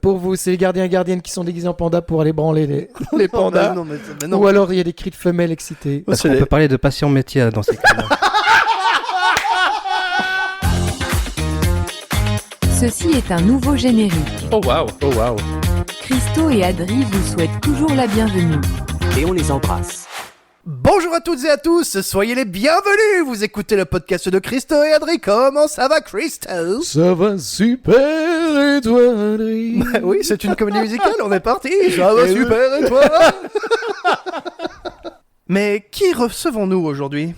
Pour vous, c'est les gardiens et gardiennes qui sont déguisés en panda pour aller branler les pandas. Non. Ou alors il y a des cris de femelles excitées. Parce qu'on peut parler de passion métier dans ces cas-là. Ceci est un nouveau générique. Oh waouh. Christo et Adri vous souhaitent toujours la bienvenue. Et on les embrasse. Bonjour à toutes et à tous, soyez les bienvenus. Vous écoutez le podcast de Christo et Adri. Comment ça va, Christo? Ça va super et toi, Adri? Bah oui, c'est une comédie musicale, on est parti. Ça va super et toi? Mais qui recevons-nous aujourd'hui?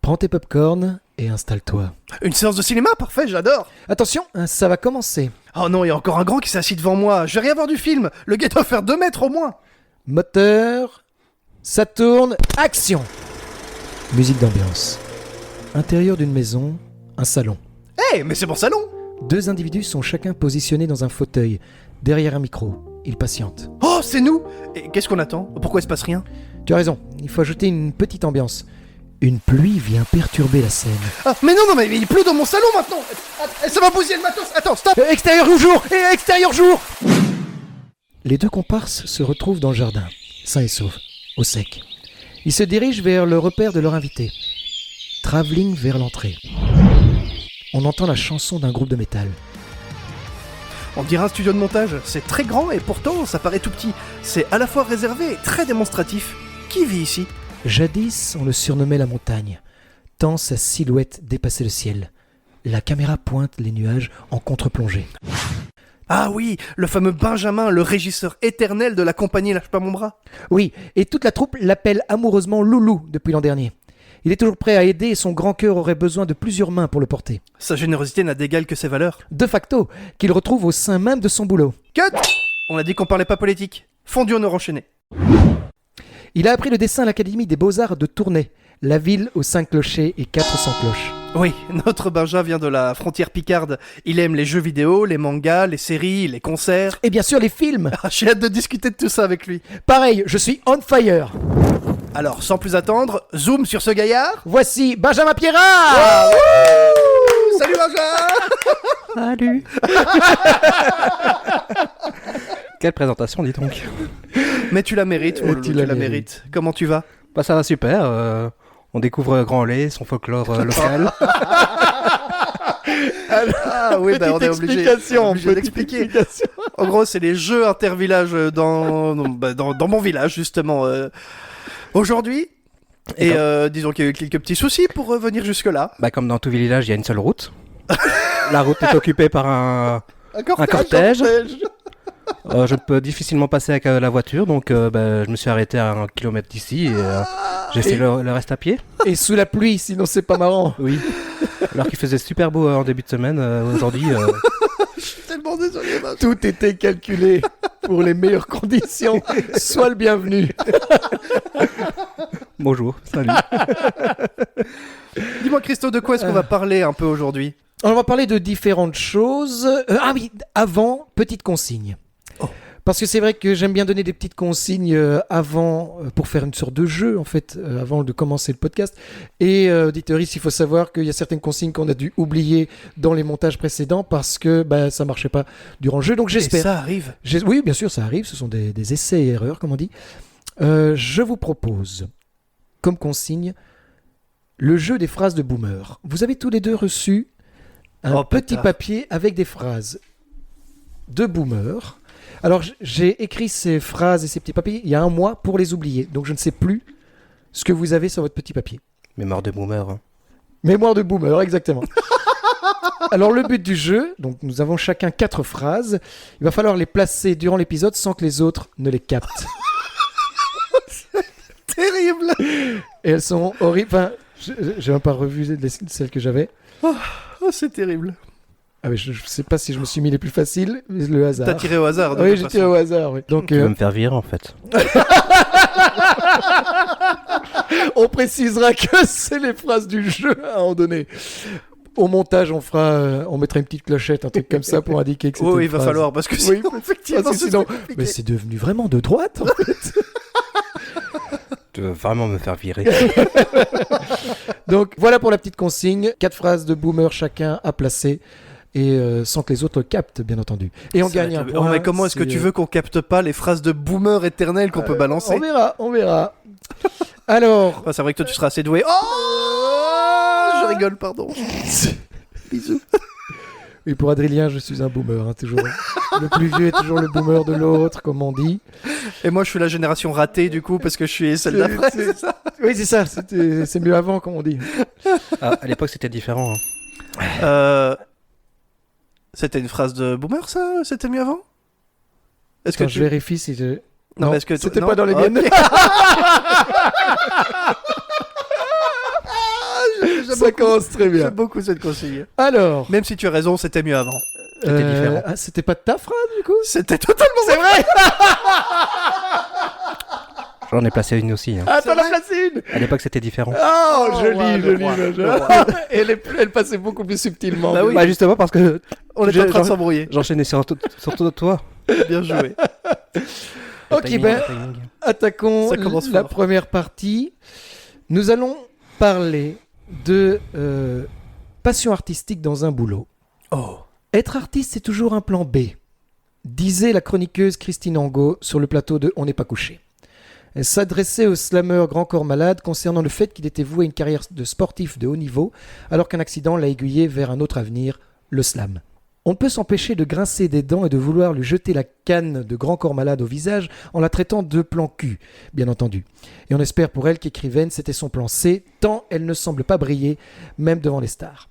Prends tes popcorn et installe-toi. Une séance de cinéma, parfait, j'adore. Attention, ça va commencer. Oh non, il y a encore un grand qui s'est assis devant moi. Je vais rien voir du film. Le gars doit faire 2 mètres au moins. Moteur, ça tourne, action! Musique d'ambiance. Intérieur d'une maison, un salon. Mais c'est mon salon. 2 individus sont chacun positionnés dans un fauteuil, derrière un micro. Ils patientent. Oh, c'est nous. Et qu'est-ce qu'on attend? Pourquoi il se passe rien? Tu as raison, il faut ajouter une petite ambiance. Une pluie vient perturber la scène. Ah, mais non, mais il pleut dans mon salon maintenant. Ça va bousiller le matos. Attends, stop. Extérieur jour! Extérieur jour! Les 2 comparses se retrouvent dans le jardin, sains et saufs, au sec. Ils se dirigent vers le repère de leur invité. Travelling vers l'entrée. On entend la chanson d'un groupe de métal. On dirait un studio de montage. C'est très grand et pourtant ça paraît tout petit. C'est à la fois réservé et très démonstratif. Qui vit ici? Jadis, on le surnommait la montagne, tant sa silhouette dépassait le ciel. La caméra pointe les nuages en contre-plongée. Ah oui, le fameux Benjamin, le régisseur éternel de la compagnie Lâche pas mon bras. Oui, et toute la troupe l'appelle amoureusement Loulou depuis l'an dernier. Il est toujours prêt à aider et son grand cœur aurait besoin de plusieurs mains pour le porter. Sa générosité n'a d'égal que ses valeurs. De facto, qu'il retrouve au sein même de son boulot. Cut! On a dit qu'on parlait pas politique. Fondu, on aurait enchaîné. Il a appris le dessin à l'Académie des Beaux-Arts de Tournai, la ville aux 5 clochers et 400 cloches. Oui, notre Benja vient de la frontière picarde. Il aime les jeux vidéo, les mangas, les séries, les concerts. Et bien sûr les films. J'ai hâte de discuter de tout ça avec lui. Pareil, je suis on fire. Alors, sans plus attendre, zoom sur ce gaillard. Voici Benjamin Pierrat. Salut Benja. Salut. Quelle présentation, dis donc. Mais tu la mérites, mon loulou, tu tu la la mérites. mérites. Comment tu vas? Bah ça va super. On découvre Grand Lait, son folklore local. Ah oui, bah on est obligé d'expliquer. En gros, c'est les jeux intervillages dans mon village, justement. Aujourd'hui. Et disons qu'il y a eu quelques petits soucis pour venir jusque-là. Bah comme dans tout village, il y a une seule route. La route est occupée par un cortège. Je peux difficilement passer avec la voiture, donc je me suis arrêté à 1 kilomètre d'ici et j'ai fait le reste à pied. Et sous la pluie, sinon c'est pas marrant. Oui. Alors qu'il faisait super beau en début de semaine, aujourd'hui... Je suis tellement désolé, Benja. Tout était calculé pour les meilleures conditions. Sois le bienvenu. Bonjour, salut. Dis-moi, Christo, de quoi est-ce qu'on va parler un peu aujourd'hui? On va parler de différentes choses. Ah oui, avant, petite consigne. Oh. Parce que c'est vrai que j'aime bien donner des petites consignes avant, pour faire une sorte de jeu, en fait, avant de commencer le podcast. Et auditeuristes, il faut savoir qu'il y a certaines consignes qu'on a dû oublier dans les montages précédents parce que ça marchait pas durant le jeu. Donc j'espère. Et ça arrive. Oui, bien sûr, ça arrive. Ce sont des essais et erreurs, comme on dit. Je vous propose, comme consigne, le jeu des phrases de boomer. Vous avez tous les deux reçu un petit papier avec des phrases de boomer. Alors, j'ai écrit ces phrases et ces petits papiers il y a 1 mois pour les oublier. Donc, je ne sais plus ce que vous avez sur votre petit papier. Mémoire de boomer. Hein. Mémoire de boomer, exactement. Alors, le but du jeu, donc nous avons chacun 4 phrases. Il va falloir les placer durant l'épisode sans que les autres ne les captent. Terrible. Et elles sont horribles. Enfin, j'ai même pas revu celles que j'avais. Oh, c'est terrible. Ah oui, je sais pas si je me suis mis les plus faciles, mais le hasard. T'as tiré au hasard. Oui, j'ai tiré au hasard. Oui. Donc, Tu veux me faire virer en fait. on précisera que c'est les phrases du jeu à un moment donné. Au montage, on mettra une petite clochette, un truc comme ça pour indiquer que c'était Oui, une il va phrase. falloir parce que sinon, effectivement, Parce que sinon, mais c'est devenu vraiment de droite. En fait. Tu veux vraiment me faire virer. Donc voilà pour la petite consigne. 4 phrases de boomer chacun à placer. et sans que les autres le captent, bien entendu. Et on gagne un point. Mais comment est-ce que tu veux qu'on capte pas les phrases de boomer éternelles qu'on peut balancer? On verra. Alors... c'est vrai que toi, tu seras assez doué. Oh, je rigole, pardon. Bisous. Oui, pour Adrien, je suis un boomer, hein, toujours. Le plus vieux est toujours le boomer de l'autre, comme on dit. Et moi, je suis la génération ratée, du coup, parce que je suis celle d'après, c'est ça? Oui, c'est ça. C'est mieux avant, comme on dit. À l'époque, c'était différent. Hein. C'était une phrase de boomer, ça? C'était mieux avant? Est-ce que je vérifie si je... Non, parce que c'était pas dans les miennes. Ça commence très bien. J'aime beaucoup cette consigne. Alors, même si tu as raison, c'était mieux avant. C'était différent. C'était pas de ta phrase, du coup? C'était totalement... C'est vrai. J'en ai placé une aussi. Hein. Ah, t'en as placé une. À l'époque, c'était différent. Oh, joli. Elle passait beaucoup plus subtilement. Bah oui. Bah justement, parce que on est en train de s'embrouiller. J'enchaînais sur toi. Bien joué. Ok, attaquons la première partie. Nous allons parler de passion artistique dans un boulot. Oh. Être artiste, c'est toujours un plan B, disait la chroniqueuse Christine Angot sur le plateau de On n'est pas couché. Elle s'adressait au slammer Grand Corps Malade concernant le fait qu'il était voué à une carrière de sportif de haut niveau, alors qu'un accident l'a aiguillé vers un autre avenir, le slam. On ne peut s'empêcher de grincer des dents et de vouloir lui jeter la canne de Grand Corps Malade au visage en la traitant de plan cul, bien entendu. Et on espère pour elle qu'écrivaine, c'était son plan C, tant elle ne semble pas briller, même devant les stars.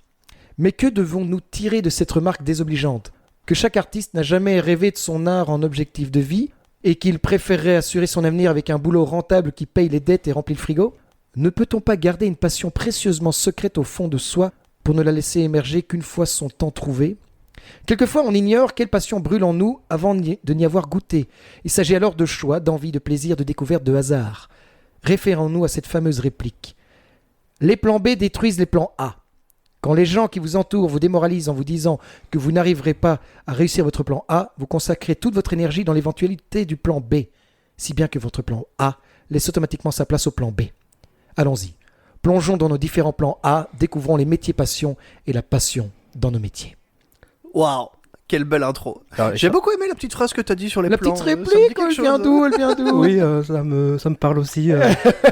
Mais que devons-nous tirer de cette remarque désobligeante? Que chaque artiste n'a jamais rêvé de son art en objectif de vie et qu'il préférerait assurer son avenir avec un boulot rentable qui paye les dettes et remplit le frigo? Ne peut-on pas garder une passion précieusement secrète au fond de soi pour ne la laisser émerger qu'une fois son temps trouvé? Quelquefois, on ignore quelle passion brûle en nous avant de n'y avoir goûté. Il s'agit alors de choix, d'envie, de plaisir, de découverte, de hasard. Référons-nous à cette fameuse réplique. Les plans B détruisent les plans A. Quand les gens qui vous entourent vous démoralisent en vous disant que vous n'arriverez pas à réussir votre plan A, vous consacrez toute votre énergie dans l'éventualité du plan B, si bien que votre plan A laisse automatiquement sa place au plan B. Allons-y. Plongeons dans nos différents plans A, découvrons les métiers passion et la passion dans nos métiers. Waouh, quelle belle intro. J'ai beaucoup aimé la petite phrase que tu as dit sur les plans. La petite réplique, elle vient d'où? Oui, ça me parle aussi.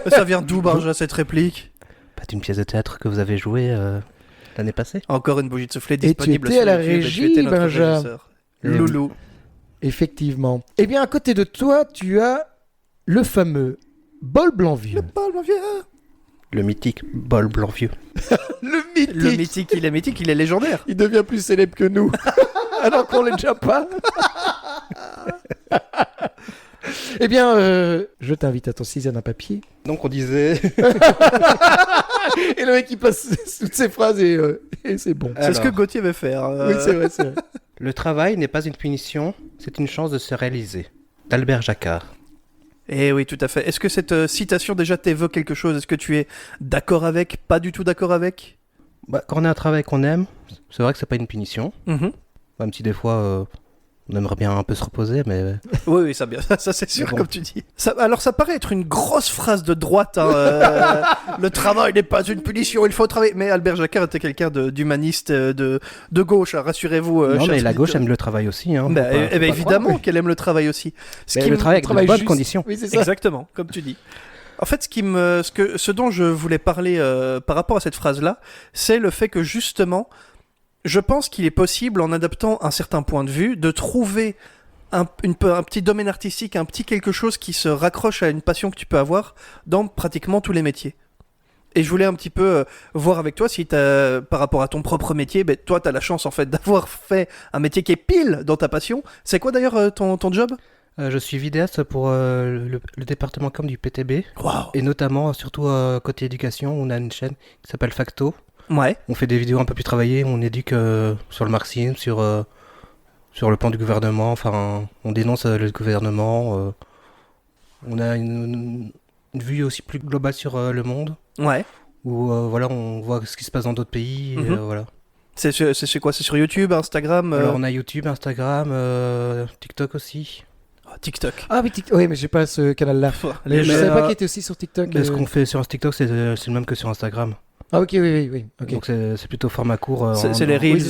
Ça vient d'où, Benja, cette réplique? D'une pièce de théâtre que vous avez jouée l'année passée. Encore une bougie de soufflet disponible. Et tu étais à la régie, Benja. Loulou. Effectivement. Eh bien, à côté de toi, tu as le fameux bol blanc vieux. Le bol blanc vieux. Le mythique bol blanc vieux. Le mythique, il est légendaire. Il devient plus célèbre que nous. Alors qu'on l'est déjà pas. Eh bien, je t'invite à ton sixième à papier. Donc on disait... Et le mec, il passe toutes ses phrases et c'est bon. C'est ce que Gauthier veut faire. Oui, c'est vrai. Le travail n'est pas une punition, c'est une chance de se réaliser. D'Albert Jacquard. Eh oui, tout à fait. Est-ce que cette citation déjà t'évoque quelque chose? Est-ce que tu es d'accord avec? Pas du tout d'accord avec? Quand on a un travail qu'on aime, c'est vrai que c'est pas une punition. Mm-hmm. Même si des fois, on aimerait bien un peu se reposer, mais... Oui, ça c'est sûr, bon. Comme tu dis. Alors ça paraît être une grosse phrase de droite. Hein, le travail n'est pas une punition, il faut travailler. Mais Albert Jacquard était quelqu'un d'humaniste, de gauche, hein, rassurez-vous. Non, mais la gauche aime le travail aussi. Hein, évidemment qu'elle aime le travail aussi. Le travail avec de bonnes conditions. Oui, c'est ça. Exactement, comme tu dis. En fait, ce dont je voulais parler par rapport à cette phrase-là, c'est le fait que justement... Je pense qu'il est possible, en adaptant un certain point de vue, de trouver un petit domaine artistique, un petit quelque chose qui se raccroche à une passion que tu peux avoir dans pratiquement tous les métiers. Et je voulais un petit peu voir avec toi si par rapport à ton propre métier, toi tu as la chance en fait d'avoir fait un métier qui est pile dans ta passion. C'est quoi d'ailleurs ton job ? Je suis vidéaste pour le département com du PTB. Wow. Et notamment, surtout côté éducation, on a une chaîne qui s'appelle Facto. Ouais. On fait des vidéos un peu plus travaillées, on éduque sur le marxisme, sur le plan du gouvernement, enfin on dénonce le gouvernement, on a une vue aussi plus globale sur le monde, ouais. Où voilà, on voit ce qui se passe dans d'autres pays, et, voilà. C'est quoi? C'est sur YouTube, Instagram Alors on a YouTube, Instagram, TikTok aussi. Oh, TikTok. Ah oui, mais j'ai pas ce canal-là. Je savais pas qu'il était aussi sur TikTok. Ce qu'on fait sur TikTok, c'est le même que sur Instagram. Ah ok, oui. Okay. Donc c'est plutôt format court. C'est les reels, oui,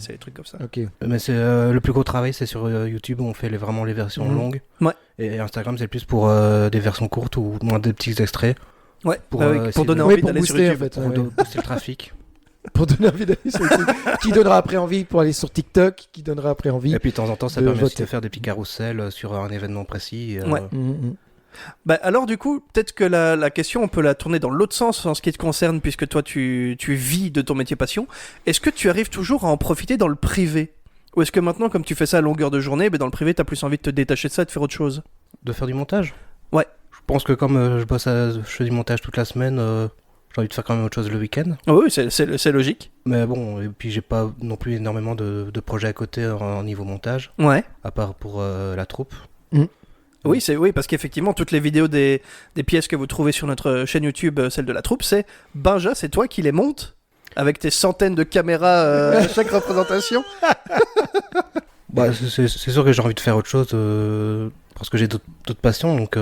c'est les trucs comme ça. Ok. Mais c'est le plus gros travail, c'est sur YouTube où on fait vraiment les versions longues. Ouais. Et Instagram, c'est plus pour des versions courtes ou moins des petits extraits. Ouais. Pour donner envie d'aller booster, sur YouTube. En fait, pour booster le trafic. Pour donner envie d'aller sur YouTube. Qui donnera après envie pour aller sur TikTok, qui donnera après envie. Et puis de temps en temps, ça de permet aussi voter. de faire des petits carousels sur un événement précis. Ouais. Bah alors du coup, peut-être que la question, on peut la tourner dans l'autre sens en ce qui te concerne, puisque toi tu vis de ton métier passion. Est-ce que tu arrives toujours à en profiter dans le privé ? Ou est-ce que maintenant, comme tu fais ça à longueur de journée, dans le privé, t'as plus envie de te détacher de ça et de faire autre chose ? De faire du montage ? Ouais. Je pense que comme je fais du montage toute la semaine, j'ai envie de faire quand même autre chose le week-end. Oh oui, c'est logique. Mais bon, et puis j'ai pas non plus énormément de projets à côté en niveau montage, Ouais. à part pour la troupe. Oui, parce qu'effectivement, toutes les vidéos des pièces que vous trouvez sur notre chaîne YouTube, celle de la troupe, c'est Benja, c'est toi qui les montes avec tes centaines de caméras à chaque représentation. Bah, c'est sûr que j'ai envie de faire autre chose parce que j'ai d'autres passions, donc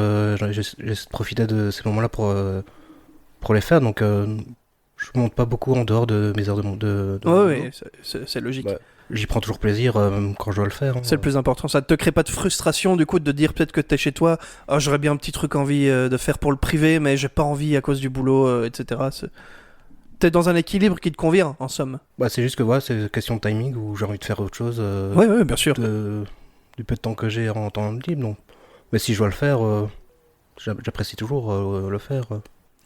j'essaie de profiter de ces moments-là pour les faire. Donc je monte pas beaucoup en dehors de mes heures de Oui, c'est logique. Bah, j'y prends toujours plaisir quand je dois le faire. C'est le plus important. Ça te crée pas de frustration du coup de dire peut-être que t'es chez toi, oh, j'aurais bien un petit truc envie de faire pour le privé, mais j'ai pas envie à cause du boulot, etc. T'es dans un équilibre qui te convient, en somme. Bah, c'est juste que voilà, c'est une question de timing où j'ai envie de faire autre chose. Oui, bien sûr. Du peu de temps que j'ai en temps libre. Donc. Mais si je dois le faire, j'apprécie toujours le faire.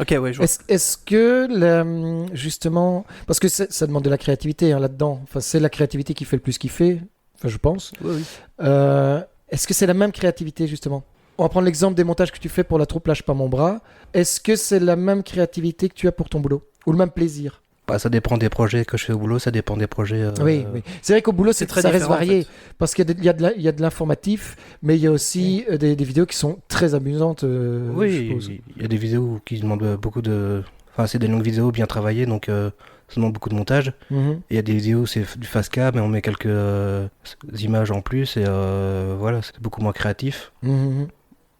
Ok, ouais, je vois. Est-ce que, justement, parce que ça demande de la créativité là-dedans, enfin, c'est la créativité qui fait le plus kiffer, enfin, je pense. Oui. Est-ce que c'est la même créativité, justement ? On va prendre l'exemple des montages que tu fais pour la troupe Lâche pas mon bras. Est-ce que c'est la même créativité que tu as pour ton boulot ? Ou le même plaisir ? Bah, ça dépend des projets que je fais au boulot, ça dépend des projets. Oui. C'est vrai qu'au boulot, c'est très ça reste différent, varié. en fait. Parce qu'il y a de l'informatif, mais il y a aussi des vidéos qui sont très amusantes. Je Oui, suppose. il y a des vidéos qui demandent beaucoup de. Enfin, c'est des longues vidéos bien travaillées, donc ça demande beaucoup de montage. Mhm. Et il y a des vidéos, c'est du fast cam, mais on met quelques images en plus, et voilà, c'est beaucoup moins créatif. Mhm.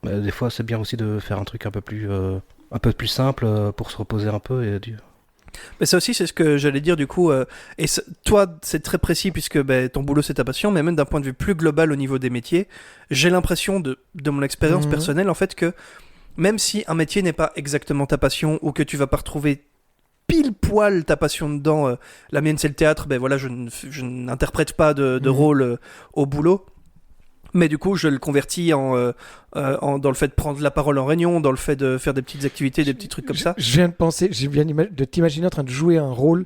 Mais des fois, c'est bien aussi de faire un truc un peu plus simple pour se reposer un peu. Mais ça aussi, c'est ce que j'allais dire du coup. Toi, c'est très précis puisque ton boulot, c'est ta passion, mais même d'un point de vue plus global au niveau des métiers, j'ai l'impression de mon expérience personnelle, en fait, que même si un métier n'est pas exactement ta passion ou que tu vas pas retrouver pile poil ta passion dedans, la mienne, c'est le théâtre, voilà, je n'interprète pas de rôle au boulot. Mais du coup, je le convertis dans le fait de prendre la parole en réunion, dans le fait de faire des petites activités, des petits trucs comme ça. Je viens de penser, de t'imaginer en train de jouer un rôle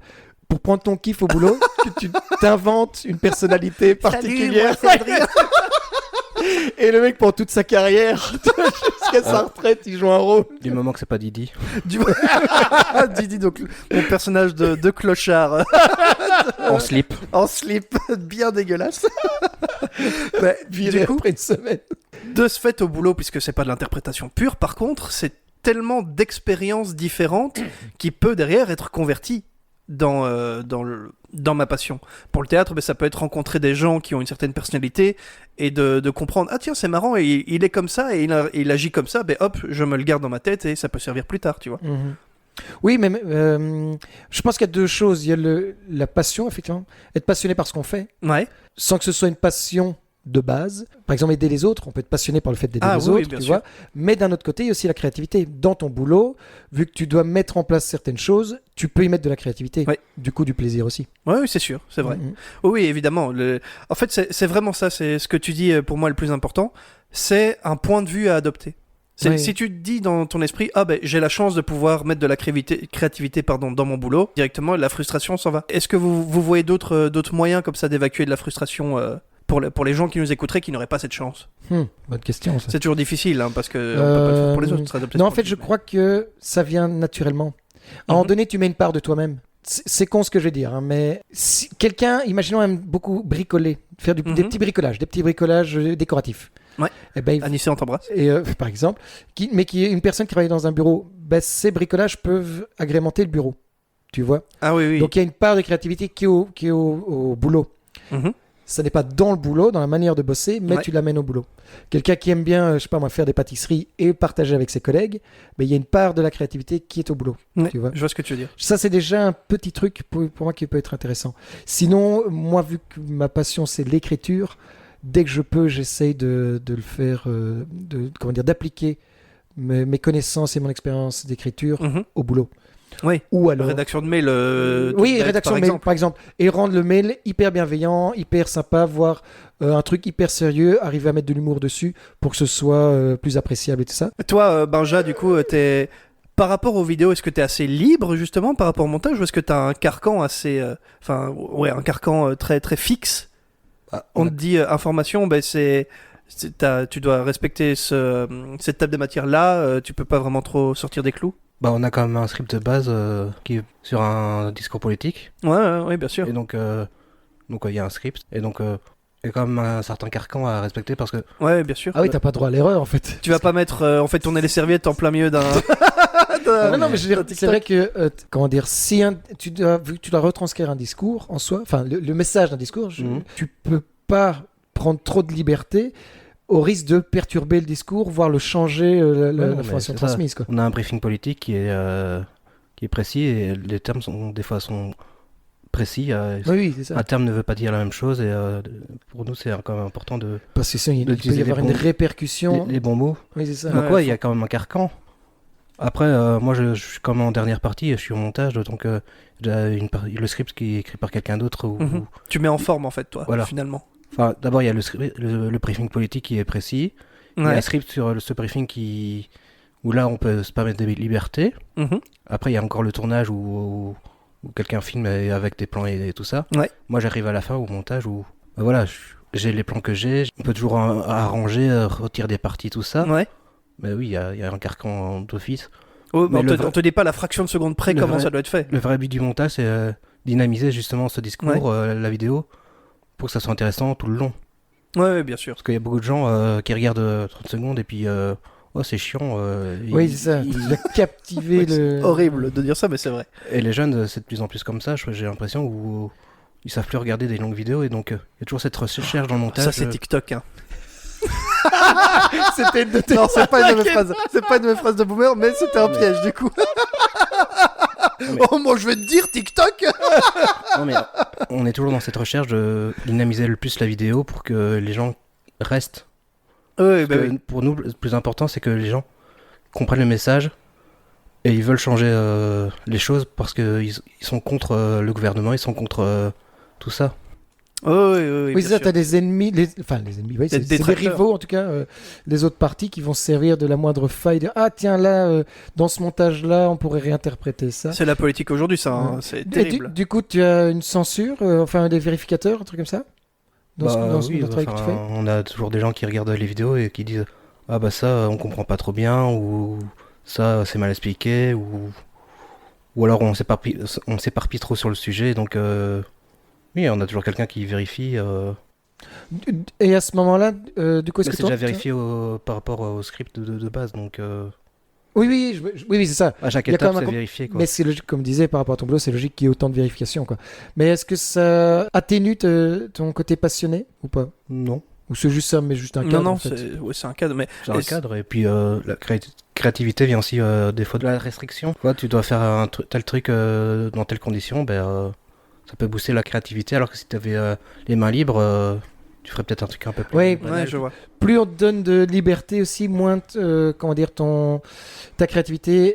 pour prendre ton kiff au boulot, que tu t'inventes une personnalité particulière. Salut, moi, c'est Adrien. Et le mec, pendant toute sa carrière, jusqu'à sa retraite, il joue un rôle. Du moment que c'est pas Didi. Didi, donc mon personnage de clochard. En slip. En slip, bien dégueulasse. Viré après une semaine. De ce fait au boulot, puisque c'est pas de l'interprétation pure, par contre, c'est tellement d'expériences différentes qui peut derrière être converti dans ma passion. Pour le théâtre, ça peut être rencontrer des gens qui ont une certaine personnalité et de comprendre, ah tiens, c'est marrant, et il est comme ça, et il agit comme ça, hop, je me le garde dans ma tête et ça peut servir plus tard, tu vois. Mhm. Oui, mais je pense qu'il y a deux choses. Il y a la passion, effectivement, être passionné par ce qu'on fait, Ouais. sans que ce soit une passion de base. Par exemple, aider les autres, on peut être passionné par le fait d'aider les oui, autres, bien tu sûr. vois. Mais d'un autre côté, il y a aussi la créativité. Dans ton boulot, vu que tu dois mettre en place certaines choses, tu peux y mettre de la créativité. Ouais. Du coup, du plaisir aussi. Oui, c'est sûr, c'est vrai. Mhm. Oui, évidemment. En fait, c'est vraiment ça, c'est ce que tu dis pour moi le plus important, c'est un point de vue à adopter. Oui. Si tu te dis dans ton esprit, j'ai la chance de pouvoir mettre de la créativité dans mon boulot, directement la frustration s'en va. Est-ce que vous voyez d'autres moyens comme ça d'évacuer de la frustration pour les gens qui nous écouteraient qui n'auraient pas cette chance? Bonne question, ça. C'est toujours difficile, parce qu'on peut pas le faire pour les autres. s'adapter Non, en ce fait, point je de vue. crois que ça vient naturellement. À un moment donné, tu mets une part de toi-même. C'est con ce que je vais dire, mais si quelqu'un, imaginons, aime beaucoup bricoler, faire des petits bricolages décoratifs. Ouais. Eh ben, Anissé, on t'embrasse. et, par exemple, mais qui est une personne qui travaille dans un bureau, ces bricolages peuvent agrémenter le bureau, tu vois. Ah oui. Donc il y a une part de créativité qui est au boulot. Mhm. ça n'est pas dans le boulot, dans la manière de bosser, mais Ouais. tu l'amènes au boulot. Quelqu'un qui aime bien, je sais pas moi, faire des pâtisseries et partager avec ses collègues, il y a une part de la créativité qui est au boulot. Ouais, Tu vois. je vois ce que tu veux dire. Ça, c'est déjà un petit truc pour moi qui peut être intéressant. Sinon, moi, vu que ma passion, c'est l'écriture, dès que je peux, j'essaye de le faire, d'appliquer mes connaissances et mon expérience d'écriture Mhm. au boulot. Oui. Ou alors... Rédaction de mail. Oui, direct, rédaction par de mail, exemple. par exemple. Et rendre le mail hyper bienveillant, hyper sympa, voire un truc hyper sérieux, arriver à mettre de l'humour dessus pour que ce soit plus appréciable et tout ça. Toi, Benja, du coup, par rapport aux vidéos, est-ce que t'es assez libre justement par rapport au montage ou est-ce que t'as un carcan assez, un carcan très très fixe? On te dit information, tu dois respecter cette table de matière là. Tu peux pas vraiment trop sortir des clous. Bah, on a quand même un script de base qui est sur un discours politique. Ouais, bien sûr. Et donc, il y a un script. Et donc, il y a quand même un certain carcan à respecter parce que Ouais, bien sûr. Ah oui, t'as pas droit à l'erreur en fait. Tu vas pas mettre, tourner les serviettes en plein milieu d'un. Non, mais je veux dire, c'est vrai que, comment dire, si vu que tu dois retranscrire un discours en soi, enfin le message d'un discours, tu peux pas prendre trop de liberté au risque de perturber le discours, voire le changer, l'information transmise. Quoi. on a un briefing politique qui est précis et les termes des fois sont précis. Oui, c'est ça. Un terme ne veut pas dire la même chose et pour nous c'est quand même important de Parce que sinon, il peut d'utiliser y avoir les une bons- répercussion. les bons mots. Oui, c'est ça. Donc Ouais, il y a quand même un carcan. Après, moi je suis comme en dernière partie, je suis au montage, donc le script qui est écrit par quelqu'un d'autre. Mhm. Tu mets en forme en fait, toi, Voilà. finalement. Enfin, d'abord il y a le briefing politique qui est précis. Il y a Ouais. un script sur ce briefing où là on peut se permettre des libertés. Mhm. Après il y a encore le tournage où quelqu'un filme avec des plans et tout ça. Ouais. Moi j'arrive à la fin au montage où voilà, j'ai les plans que j'ai. On peut toujours arranger, retirer des parties, tout ça. Ouais. Mais oui, il y a un carcan d'office. Oh, Mais on te dit pas la fraction de seconde près le comment vrai- ça doit être fait. Le vrai but du montage, c'est dynamiser justement ce discours, la vidéo, pour que ça soit intéressant tout le long. Ouais, bien sûr. Parce qu'il y a beaucoup de gens qui regardent 30 secondes et puis oh c'est chiant. Oui, c'est ça. Tu dois captiver Ouais, le. c'est horrible de dire ça, mais c'est vrai. Et les jeunes, c'est de plus en plus comme ça. J'ai l'impression où ils savent plus regarder des longues vidéos et donc il y a toujours cette recherche dans le montage. Ça, c'est TikTok. Hein. C'était de tes- Non, c'est pas une mauvaise phrase. C'est pas une mauvaise phrase de boomer, mais c'était un piège du coup. Mais- Oh, moi je vais te dire TikTok. Non, mais on est toujours dans cette recherche de dynamiser le plus la vidéo pour que les gens restent. Oui, Parce que pour nous, le plus important, c'est que les gens comprennent le message et ils veulent changer les choses parce qu'ils sont contre le gouvernement, ils sont contre tout ça. Oui, bien c'est ça, sûr. t'as des ennemis, les ennemis, oui, Des c'est des détracteurs. rivaux en tout cas, les autres parties qui vont se servir de la moindre faille, de ah tiens là, dans ce montage-là, on pourrait réinterpréter ça. C'est la politique aujourd'hui, ça. Hein. Ouais. C'est Et terrible. du coup, tu as une censure, enfin des vérificateurs, un truc comme ça dans Oui, le travail que tu fais on a toujours des gens qui regardent les vidéos et qui disent ah bah ça on comprend pas trop bien ou ça c'est mal expliqué ou alors on s'éparpille trop sur le sujet donc oui on a toujours quelqu'un qui vérifie. Et à ce moment-là, du coup, est-ce Mais que c'est toi- déjà vérifié par rapport au script de base donc Oui, c'est ça. à chaque Il y a quand étape même un c'est vérifié quoi. Mais c'est logique, comme disait, par rapport à ton boulot, c'est logique qu'il y ait autant de vérifications, quoi. Mais est-ce que ça atténue ton côté passionné ou pas? Non, Ou c'est juste ça, mais juste un cadre Non, en fait. c'est un cadre. Mais c'est un Et cadre et puis la créativité vient aussi des fois de la restriction. Tu vois, tu dois faire tel truc dans telles conditions, ça peut booster la créativité alors que si tu avais les mains libres, tu ferais peut-être un truc un peu plus Ouais, banal. ouais, je vois. Plus on te donne de liberté aussi, moins comment dire, ta créativité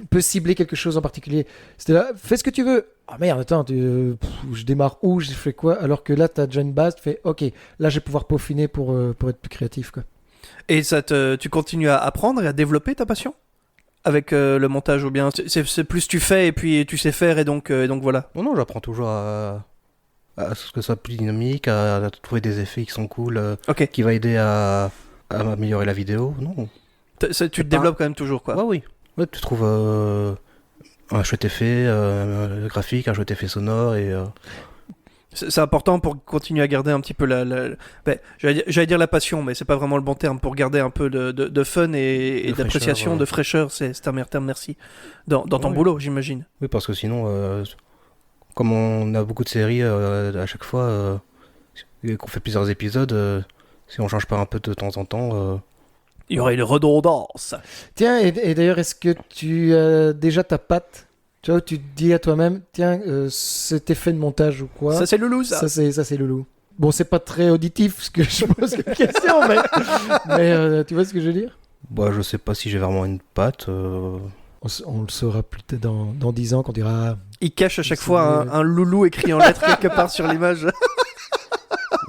peut cibler quelque chose en particulier. C'était là, fais ce que tu veux. Ah merde, attends, je démarre où, je fais quoi? Alors que là, tu as déjà une base, tu fais ok, là je vais pouvoir peaufiner pour être plus créatif, quoi. Et tu continues à apprendre et à développer ta passion avec le montage ou bien c'est plus tu fais et puis tu sais faire et donc voilà. Non, j'apprends toujours à ce que ce soit plus dynamique, à trouver des effets qui sont cool, Ok. qui va aider à améliorer la vidéo. Non. Tu te pas- développes quand même toujours quoi. Ouais, oui. Ouais, tu trouves un chouette effet graphique, un chouette effet sonore et C'est important pour continuer à garder un petit peu j'allais dire la passion, mais c'est pas vraiment le bon terme, pour garder un peu de fun et De d'appréciation, fraîcheur, de fraîcheur, c'est un meilleur terme, merci. Dans ton Oui. boulot, j'imagine. oui, parce que sinon, comme on a beaucoup de séries à chaque fois, et qu'on fait plusieurs épisodes, si on change pas un peu de temps en temps. Il y aurait une redondance. Tiens, et d'ailleurs, est-ce que tu as déjà ta patte? Tu vois, tu te dis à toi-même, tiens, cet effet de montage ou quoi? Ça, c'est Loulou, ça. Ça, c'est Loulou. Bon, c'est pas très auditif ce que je pose comme question, mais tu vois ce que je veux dire? Bah, je sais pas si j'ai vraiment une patte. On le saura plus tard dans 10 ans qu'on dira... Il cache à chaque fois un loulou écrit en lettres quelque part sur l'image.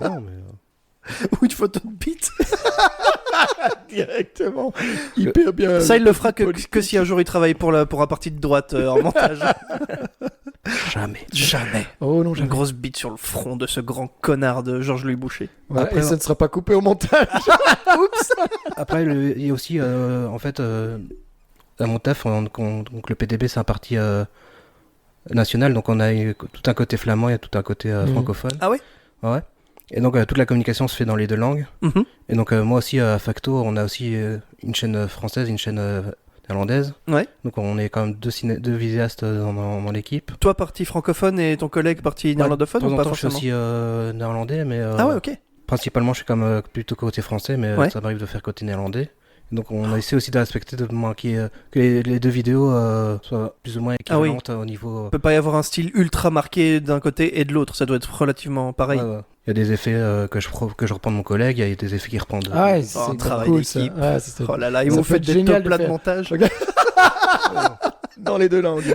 Non, mais... Ou une photo de bite. Directement. Hyper bien. Ça, il le fera que si un jour il travaille pour un parti de droite en montage. Jamais. Oh non, Une jamais. grosse bite sur le front de ce grand connard de Georges-Louis Boucher. Voilà, Après, et ça ne sera pas coupé au montage. Oups. Après, il y a aussi, en fait, à mon taf, donc le PDB, c'est un parti national, donc on a tout un côté flamand et tout un côté francophone. Ah oui. Ouais. Et donc, toute la communication se fait dans les deux langues. Mhm. Et donc, moi aussi, à Facto, on a aussi une chaîne française, une chaîne néerlandaise. Ouais. Donc, on est quand même deux vidéastes dans l'équipe. Toi, partie francophone et ton collègue partie néerlandophone De temps ou en pas temps, je suis forcément aussi néerlandais, mais Ah ouais, ok. principalement, je suis comme plutôt côté français, mais Ouais. ça m'arrive de faire côté néerlandais. Donc, on a essayé aussi de respecter que les deux vidéos soient plus ou moins équivalentes au niveau. Il peut pas y avoir un style ultra marqué d'un côté et de l'autre, ça doit être relativement pareil. Ouais. Il y a des effets que je reprends de mon collègue, il y a des effets qui reprennent de. Ah, un c'est travail cool ça. d'équipe. Ah, c'est Oh là là, ils Ça m'ont peut fait être des génial top de plats de faire. montage. Ok. Dans les deux langues.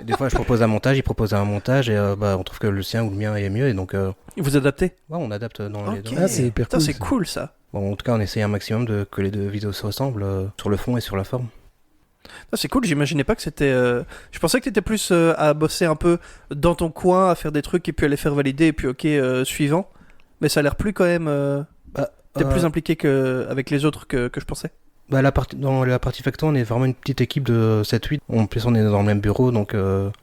Et des fois, je propose un montage, il propose un montage, et on trouve que le sien ou le mien est mieux, et donc Vous adaptez on adapte dans les deux. Ah, c'est hyper Putain, cool, c'est ça. cool ça. Bon, en tout cas, on essaye un maximum que les deux vidéos se ressemblent sur le fond et sur la forme. Ah, c'est cool, j'imaginais pas que c'était... Je pensais que t'étais plus à bosser un peu dans ton coin, à faire des trucs et puis à les faire valider et puis ok, suivant. Mais ça a l'air plus quand même... T'es plus impliqué avec les autres que je pensais. Dans la partie Facto, on est vraiment une petite équipe de 7-8. En plus, on est dans le même bureau, donc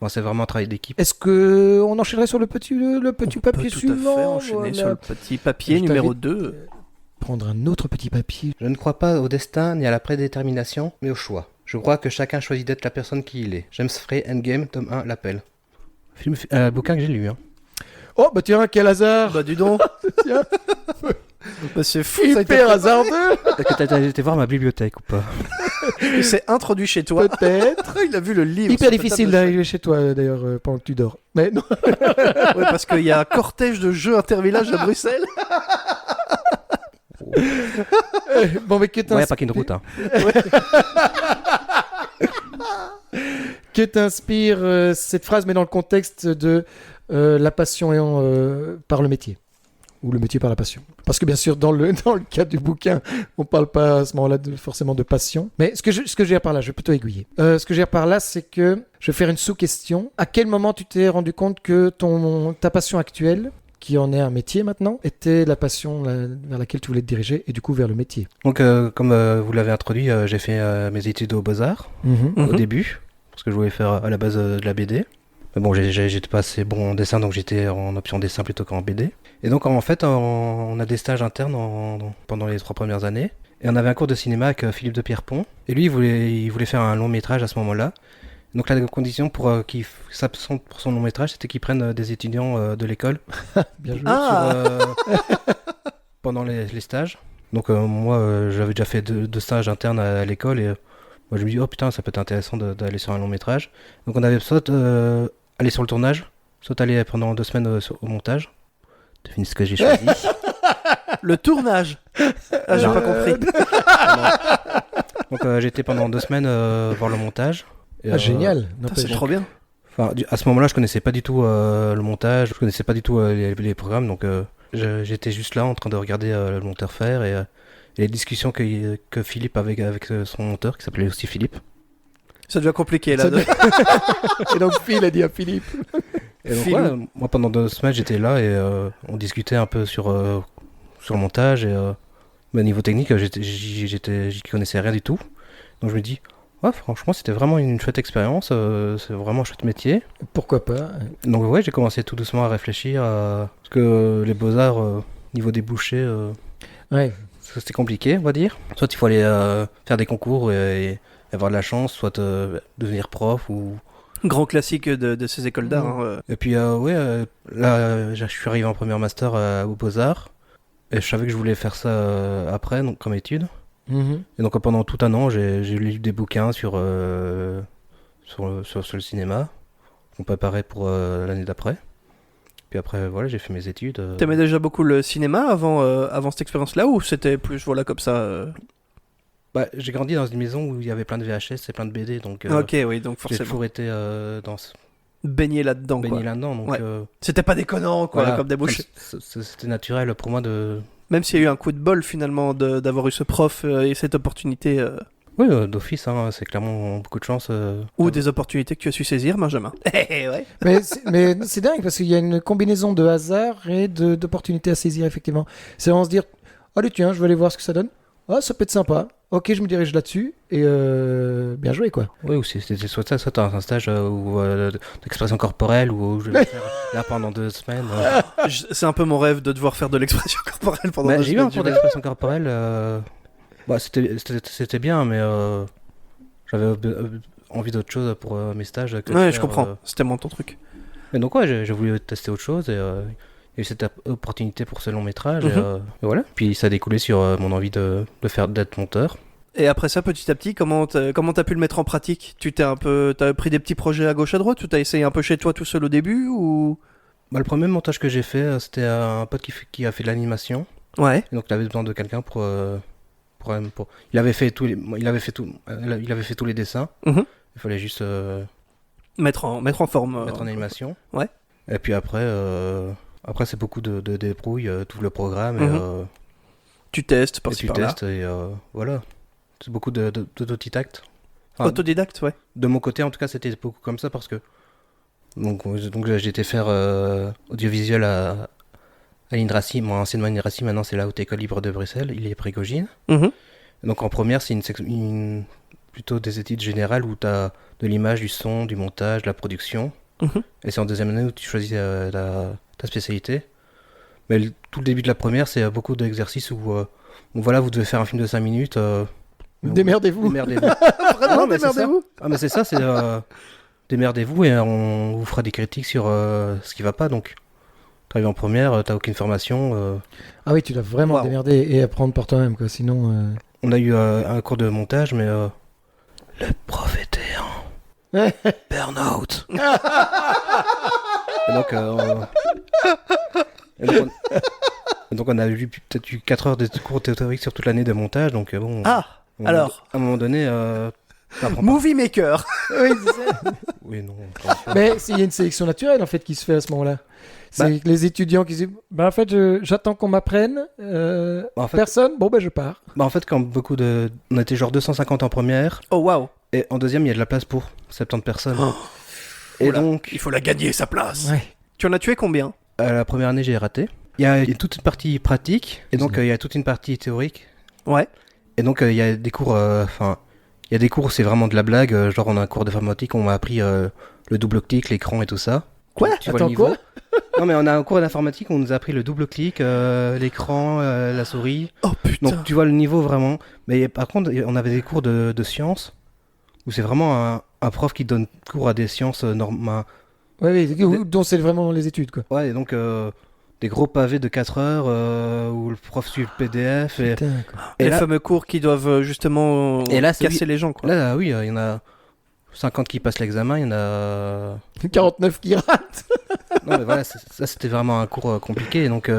c'est vraiment un travail d'équipe. Est-ce que on enchaînerait sur le petit papier On peut suivant? tout à fait enchaîner Voilà. sur le petit papier Je numéro t'invite- 2. Prendre un autre petit papier. Je ne crois pas au destin ni à la prédétermination, mais au choix. Je crois que chacun choisit d'être la personne qui il est. James Frey, Endgame, tome 1, l'appel. Bouquin que j'ai lu. Hein. Oh bah tiens, quel hasard. Bah dis donc. Tiens. Bah, c'est fou, ça a été Hyper hasardeux. Est-ce que t'as été voir ma bibliothèque ou pas? Il s'est introduit chez toi. Peut-être. Il a vu le livre. Hyper sur ta difficile table. d'arriver chez toi d'ailleurs pendant que tu dors. Mais non. Ouais, parce qu'il y a un cortège de jeux intervillages à Bruxelles. Bon mais que Ouais, pas qu'une route. Hein. t'inspire cette phrase, mais dans le contexte de la passion par le métier. Ou le métier par la passion. Parce que bien sûr, dans le cas du bouquin, on parle pas à ce moment-là forcément de passion. Mais ce que je veux dire par là, je vais plutôt aiguiller. Ce que je veux dire par là, c'est que je vais faire une sous-question. À quel moment tu t'es rendu compte que ta passion actuelle, qui en est un métier maintenant, était la passion vers laquelle tu voulais te diriger et du coup vers le métier? Donc, comme vous l'avez introduit, j'ai fait mes études aux Beaux-Arts au début, parce que je voulais faire à la base de la BD. Mais bon, j'étais pas assez bon en dessin, donc j'étais en option dessin plutôt qu'en BD. Et donc, en fait, on a des stages internes pendant les 3 premières années. Et on avait un cours de cinéma avec Philippe de Pierrepont. Et lui, il voulait faire un long métrage à ce moment-là. Donc, la condition pour qu'il s'absente pour son long métrage, c'était qu'il prenne des étudiants de l'école Bien joué. pendant les stages. Donc, moi, j'avais déjà fait deux stages internes à l'école. Et moi, je me dis, oh putain, ça peut être intéressant d'aller sur un long métrage. Donc, on avait soit aller sur le tournage, soit aller pendant 2 semaines au montage. Devine ce que j'ai choisi. Le tournage. Ah, j'ai Non. pas compris. Donc j'étais pendant 2 semaines voir le montage. Et, Génial. Putain, N'empêche. c'est trop bien. Enfin, à ce moment-là, je connaissais pas du tout le montage, je connaissais pas du tout les programmes, donc j'étais juste là en train de regarder le monteur faire et les discussions que Philippe avait avec son monteur, qui s'appelait aussi Philippe. Ça devient compliqué là. Ça devient- Et donc Phil a dit à Philippe. Et donc, Philippe. ouais, moi pendant 2 semaines j'étais là et on discutait un peu sur le montage et au niveau technique j'y connaissais rien du tout. Donc je me dis, ouais, franchement c'était vraiment une chouette expérience, c'est vraiment un chouette métier. Pourquoi pas? Donc ouais, j'ai commencé tout doucement à réfléchir parce que les beaux-arts, niveau débouchés, Ouais. c'était compliqué on va dire. Soit il faut aller faire des concours et avoir de la chance, soit devenir prof ou Grand classique de ces écoles d'art. Et puis, là, je suis arrivé en première master aux Beaux-Arts. Et je savais que je voulais faire ça après, donc, comme étude. Et donc, pendant tout un an, j'ai lu des bouquins sur le cinéma, qu'on préparait pour l'année d'après. Puis après, voilà, j'ai fait mes études. T'aimais déjà beaucoup le cinéma avant cette expérience-là, ou c'était plus comme ça Bah, j'ai grandi dans une maison où il y avait plein de VHS et plein de BD, donc Ok, oui, donc j'ai forcément. toujours été Baigné là-dedans, baigné quoi. là-dedans. Donc, Ouais. C'était pas déconnant, quoi, voilà, comme débouché. c'était naturel pour moi de... Même s'il y a eu un coup de bol, finalement, d'avoir eu ce prof et cette opportunité, Oui, d'office, hein, c'est clairement beaucoup de chance. ou des opportunités que tu as su saisir, Benjamin. Ouais. Mais c'est dingue parce qu'il y a une combinaison de hasard et d'opportunités à saisir, effectivement. C'est vraiment se dire, allez, tiens, je vais aller voir ce que ça donne. Ah, ça peut être sympa. Ok, je me dirige là-dessus et bien joué, quoi. Oui, ou c'était soit ça, soit t'as un stage d'expression corporelle où je vais faire là pendant 2 semaines. C'est un peu mon rêve de devoir faire de l'expression corporelle pendant Bah, 2 j'ai eu un semaines. cours d'expression corporelle. Bah, c'était bien, mais j'avais envie d'autre chose pour mes stages. Que de Ouais, faire, je comprends. C'était tellement ton truc. Mais donc, ouais, j'ai voulu tester autre chose et il y a eu cette opportunité pour ce long métrage. Mhm. Et voilà. Puis ça a découlé sur mon envie d'être monteur. Et après ça, petit à petit, comment t'as pu le mettre en pratique? T'as pris des petits projets à gauche à droite, ou t'as essayé un peu chez toi tout seul au début, ou... Bah, le premier montage que j'ai fait, c'était un pote qui a fait de l'animation. Ouais. Et donc il avait besoin de quelqu'un pour il avait fait tous les dessins. Mhm. Il fallait juste Mettre en forme. mettre en animation. Ouais. Et puis après c'est beaucoup de débrouille, tout le programme Mhm. Tu testes et par-ci tu par-là. testes et voilà. C'est beaucoup d'autodidacte. Enfin, Autodidacte, ouais. de mon côté en tout cas c'était beaucoup comme ça parce que donc j'ai été faire audiovisuel à l'INRACI, moi anciennement INRACI, maintenant c'est la Haute École Libre de Bruxelles, il est Prégogine. Mhm. Donc en première, c'est plutôt des études générales où tu as de l'image, du son, du montage, de la production. Mhm. Et c'est en deuxième année où tu choisis ta spécialité. Mais tout le début de la première, c'est beaucoup d'exercices où voilà, vous devez faire un film de 5 minutes. Démerdez-vous. Démerdez-vous. Vraiment, Non, mais c'est ça. démerdez-vous. Ah, mais c'est ça, c'est démerdez-vous et on vous fera des critiques sur ce qui va pas. Donc, tu arrives en première, t'as aucune formation. Ah oui, tu dois vraiment Wow. te démerder et apprendre par toi-même, quoi. Sinon. On a eu un cours de montage, mais le prof était en burn-out. Et donc, on a eu peut-être eu 4 heures de cours théoriques sur toute l'année de montage. Donc, bon. Ah, alors. À un moment donné, t'apprends pas. Movie Maker. Oui, c'est ça. Oui, non. encore une fois. Mais il y a une sélection naturelle en fait qui se fait à ce moment-là. C'est les étudiants qui disent bah en fait j'attends qu'on m'apprenne. En fait, Personne, bon ben je pars. en fait, quand on était genre 250 en première, Oh, waouh. et en deuxième, il y a de la place pour 70 personnes. Oh. Et Oula. donc, Il faut la gagner, sa place. Ouais. Tu en as tué combien? à la première année, j'ai raté. Il y a toute une partie pratique, et donc il y a toute une partie théorique. Ouais. Et donc il y a des cours, il y a des cours où c'est vraiment de la blague, genre on a un cours d'informatique, on m'a appris le double-clic, l'écran et tout ça. Quoi? Tu vois Attends, le niveau? quoi? Non mais on a un cours d'informatique où on nous a appris le double-clic, l'écran, la souris. Oh putain. Donc tu vois le niveau vraiment. Mais par contre, on avait des cours de sciences, où c'est vraiment un prof qui donne cours à des sciences normales. Ouais, oui, dont c'est vraiment les études quoi. Ouais, et donc des gros pavés de 4 heures où le prof suit le PDF. Et, Putain, quoi. et les là, fameux cours qui doivent justement Et là, c'est- casser les gens, quoi. là, oui, il y en a 50 qui passent l'examen, il y en a... 49 qui ratent. Non, mais voilà, ça c'était vraiment un cours compliqué, et donc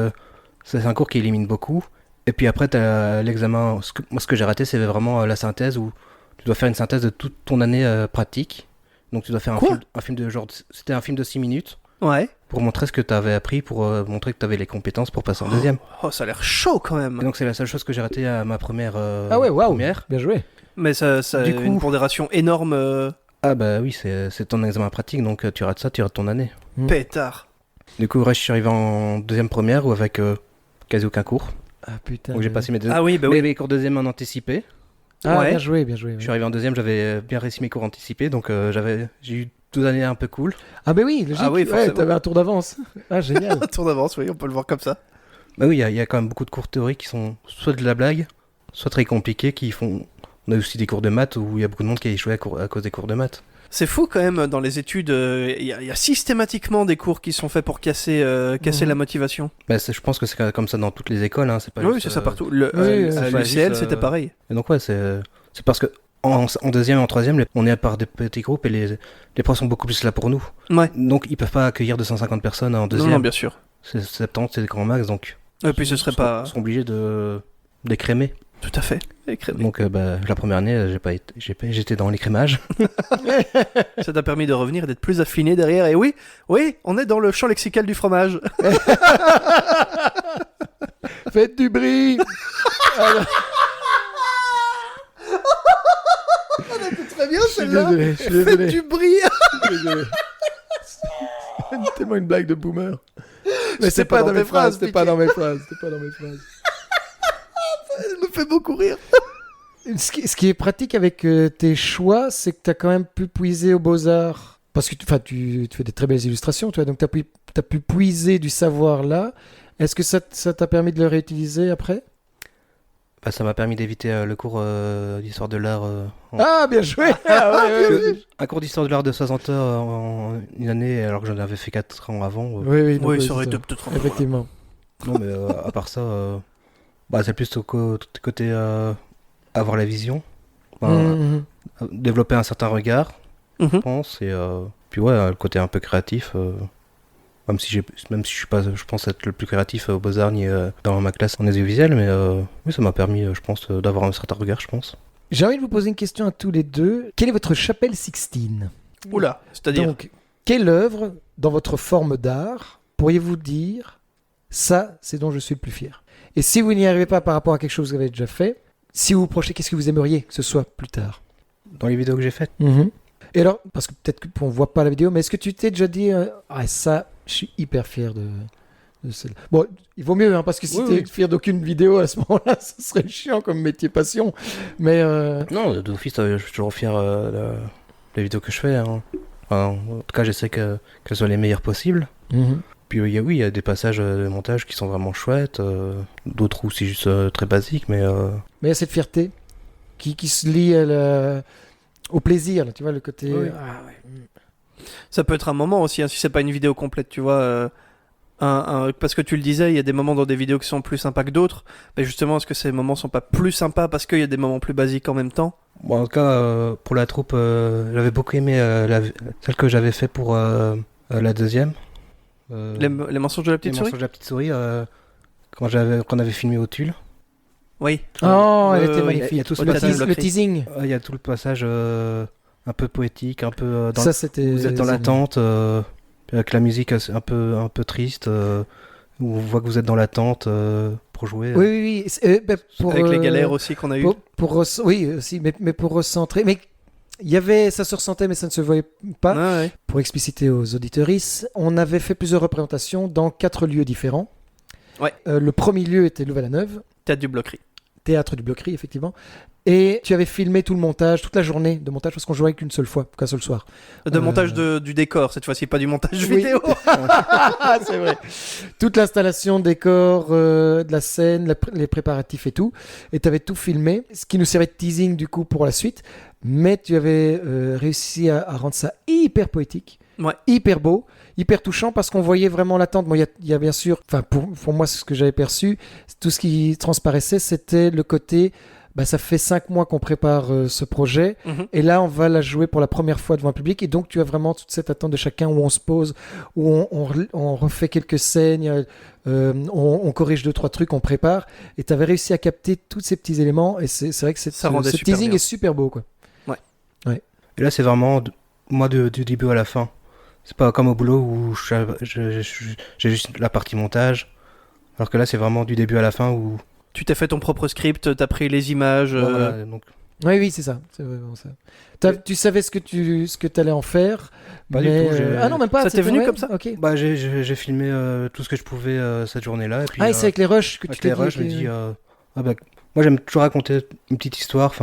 c'est un cours qui élimine beaucoup. Et puis après, t'as l'examen, moi ce que j'ai raté, c'est vraiment la synthèse, où tu dois faire une synthèse de toute ton année pratique. Donc tu dois faire un film de genre, c'était un film de 6 minutes, Ouais. pour montrer ce que tu avais appris, pour montrer que tu avais les compétences pour passer en deuxième. Oh, ça a l'air chaud quand même. Et donc c'est la seule chose que j'ai raté à ma première Ah ouais, waouh. première. Bien joué. Mais ça a Du coup- une pondération énorme. Ah bah oui, c'est ton examen pratique, donc tu rates ça, tu rates ton année. Pétard. Du coup, je suis arrivé en deuxième première, ou avec quasi aucun cours. Ah putain. Donc j'ai passé mes deux... Ah oui, bah mais oui. les cours deuxième en anticipé. Ah Ouais. bien joué, bien joué. Je suis arrivé en deuxième, j'avais bien réussi mes cours anticipés, donc j'ai eu 2 années un peu cool. Ah ben oui, logique. Ah oui, ouais, forcément. t'avais un tour d'avance. Ah génial. Un tour d'avance, oui, on peut le voir comme ça. Bah oui, il y a quand même beaucoup de cours théoriques qui sont soit de la blague, soit très compliqués, qui font... On a aussi des cours de maths où il y a beaucoup de monde qui a échoué à cause des cours de maths. C'est fou quand même, dans les études, il y a systématiquement des cours qui sont faits pour casser la motivation. Bah, je pense que c'est comme ça dans toutes les écoles, hein, c'est pas Oui, juste, c'est ça partout. c'est pas L'UCL, juste, c'était pareil. Et donc ouais, c'est parce que en deuxième et en troisième, on est par des petits groupes et les profs sont beaucoup plus là pour nous. Ouais. Donc ils peuvent pas accueillir 250 personnes en deuxième. Non, bien sûr. C'est 70, c'est des grands max, donc Et puis ce serait pas... Ils sont obligés d'écrémer. Tout à fait. Écrémer. Donc la première année, j'étais dans l'écrémage. Ça t'a permis de revenir et d'être plus affiné derrière. Et oui, on est dans le champ lexical du fromage. Faites du bruit. Très bien celle-là. Je suis désolé. Faites du bruit. Désolé. C'est tellement une blague de boomer. Mais c'est pas dans mes phrases, c'était pas dans mes phrases. Elle me fait beaucoup rire. Ce qui est pratique avec tes choix, c'est que tu as quand même pu puiser aux Beaux-Arts. Parce que tu fais des très belles illustrations, tu vois, donc tu as pu puiser du savoir là. Est-ce que ça t'a permis de le réutiliser après ? Bah, ça m'a permis d'éviter le cours d'histoire de l'art. Ah, bien joué. Un cours d'histoire de l'art de 60 heures en une année, alors que j'en avais fait 4 ans avant. Oui, donc, ça aurait été peut-être... Effectivement. Non, mais à part ça, c'est plus au côté avoir la vision, développer un certain regard, je pense, et puis le côté un peu créatif. Même si je suis pas, je pense être le plus créatif aux Beaux-Arts ni dans ma classe en audiovisuel, mais oui, ça m'a permis, je pense, d'avoir un certain regard, je pense. J'ai envie de vous poser une question à tous les deux. Quelle est votre chapelle Sixtine ? Oula, c'est-à-dire... Donc, quelle œuvre, dans votre forme d'art, pourriez-vous dire « ça, c'est dont je suis le plus fier ». Et si vous n'y arrivez pas par rapport à quelque chose que vous avez déjà fait, si vous vous projetez, qu'est-ce que vous aimeriez que ce soit plus tard ? Dans les vidéos que j'ai faites. Et alors, parce que peut-être qu'on ne voit pas la vidéo, mais est-ce que tu t'es déjà dit ça, je suis hyper fier de celle-là. Bon, il vaut mieux, parce que si tu es fier d'aucune vidéo à ce moment-là, ça serait chiant comme métier passion. Mais non, d'office, je suis toujours fier des vidéos que je fais. Hein. Enfin, en tout cas, j'essaie qu'elles soient les meilleures possibles. Puis il y a des passages de montage qui sont vraiment chouettes, d'autres où c'est juste très basique, mais il y a cette fierté qui se lie au plaisir, là, tu vois, le côté... Oui. Ça peut être un moment aussi, hein, si c'est pas une vidéo complète, tu vois... parce que tu le disais, il y a des moments dans des vidéos qui sont plus sympas que d'autres, mais justement, est-ce que ces moments sont pas plus sympas parce qu'il y a des moments plus basiques en même temps ? Bon, en tout cas, pour la troupe, j'avais beaucoup aimé celle que j'avais fait pour la deuxième. Les mensonges de la petite souris ? Les mensonges de la petite souris, quand on avait filmé au Tulle. Oui. Oh, elle était magnifique. Il y a tout le teasing. Il y a tout le passage un peu poétique, un peu... Ça, c'était... Vous êtes dans l'attente, avec la musique un peu triste, où on voit que vous êtes dans l'attente pour jouer. Oui. Avec les galères aussi qu'on a eues. Oui, aussi, mais pour recentrer... Mais ça se ressentait, mais ça ne se voyait pas. Ah, ouais. Pour expliciter aux auditeuristes, on avait fait plusieurs représentations dans 4 lieux différents. Ouais. Le premier lieu était Louvain-la-Neuve. Théâtre du Bloquerie, effectivement. Et tu avais filmé tout le montage, toute la journée de montage, parce qu'on jouait qu'un seul soir. Montage du décor, cette fois-ci, pas du montage vidéo. C'est vrai. Toute l'installation, décor, de la scène, les préparatifs et tout. Et tu avais tout filmé, ce qui nous servait de teasing du coup pour la suite. Mais tu avais réussi à rendre ça hyper poétique, hyper beau, hyper touchant, parce qu'on voyait vraiment l'attente. Bon, il y a bien sûr, pour moi, ce que j'avais perçu, tout ce qui transparaissait, c'était le côté... ça fait 5 mois qu'on prépare ce projet, et là on va la jouer pour la première fois devant un public, et donc tu as vraiment toute cette attente de chacun où on se pose, où on refait quelques scènes, on corrige 2-3 trucs, on prépare, et tu avais réussi à capter tous ces petits éléments, et c'est vrai que ce teasing est super beau, quoi. Ouais. Et là c'est vraiment moi du début à la fin. C'est pas comme au boulot où j'ai juste la partie montage, alors que là c'est vraiment du début à la fin où... Tu t'es fait ton propre script, t'as pris les images. Voilà, donc... Oui, c'est ça. C'est vraiment ça. Tu savais ce que t'allais en faire. Pas du tout. Ah non, même pas. Ça t'est venu comme ça ? Ok. J'ai filmé tout ce que je pouvais cette journée-là. Et puis, c'est avec les rushs que tu t'es dit. Je me dis, moi j'aime toujours raconter une petite histoire.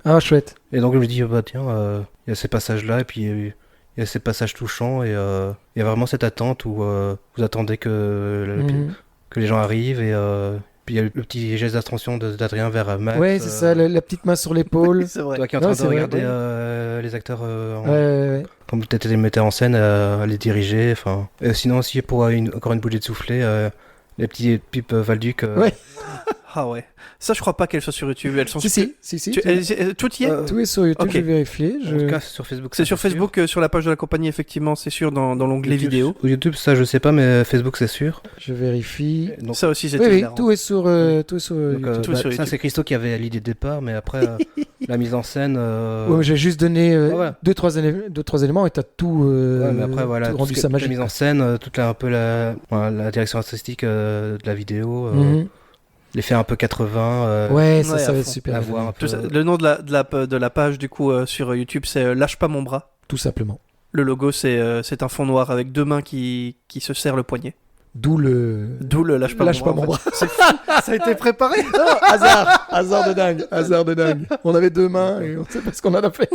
Ah, chouette. Et donc je me dis, tiens, il y a ces passages-là, et puis il y a ces passages touchants, et il y a vraiment cette attente où vous attendez que les gens arrivent, et Puis il y a le petit geste d'attention d'Adrien vers Max. Ouais, c'est ça, la petite main sur l'épaule. C'est vrai. Toi qui es en train de regarder les acteurs comme peut-être les metteurs en scène, à les diriger. Enfin, sinon aussi pour encore une bougie de soufflet, les petits pipes Valduc. Ouais. Ah ouais. Ça, je crois pas qu'elles soient sur YouTube. Elles sont Si. tout y est. Tout est sur YouTube, Ok. j'ai vérifié. En tout cas, sur Facebook. C'est sur Facebook, sur la page de la compagnie, effectivement, c'est sûr, dans l'onglet vidéo. YouTube, ça je sais pas, mais Facebook c'est sûr. Je vérifie. Donc, Ça aussi, c'est Oui, évident. tout est sur donc, YouTube. Tout sur ça YouTube. c'est Christo qui avait l'idée de départ, mais après la mise en scène. Ouais, mais j'ai juste donné ouais. 2-3 éléments et t'as tout, Ouais, mais après voilà, tout tout rendu ce ça que- magique. la mise en scène, toute la direction artistique de la vidéo, Mhm. l'effet un peu 80, Ouais, ouais, ça à va être fond. super. la voix un peu. Tout ça- Le nom de la page, du coup, sur YouTube, c'est Lâche pas mon bras. Tout simplement. Le logo, c'est un fond noir avec deux mains qui se serrent le poignet. D'où le. D'où le Lâche pas mon bras. bras. Ça a été préparé. Non, hasard de dingue. On avait 2 mains et on sait pas ce qu'on en a fait.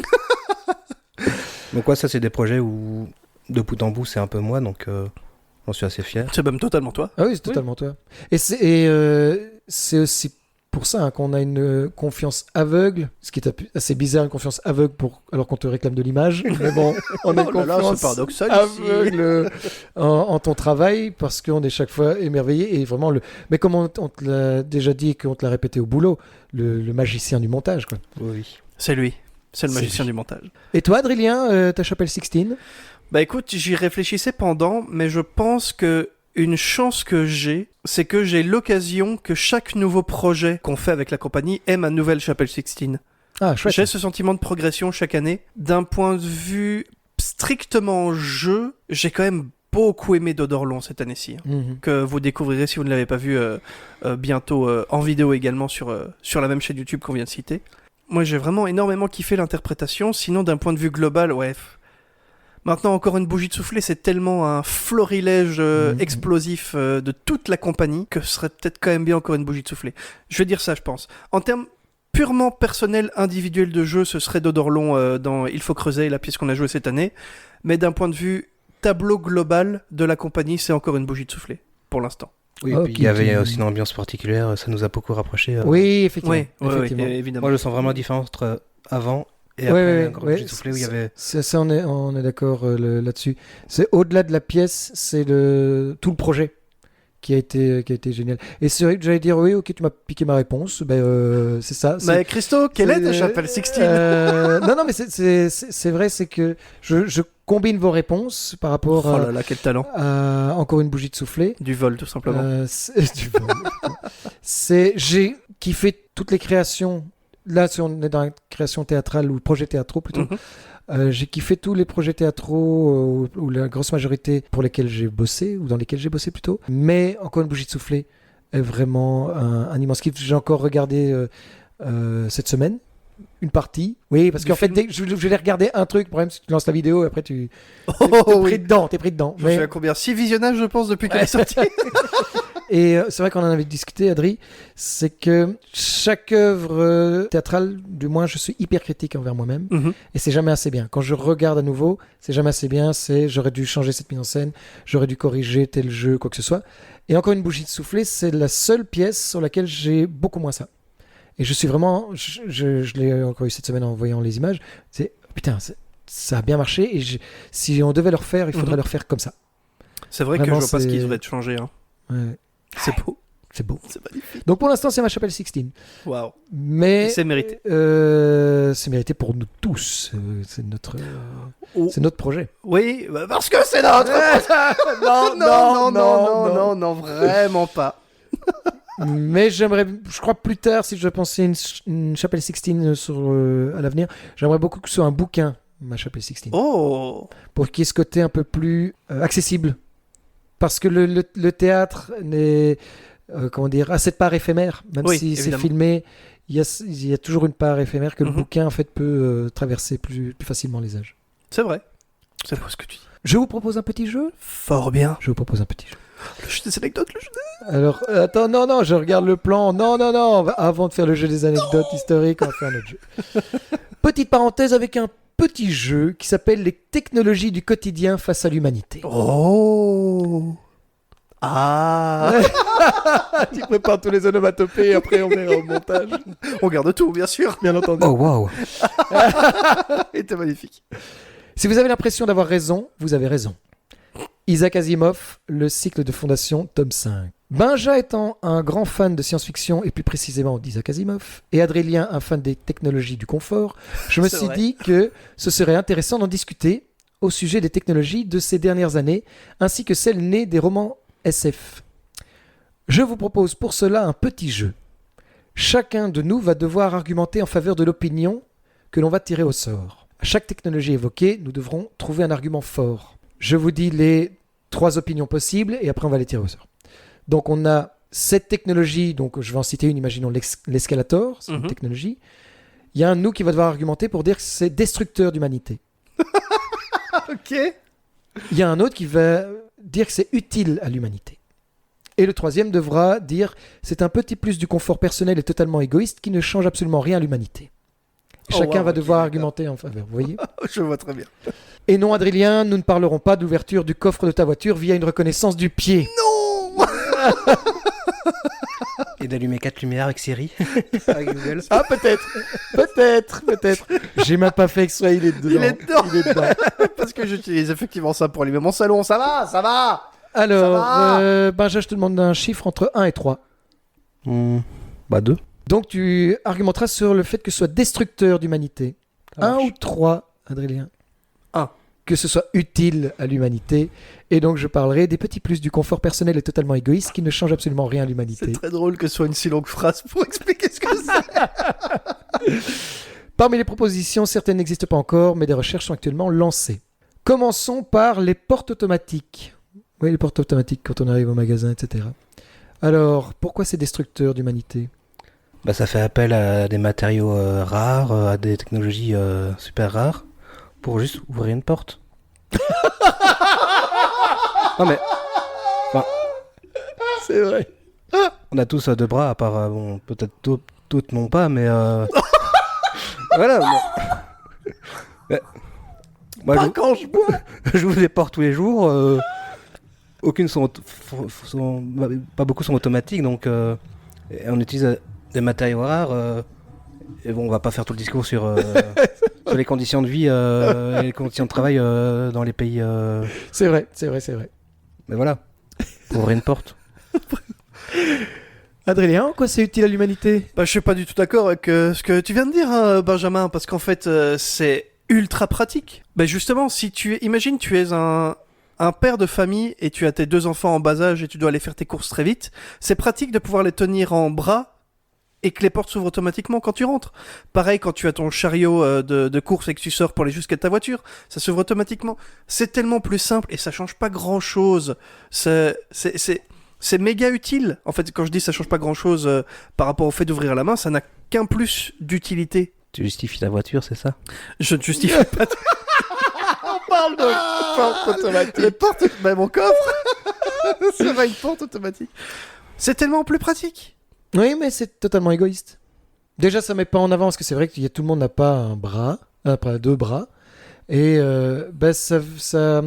Donc ouais, ça c'est des projets où de bout en bout c'est un peu moi, donc j'en suis assez fier. C'est même totalement toi. Ah oui, c'est totalement toi. Et c'est aussi pour ça hein, qu'on a une confiance aveugle, ce qui est assez bizarre, une confiance aveugle alors qu'on te réclame de l'image. Mais bon, on a une Oh là là, confiance c'est paradoxal ici. aveugle en ton travail parce qu'on est chaque fois émerveillé et vraiment mais comme on te l'a déjà dit et qu'on te l'a répété au boulot, le magicien du montage quoi. Oui. C'est lui. C'est le C'est magicien lui. du montage. Et toi, Adrien, ta chapelle Sixtine? Bah écoute, j'y réfléchissais pendant, mais je pense que une chance que j'ai, c'est que j'ai l'occasion que chaque nouveau projet qu'on fait avec la compagnie ait ma nouvelle chapelle Sixtine. Ah, chouette. J'ai ce sentiment de progression chaque année. D'un point de vue strictement jeu, j'ai quand même beaucoup aimé Dodorlon cette année-ci. Hein, Mhm. que vous découvrirez si vous ne l'avez pas vu bientôt en vidéo également sur la même chaîne YouTube qu'on vient de citer. Moi j'ai vraiment énormément kiffé l'interprétation, sinon d'un point de vue global, ouais. Maintenant encore une bougie de soufflet, c'est tellement un florilège explosif de toute la compagnie que ce serait peut-être quand même bien encore une bougie de soufflet. Je vais dire ça je pense. En termes purement personnels, individuels de jeu, ce serait Dodorlon dans Il faut creuser, la pièce qu'on a jouée cette année. Mais d'un point de vue tableau global de la compagnie, c'est encore une bougie de soufflet, pour l'instant. Oui, Ah, et puis il y avait ok. aussi une ambiance particulière, ça nous a beaucoup rapprochés. Oui, effectivement. Oui, effectivement. évidemment. Moi je sens vraiment la différence entre avant et Ouais, après ouais, encore ouais, une petite soufflée où il y avait. Ça, on est d'accord là-dessus. C'est au-delà de la pièce, c'est tout le projet qui a été génial. Et c'est vrai que j'allais dire, oui, ok, tu m'as piqué ma réponse. C'est ça. Mais Christo, quelle est ta chapelle Sixtine Non, mais c'est vrai, c'est que je combine vos réponses par rapport Oh là là, quel talent. à encore une bougie de soufflet. Du vol, tout simplement. J'ai kiffé toutes les créations. Là, si on est dans la création théâtrale ou projet théâtraux plutôt, j'ai kiffé tous les projets théâtraux ou la grosse majorité pour lesquels j'ai bossé ou dans lesquels j'ai bossé plutôt. Mais encore une bougie de soufflet est vraiment un immense kiff. J'ai encore regardé cette semaine une partie. Oui, parce Du qu'en fait, film. dès que je vais regarder un truc, le problème c'est que tu lances la vidéo et après t'es Oh, pris dedans, t'es pris dedans. Je sais à combien 6 visionnages, je pense, depuis qu'elle est sortie. Et c'est vrai qu'on en avait discuté, Adri, c'est que chaque œuvre théâtrale, du moins, je suis hyper critique envers moi-même, Mhm. et c'est jamais assez bien. Quand je regarde à nouveau, c'est jamais assez bien, j'aurais dû changer cette mise en scène, j'aurais dû corriger tel jeu, quoi que ce soit. Et encore une bougie de soufflet, c'est la seule pièce sur laquelle j'ai beaucoup moins ça. Et je suis vraiment, je l'ai encore eu cette semaine en voyant les images, putain, ça a bien marché, et si on devait le refaire, il faudrait Mhm. le refaire comme ça. C'est vrai Vraiment, que je vois pas ce c'est- qui devrait être changé. Hein. Ouais, C'est beau. c'est beau. C'est magnifique. Donc pour l'instant, c'est ma chapelle Sixtine. Waouh. Mais Et c'est mérité. C'est mérité pour nous tous. C'est notre Oh. projet. Oui, bah parce que c'est notre. non, vraiment pas. Mais j'aimerais, je crois plus tard, si je pensais une chapelle Sixtine à l'avenir, j'aimerais beaucoup que ce soit un bouquin, ma chapelle Sixtine, Oh. pour qu'il y ait ce côté un peu plus accessible. Parce que le théâtre n'est, comment dire, a cette part éphémère, même Oui, si c'est évidemment. filmé. Il y a toujours une part éphémère que le Mhm. bouquin en fait peut traverser plus facilement les âges. C'est vrai. C'est beau ce que tu dis. Je vous propose un petit jeu. Fort bien. Je vous propose un petit jeu. Le jeu des anecdotes, le jeu Alors, attends, non, je regarde le plan. Non, avant de faire le jeu des anecdotes historiques, on va faire un autre jeu. Petite parenthèse avec un petit jeu qui s'appelle Les technologies du quotidien face à l'humanité. Oh. Ah. Tu prépares tous les onomatopées et après on verra au montage. On garde tout, bien sûr. Bien entendu. Oh waouh. C'était magnifique. Si vous avez l'impression d'avoir raison, vous avez raison. Isaac Asimov, Le cycle de fondation, tome 5. Benja étant un grand fan de science-fiction et plus précisément d'Isaac Asimov, et Adrien un fan des technologies du confort, je me C'est suis vrai. dit que ce serait intéressant d'en discuter au sujet des technologies de ces dernières années, ainsi que celles nées des romans SF. Je vous propose pour cela un petit jeu. Chacun de nous va devoir argumenter en faveur de l'opinion que l'on va tirer au sort. À chaque technologie évoquée, nous devrons trouver un argument fort. Je vous dis les 3 opinions possibles et après on va les tirer au sort. Donc on a cette technologie, donc je vais en citer une, imaginons l'escalator, c'est une technologie. Il y a un nous qui va devoir argumenter pour dire que c'est destructeur d'humanité. Ok. Il y a un autre qui va dire que c'est utile à l'humanité. Et le troisième devra dire c'est un petit plus du confort personnel et totalement égoïste qui ne change absolument rien à l'humanité. Chacun va devoir argumenter en faveur, vous voyez. Je vois très bien. Et non, Adrien, nous ne parlerons pas d'ouverture du coffre de ta voiture via une reconnaissance du pied. Non. Et d'allumer 4 lumières avec Siri. Avec Google. Ah, peut-être. J'ai même pas fait exprès, il est dedans. Il est dedans. Il est dedans. Parce que j'utilise effectivement ça pour allumer mon salon. Ça va. Alors, Ça va Benja, je te demande un chiffre entre 1 et 3. Bah 2. Donc, tu argumenteras sur le fait que ce soit destructeur d'humanité. Ça 1 marche. ou 3, Adrien 1. Que ce soit utile à l'humanité. Et donc, je parlerai des petits plus du confort personnel et totalement égoïste qui ne change absolument rien à l'humanité. C'est très drôle que ce soit une si longue phrase pour expliquer ce que c'est. Parmi les propositions, certaines n'existent pas encore, mais des recherches sont actuellement lancées. Commençons par les portes automatiques. Oui, les portes automatiques quand on arrive au magasin, etc. Alors, pourquoi c'est destructeur d'humanité ? Bah ça fait appel à des matériaux rares, à des technologies super rares, pour juste ouvrir une porte. Non mais, C'est vrai. on a tous 2 bras, à part, bon, peut-être d'autres non pas, mais voilà. Mais... Moi, Quand je bois. j'ouvre des portes tous les jours, aucune pas beaucoup sont automatiques, donc et on utilise des matériaux rares, et bon, on va pas faire tout le discours sur les conditions de vie et les conditions de travail dans les pays. C'est vrai. Mais voilà, pour ouvrir une porte. Adrien, en quoi c'est utile à l'humanité ? Bah, je suis pas du tout d'accord avec ce que tu viens de dire, hein, Benjamin, parce qu'en fait, c'est ultra pratique. Bah, justement, imagine, tu es un père de famille et tu as tes 2 enfants en bas âge et tu dois aller faire tes courses très vite. C'est pratique de pouvoir les tenir en bras et que les portes s'ouvrent automatiquement quand tu rentres. Pareil, quand tu as ton chariot de course et que tu sors pour aller jusqu'à ta voiture, ça s'ouvre automatiquement. C'est tellement plus simple et ça change pas grand chose. C'est méga utile. En fait, quand je dis ça change pas grand chose par rapport au fait d'ouvrir la main, ça n'a qu'un plus d'utilité. Tu justifies ta voiture, c'est ça? Je ne justifie pas. On parle de porte automatique. Les portes, bah, mon coffre. C'est pas une porte automatique. C'est tellement plus pratique. Oui, mais c'est totalement égoïste. Déjà, ça met pas en avant, parce que c'est vrai que tout le monde n'a pas un bras, pas 2 bras. Et ça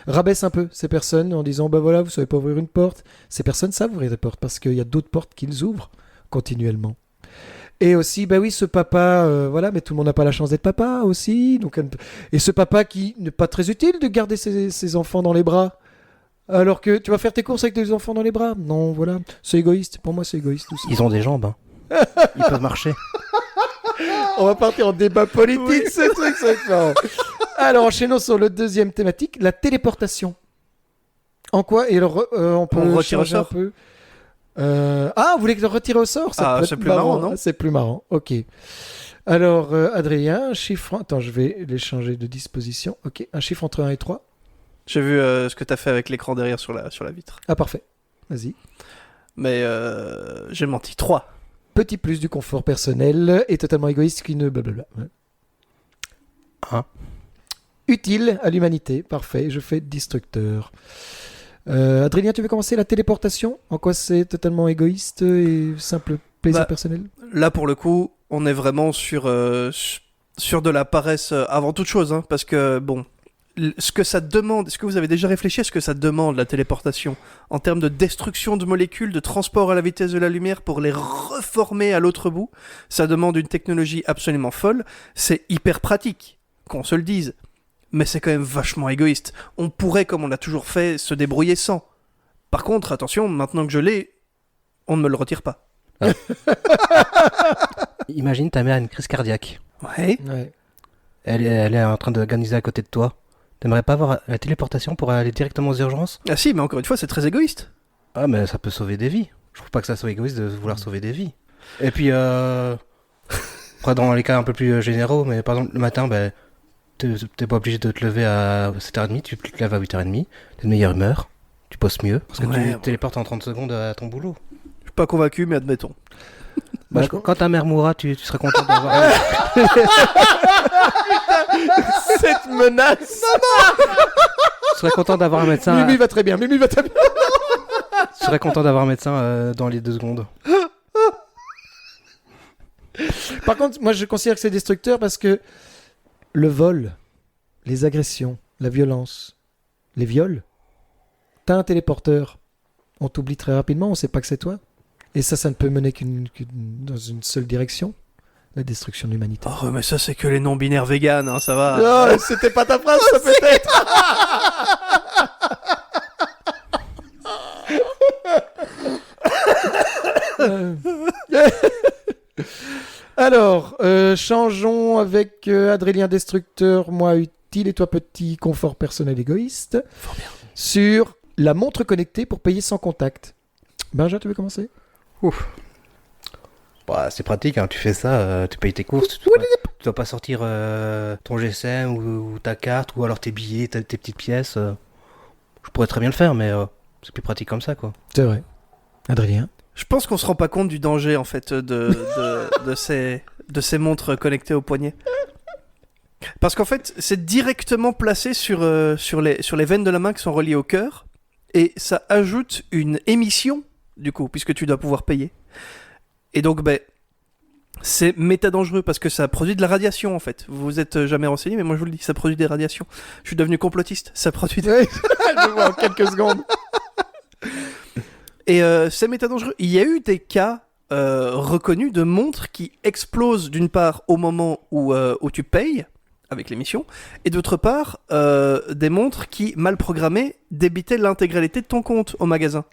rabaisse un peu ces personnes en disant bah voilà, vous savez pas ouvrir une porte. Ces personnes savent ouvrir des portes parce qu'il y a d'autres portes qu'ils ouvrent continuellement. Et aussi, bah oui, ce papa, voilà, mais tout le monde n'a pas la chance d'être papa aussi. Donc, et ce papa qui n'est pas très utile de garder ses enfants dans les bras. Alors que tu vas faire tes courses avec des enfants dans les bras. Non, voilà, c'est égoïste. Pour moi, c'est égoïste tout ça. Ils ont des jambes, hein. Ils peuvent marcher. On va partir en débat politique, Oui. ce truc, ça va être marrant. Alors, enchaînons sur le deuxième thématique, la téléportation. En quoi et alors, on peut On retire au changer un sort. peu. Vous voulez que le retirer au sort? Ça Ah, peut être c'est plus marrant, non? C'est plus marrant, ok. Alors, Adrien, un chiffre... Attends, je vais les changer de disposition. Ok, un chiffre entre 1 et 3. J'ai vu ce que t'as fait avec l'écran derrière sur la vitre. Ah, parfait. Vas-y. Mais j'ai menti. 3. Petit plus du confort personnel et totalement égoïste qui ne... Blablabla. Ouais. 1. Utile à l'humanité. Parfait, je fais destructeur. Adrien, tu veux commencer la téléportation? En quoi c'est totalement égoïste et simple plaisir Bah, personnel? Là, pour le coup, on est vraiment sur de la paresse avant toute chose. Hein, parce que, bon, ce que ça demande, est-ce que vous avez déjà réfléchi à ce que ça demande, la téléportation, en termes de destruction de molécules, de transport à la vitesse de la lumière pour les reformer à l'autre bout? Ça demande une technologie absolument folle. C'est hyper pratique, qu'on se le dise. Mais c'est quand même vachement égoïste. On pourrait, comme on l'a toujours fait, se débrouiller sans. Par contre, attention, maintenant que je l'ai, on ne me le retire pas. Imagine ta mère a une crise cardiaque. Ouais. Elle est en train d'organiser à côté de toi. T'aimerais pas avoir la téléportation pour aller directement aux urgences? Ah si, mais encore une fois, c'est très égoïste. Ah, mais ça peut sauver des vies. Je trouve pas que ça soit égoïste de vouloir sauver des vies. Et puis, après, dans les cas un peu plus généraux, mais par exemple, le matin, t'es pas obligé de te lever à 7h30, tu te lèves à 8h30, t'es de meilleure humeur, tu bosses mieux, parce que tu téléportes en 30 secondes à ton boulot. Je suis pas convaincu, mais admettons. Quand ta mère mourra, tu seras content d'avoir... Cette menace. Tu serais content d'avoir un médecin... Mimi va très bien, Mimi va très bien. Tu serais content d'avoir un médecin dans les 2 secondes. Par contre, moi je considère que c'est destructeur parce que le vol, les agressions, la violence, les viols, t'as un téléporteur, on t'oublie très rapidement, on sait pas que c'est toi. Et ça ne peut mener dans une seule direction, la destruction de l'humanité. Oh, mais ça, c'est que les non-binaires véganes, hein, ça va. Oh, c'était pas ta phrase, ça peut-être. Alors, changeons avec Adrien Destructeur, moi utile et toi petit confort personnel égoïste. Fort bien. Sur la montre connectée pour payer sans contact. Benja, tu veux commencer? Ouf. Bah, c'est pratique, hein. Tu fais ça, tu payes tes courses, tu dois pas sortir ton GSM ou ta carte ou alors tes billets, tes petites pièces. Je pourrais très bien le faire, mais c'est plus pratique comme ça, quoi. C'est vrai. Adrien? Je pense qu'on se rend pas compte du danger, en fait, de ces montres connectées au poignet. Parce qu'en fait, c'est directement placé sur les veines de la main qui sont reliées au cœur, et ça ajoute une émission, du coup, puisque tu dois pouvoir payer. Et donc, c'est méta dangereux parce que ça produit de la radiation, en fait. Vous vous êtes jamais renseigné, mais moi je vous le dis, ça produit des radiations. Je suis devenu complotiste, ça produit des... Je vois en quelques secondes. Et c'est méta dangereux. Il y a eu des cas reconnus de montres qui explosent d'une part au moment où tu payes avec l'émission, et d'autre part des montres qui, mal programmées, débitaient l'intégralité de ton compte au magasin.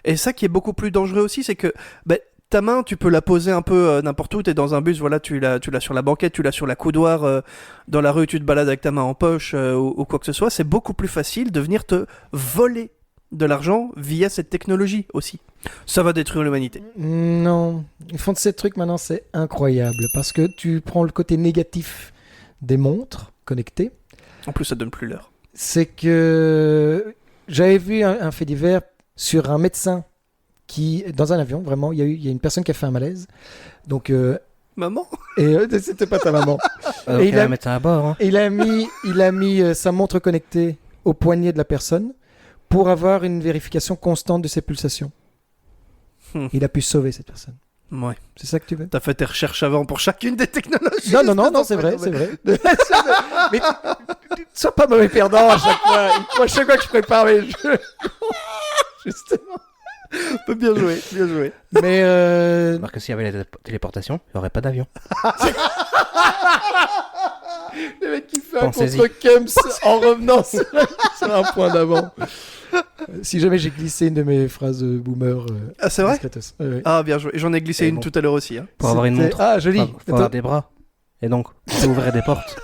Et ça qui est beaucoup plus dangereux aussi, c'est que ta main, tu peux la poser un peu n'importe où, t'es dans un bus, voilà, tu l'as sur la banquette, tu l'as sur la coudoir, dans la rue, tu te balades avec ta main en poche ou quoi que ce soit. C'est beaucoup plus facile de venir te voler de l'argent via cette technologie aussi. Ça va détruire l'humanité. Non, ils font de ces trucs maintenant, c'est incroyable, parce que tu prends le côté négatif des montres connectées. En plus, ça donne plus l'heure. C'est que j'avais vu un fait divers sur un médecin qui, dans un avion, vraiment, il y a une personne qui a fait un malaise. Donc, maman. Et c'était pas ta maman. Et il a un médecin à bord. Hein. Il a mis sa montre connectée au poignet de la personne pour avoir une vérification constante de ses pulsations. Il a pu sauver cette personne. Ouais. C'est ça que tu veux? T'as fait tes recherches avant pour chacune des technologies. Non, c'est vrai. Mais sois pas mauvais perdant à chaque fois. À chaque fois que je prépare mes jeux. Justement. Bien joué, bien joué. Mais alors que s'il y avait la téléportation, il n'y aurait pas d'avion. Le mec qui fait un contre-Kems en revenant sur un point d'avant. Si jamais j'ai glissé une de mes phrases boomer. Ah, c'est vrai? Ouais. Ah, bien joué. J'en ai glissé une tout à l'heure aussi. Hein. Pour avoir une montre. Ah, joli. Faut avoir des bras. Et donc, ça ouvrait des portes.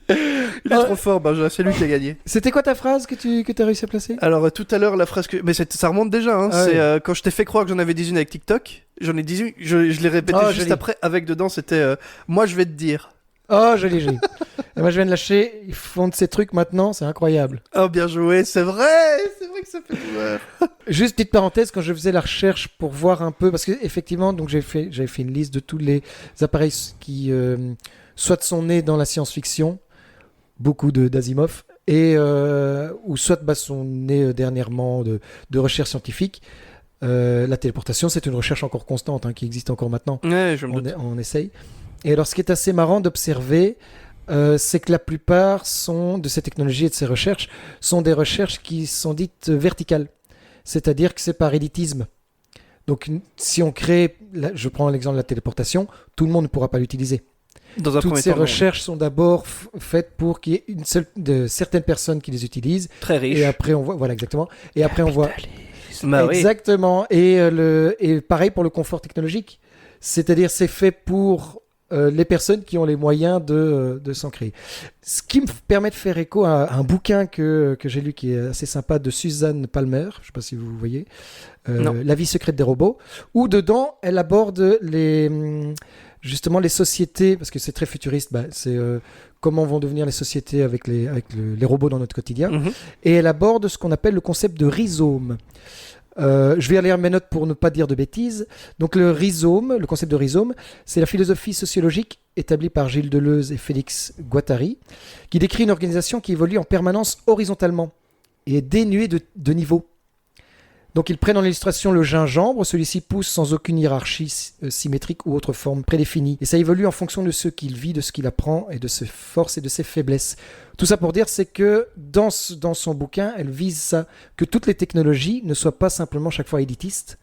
Il est trop fort, Benjamin, c'est lui qui a gagné. C'était quoi ta phrase que tu as réussi à placer? Alors, tout à l'heure, la phrase que... Mais ça remonte déjà, hein. Ah, c'est oui. quand je t'ai fait croire que j'en avais 10 avec TikTok, j'en ai 10 je l'ai répété juste joli. après, avec dedans, c'était moi je vais te dire. Oh, joli. Et moi, je viens de lâcher. Ils font de ces trucs maintenant, c'est incroyable. Oh, bien joué, c'est vrai que ça fait peur. Juste petite parenthèse, quand je faisais la recherche pour voir un peu, parce que effectivement, donc j'avais fait une liste de tous les appareils qui soit sont nés dans la science-fiction, beaucoup d'Asimov, et ou soit sont nés dernièrement de recherche scientifique. La téléportation, c'est une recherche encore constante, qui existe encore maintenant. Ouais, je me doute. On essaye. Et alors, ce qui est assez marrant d'observer, c'est que la plupart de ces technologies et de ces recherches sont des recherches qui sont dites verticales. C'est-à-dire que c'est par éditisme. Donc, si on crée, je prends l'exemple de la téléportation, tout le monde ne pourra pas l'utiliser. Toutes ces recherches sont d'abord faites pour qu'il y ait certaines personnes qui les utilisent. Très riches. Et après, on voit, voilà, exactement. Et après, on voit. Bah Exactement. Et pareil pour le confort technologique. C'est-à-dire, c'est fait pour les personnes qui ont les moyens de s'en créer. Ce qui me permet de faire écho à un bouquin que j'ai lu qui est assez sympa de Suzanne Palmer, je ne sais pas si vous voyez, La vie secrète des robots, où dedans elle aborde justement les sociétés, parce que c'est très futuriste, c'est comment vont devenir les sociétés avec les robots dans notre quotidien, et elle aborde ce qu'on appelle le concept de rhizome. Je vais aller lire mes notes pour ne pas dire de bêtises. Donc le concept de rhizome, c'est la philosophie sociologique établie par Gilles Deleuze et Félix Guattari, qui décrit une organisation qui évolue en permanence horizontalement et est dénuée de niveaux. Donc ils prennent en illustration le gingembre, celui-ci pousse sans aucune hiérarchie symétrique ou autre forme prédéfinie. Et ça évolue en fonction de ce qu'il vit, de ce qu'il apprend et de ses forces et de ses faiblesses. Tout ça pour dire, c'est que dans son bouquin, elle vise ça, que toutes les technologies ne soient pas simplement chaque fois élitistes,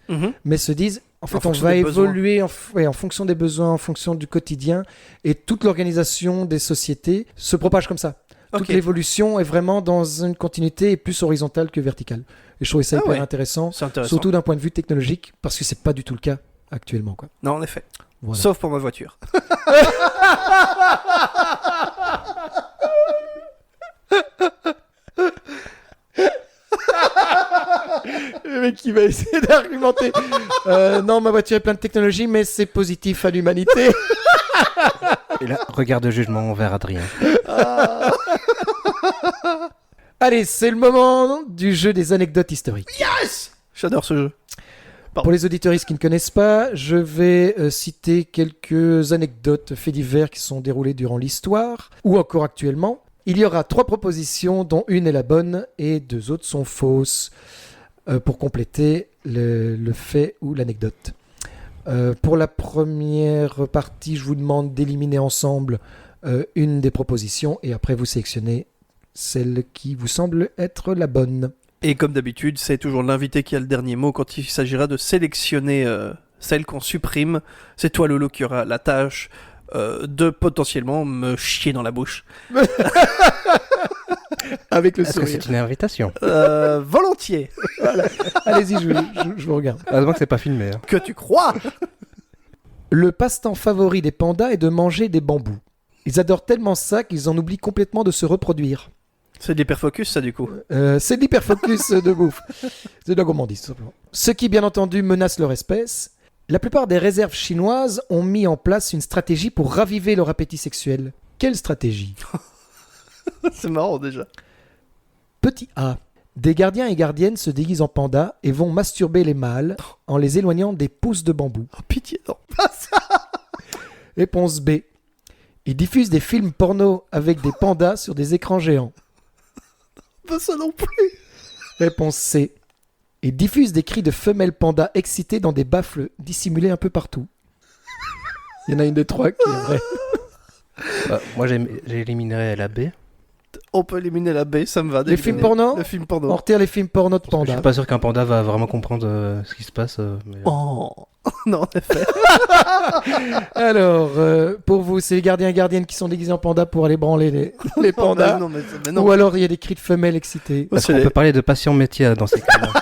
mais se disent, en fait, on va évoluer en fonction des besoins, en fonction du quotidien, et toute l'organisation des sociétés se propage comme ça. Toute l'évolution est vraiment dans une continuité et plus horizontale que verticale. Et je trouvais ça hyper intéressant, surtout d'un point de vue technologique, parce que c'est pas du tout le cas actuellement, quoi. Non, en effet. Voilà. Sauf pour ma voiture. Le mec qui va essayer d'argumenter. Non, ma voiture est pleine de technologie, mais c'est positif à l'humanité. Et là, regard de jugement envers Adrien. Allez, c'est le moment du jeu des anecdotes historiques. Yes! J'adore ce jeu. Pour les auditeuristes qui ne connaissent pas, je vais citer quelques anecdotes, faits divers qui sont déroulés durant l'histoire, ou encore actuellement. Il y aura 3 propositions, dont une est la bonne et 2 autres sont fausses, pour compléter le fait ou l'anecdote. Pour la première partie, je vous demande d'éliminer ensemble une des propositions, et après vous sélectionnez celle qui vous semble être la bonne. Et comme d'habitude, c'est toujours l'invité qui a le dernier mot quand il s'agira de sélectionner celle qu'on supprime. C'est toi, Lolo, qui aura la tâche de potentiellement me chier dans la bouche. Avec le Est-ce que sourire. c'est une invitation? Volontiers. Voilà. Allez-y, je vous regarde. Heureusement que c'est pas filmé. Hein. Que tu crois? Le passe-temps favori des pandas est de manger des bambous. Ils adorent tellement ça qu'ils en oublient complètement de se reproduire. C'est de l'hyperfocus, ça, du coup. C'est de l'hyperfocus de bouffe. C'est de la gourmandise, tout simplement. Ce qui, bien entendu, menace leur espèce. La plupart des réserves chinoises ont mis en place une stratégie pour raviver leur appétit sexuel. Quelle stratégie? C'est marrant, déjà. Petit A. Des gardiens et gardiennes se déguisent en pandas et vont masturber les mâles en les éloignant des pousses de bambou. Oh, pitié, non, pas ça. Réponse B. Ils diffusent des films porno avec des pandas sur des écrans géants. Pas ça non plus. Réponse C. Ils diffusent des cris de femelles pandas excitées dans des baffles dissimulés un peu partout. Il y en a une des 3 qui est vraie. Moi, j'éliminerais la B. On peut éliminer la B, ça me va. Les films porno? Le film porno. On retire les films porno de Je pandas. suis pas sûr qu'un panda va vraiment comprendre ce qui se passe. Mais... Oh. Non, en effet. Alors, pour vous, c'est les gardiens et gardiennes qui sont déguisés en pandas pour aller branler les pandas. Non, mais non. Ou alors il y a des cris de femelles excitées. Est-ce qu'on peut parler de passion métier dans ces cas-là?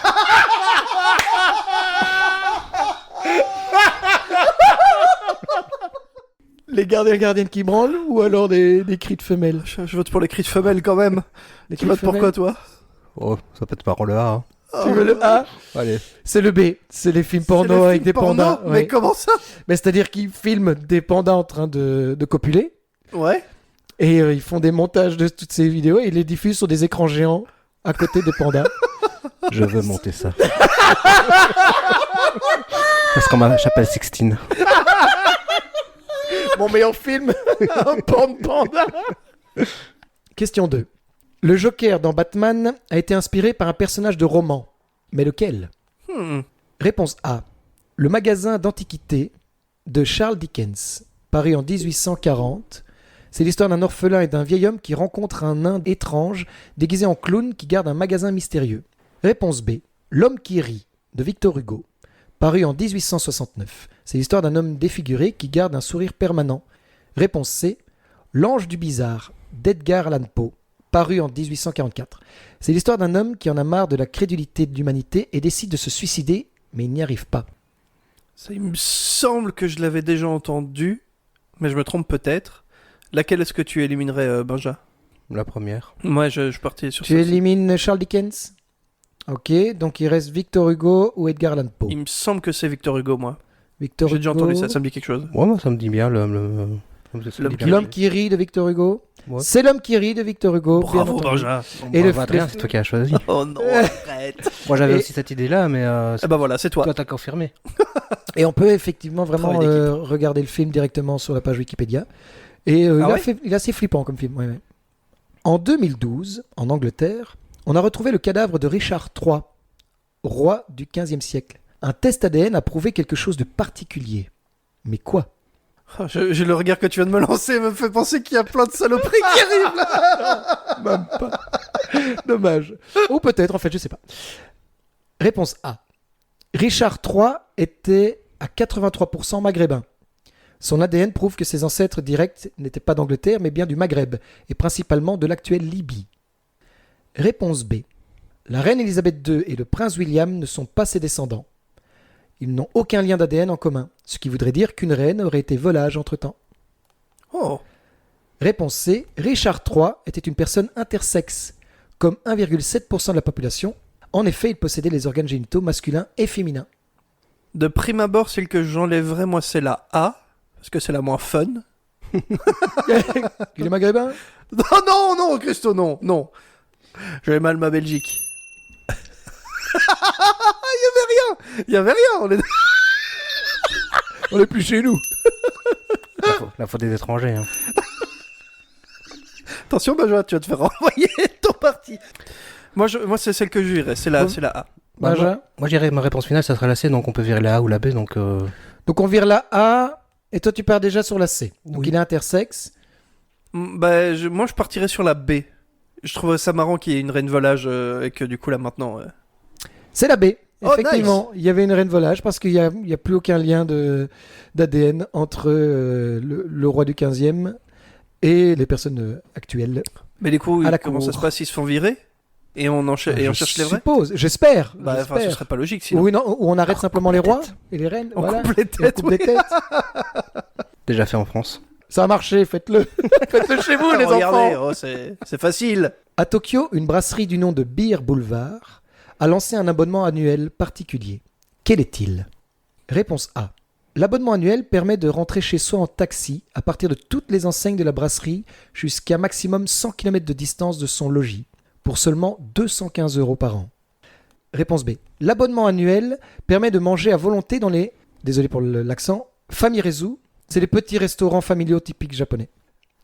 Les gardiens et gardiennes qui branlent ou alors des cris de femelles? Je vote pour les cris de femelle quand même. Les Tu cris de votes pour quoi, toi? Oh, ça peut être par le A. Hein. Tu veux le A? Allez. C'est le B. C'est les films porno C'est les avec films des porno pandas. Mais ouais. comment ça? Mais c'est-à-dire qu'ils filment des pandas en train de copuler Ouais. et ils font des montages de toutes ces vidéos et ils les diffusent sur des écrans géants à côté des pandas. Je veux monter ça. Parce qu'on m'appelle Sixtine. Mon meilleur film, un panda. Question 2. Le Joker dans Batman a été inspiré par un personnage de roman. Mais lequel? Réponse A. Le magasin d'antiquités de Charles Dickens, paru en 1840, C'est l'histoire d'un orphelin et d'un vieil homme qui rencontrent un nain étrange déguisé en clown qui garde un magasin mystérieux. Réponse B. L'homme qui rit de Victor Hugo, paru en 1869. C'est l'histoire d'un homme défiguré qui garde un sourire permanent. Réponse C. L'ange du bizarre d'Edgar Allan Poe, paru en 1844. C'est l'histoire d'un homme qui en a marre de la crédulité de l'humanité et décide de se suicider, mais il n'y arrive pas. Ça, il me semble que je l'avais déjà entendu, mais je me trompe peut-être. Laquelle est-ce que tu éliminerais, Benja ? La première. Moi, je partais sur ça. Tu élimines Charles Dickens ? Ok, donc il reste Victor Hugo ou Edgar Allan Poe. Il me semble que c'est Victor Hugo, moi. Victor J'ai déjà Hugo. entendu ça, ça me dit quelque chose. Ouais, moi, ça me dit bien ça me dit bien. L'homme qui rit de Victor Hugo. Ouais. C'est l'homme qui rit de Victor Hugo. bien Bravo, entendu. Benja. Et le Adrien, c'est toi qui as choisi. Oh non, arrête. Moi, j'avais Et- aussi cette idée-là, mais Eh ben voilà, c'est toi. toi, t'as confirmé. Et on peut effectivement vraiment Travail d'équipe. regarder le film directement sur la page Wikipédia. Et il est assez flippant comme film. Ouais. En 2012, en Angleterre, on a retrouvé le cadavre de Richard III, roi du XVe siècle. Un test ADN a prouvé quelque chose de particulier. Mais quoi ? Oh, j'ai le regard que tu viens de me lancer me fait penser qu'il y a plein de saloperies qui arrivent là. Même pas. Dommage. Ou peut-être, en fait, je sais pas. Réponse A. Richard III était à 83% maghrébin. Son ADN prouve que ses ancêtres directs n'étaient pas d'Angleterre, mais bien du Maghreb, et principalement de l'actuelle Libye. Réponse B. La reine Elisabeth II et le prince William ne sont pas ses descendants. Ils n'ont aucun lien d'ADN en commun, ce qui voudrait dire qu'une reine aurait été volage entre-temps. Oh, Réponse C. Richard III était une personne intersexe, comme 1,7% de la population. En effet, il possédait les organes génitaux masculins et féminins. de prime abord, celle que j'enlèverais, moi, c'est la A, parce que c'est la moins fun. Il est maghrébin ? Non, Christo, non. J'avais mal ma Belgique. Il y avait rien, on est... On n'est plus chez nous. La faute des étrangers. Hein. Attention, Benjamin, tu vas te faire renvoyer ton parti. Moi, c'est celle que je dirais, c'est la A. Benjamin. Moi, je dirais ma réponse finale, ça serait la C, donc on peut virer la A ou la B. Donc, Donc on vire la A, et toi tu pars déjà sur la C. Donc Oui. il est intersexe. Bah, moi, je partirais sur la B. Je trouverais ça marrant qu'il y ait une reine volage et que du coup, là, maintenant... C'est la B. Oh, Effectivement, il y avait une reine volage parce qu'il n'y a plus aucun lien d'ADN entre le roi du 15e et les personnes actuelles. Mais du coup, À la comment ça cour. se passe? Ils se font virer et on cherche les vrais? suppose, j'espère. Bah, enfin, j'espère. ce serait pas logique sinon. Ou, non, ou on arrête simplement les rois et les reines. On voilà. coupe les Et on têtes, coupe les têtes. déjà fait en France. Ça a marché, faites-le. Faites-le chez vous, les Regardez, enfants. oh, c'est facile. À Tokyo, une brasserie du nom de Beer Boulevard a lancé un abonnement annuel particulier. Quel est-il ? Réponse A. L'abonnement annuel permet de rentrer chez soi en taxi à partir de toutes les enseignes de la brasserie jusqu'à maximum 100 km de distance de son logis pour seulement 215 € par an. Réponse B. L'abonnement annuel permet de manger à volonté dans les, désolé pour l'accent, Famirezu, c'est les petits restaurants familiaux typiques japonais.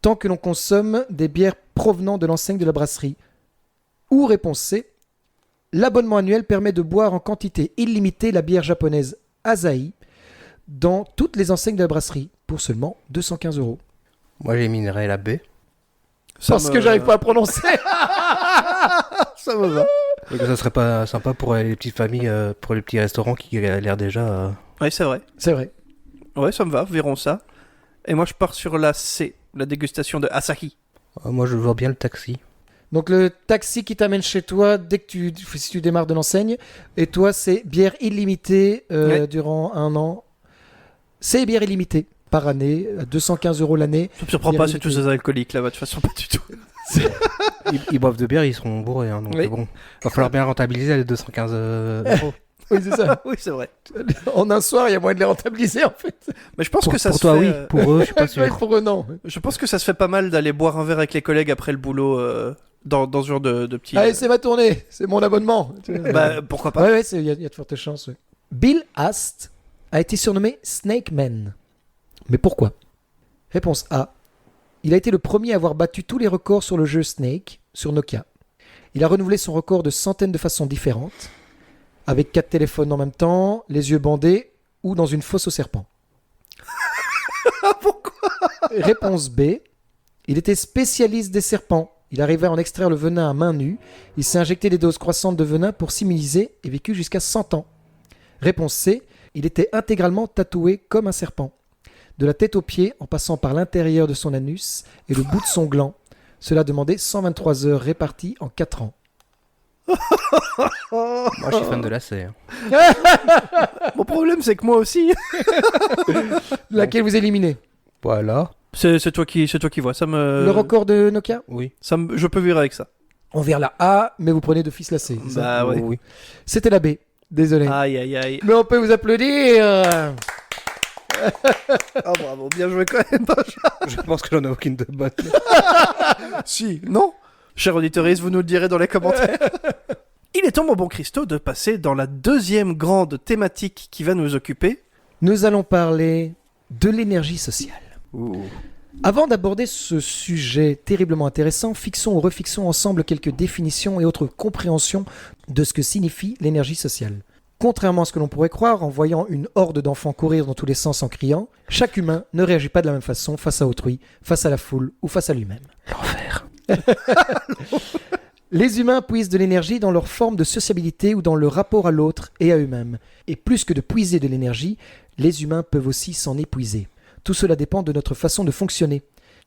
Tant que l'on consomme des bières provenant de l'enseigne de la brasserie. Ou réponse C. L'abonnement annuel permet de boire en quantité illimitée la bière japonaise Asahi dans toutes les enseignes de la brasserie pour seulement 215 €. Moi, j'éliminerais la B. Parce que j'arrive pas à prononcer. Ça me va. Et que ça serait pas sympa pour les petites familles, pour les petits restaurants qui a l'air déjà. Oui, c'est vrai. C'est vrai. Ouais, ça me va, verrons ça. Et moi, je pars sur la C, la dégustation de Asahi. Moi, je vois bien le taxi. Donc le taxi qui t'amène chez toi dès que si tu démarres de l'enseigne, et toi c'est bière illimitée Ouais. durant un an. C'est bière illimitée par année, à 215 € l'année. Ça me surprend Bière pas, c'est tous illimitée. des alcooliques là-bas, de toute façon, pas du tout. Ils boivent de bière, ils seront bourrés. Hein, donc Oui. bon. Va falloir bien rentabiliser les 215 €. Oui, c'est ça. Oui, c'est vrai. En un soir, il y a moyen de les rentabiliser en fait. Mais je pense Pour, que ça pour se toi, fait. oui. Pour eux, je suis pas Ouais, sûr. pour eux, non. Je pense que ça se fait pas mal d'aller boire un verre avec les collègues après le boulot dans ce genre de petits. Allez, c'est ma tournée, c'est mon abonnement. Bah, pourquoi pas. Ouais, il y a de fortes chances. Ouais. Bill Ast a été surnommé Snake Man. Mais pourquoi ? Réponse A. Il a été le premier à avoir battu tous les records sur le jeu Snake sur Nokia. Il a renouvelé son record de centaines de façons différentes, avec 4 téléphones en même temps, les yeux bandés ou dans une fosse au serpent. Pourquoi ? Réponse B. Il était spécialiste des serpents. Il arrivait à en extraire le venin à main nue. Il s'est injecté des doses croissantes de venin pour s'immuniser et vécu jusqu'à 100 ans. Réponse C. Il était intégralement tatoué comme un serpent. De la tête aux pieds, en passant par l'intérieur de son anus et le bout de son gland. Cela demandait 123 heures réparties en 4 ans. Moi, je suis fan de lacets. Hein. Mon problème, c'est que moi aussi. Laquelle vous éliminez? Voilà. C'est toi qui vois. Ça me... Le record de Nokia? Oui. Je peux vivre avec ça. On vire la A, mais vous prenez de fils lacés. c'est ça? Bah ouais. Oui. C'était la B. Désolé. Aïe, aïe, aïe. Mais on peut vous applaudir. Oh bravo, bien joué quand même. Je pense que j'en ai aucune de bonne. Si, non? Chers auditeurs, vous nous le direz dans les commentaires. Il est temps, mon bon Christo, de passer dans la deuxième grande thématique qui va nous occuper. Nous allons parler de l'énergie sociale. Ouh. Avant d'aborder ce sujet terriblement intéressant, fixons ou refixons ensemble quelques définitions et autres compréhensions de ce que signifie l'énergie sociale. Contrairement à ce que l'on pourrait croire en voyant une horde d'enfants courir dans tous les sens en criant, chaque humain ne réagit pas de la même façon face à autrui, face à la foule ou face à lui-même. L'enfer. Les humains puisent de l'énergie dans leur forme de sociabilité ou dans le rapport à l'autre et à eux-mêmes. Et plus que de puiser de l'énergie, les humains peuvent aussi s'en épuiser. Tout cela dépend de notre façon de fonctionner.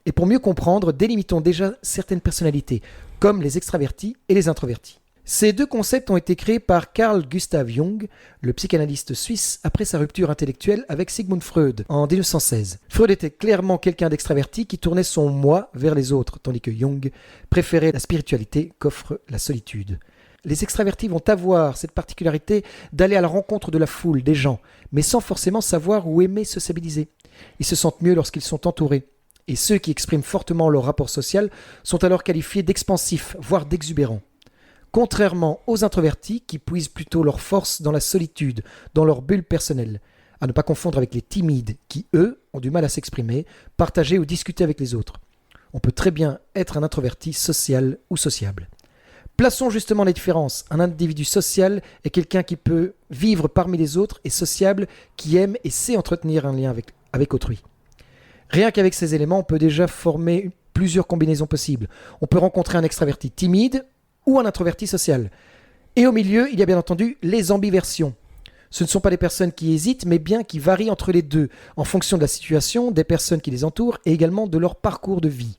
Et pour mieux comprendre, délimitons déjà certaines personnalités, comme les extravertis et les introvertis. Ces deux concepts ont été créés par Carl Gustav Jung, le psychanalyste suisse, après sa rupture intellectuelle avec Sigmund Freud en 1916. Freud était clairement quelqu'un d'extraverti qui tournait son moi vers les autres, tandis que Jung préférait la spiritualité qu'offre la solitude. Les extravertis vont avoir cette particularité d'aller à la rencontre de la foule, des gens, mais sans forcément savoir ou aimer sociabiliser. Ils se sentent mieux lorsqu'ils sont entourés. Et ceux qui expriment fortement leur rapport social sont alors qualifiés d'expansifs, voire d'exubérants. Contrairement aux introvertis qui puisent plutôt leur force dans la solitude, dans leur bulle personnelle, à ne pas confondre avec les timides qui, eux, ont du mal à s'exprimer, partager ou discuter avec les autres. On peut très bien être un introverti social ou sociable. Plaçons justement les différences. Un individu social est quelqu'un qui peut vivre parmi les autres et sociable, qui aime et sait entretenir un lien avec autrui. Rien qu'avec ces éléments, on peut déjà former plusieurs combinaisons possibles. On peut rencontrer un extraverti timide ou un introverti social. Et au milieu, il y a bien entendu les ambiversions. Ce ne sont pas des personnes qui hésitent, mais bien qui varient entre les deux, en fonction de la situation, des personnes qui les entourent et également de leur parcours de vie.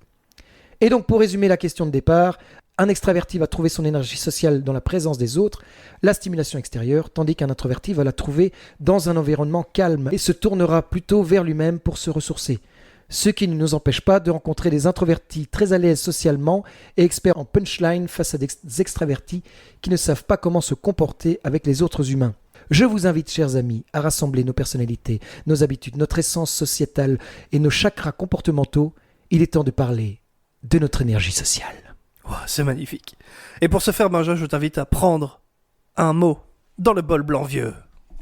Et donc, pour résumer la question de départ, un extraverti va trouver son énergie sociale dans la présence des autres, la stimulation extérieure, tandis qu'un introverti va la trouver dans un environnement calme et se tournera plutôt vers lui-même pour se ressourcer. Ce qui ne nous empêche pas de rencontrer des introvertis très à l'aise socialement et experts en punchline face à des extravertis qui ne savent pas comment se comporter avec les autres humains. Je vous invite, chers amis, à rassembler nos personnalités, nos habitudes, notre essence sociétale et nos chakras comportementaux. Il est temps de parler de notre énergie sociale. Wow, c'est magnifique. Et pour ce faire, Benjamin, je t'invite à prendre un mot dans le bol blanc vieux.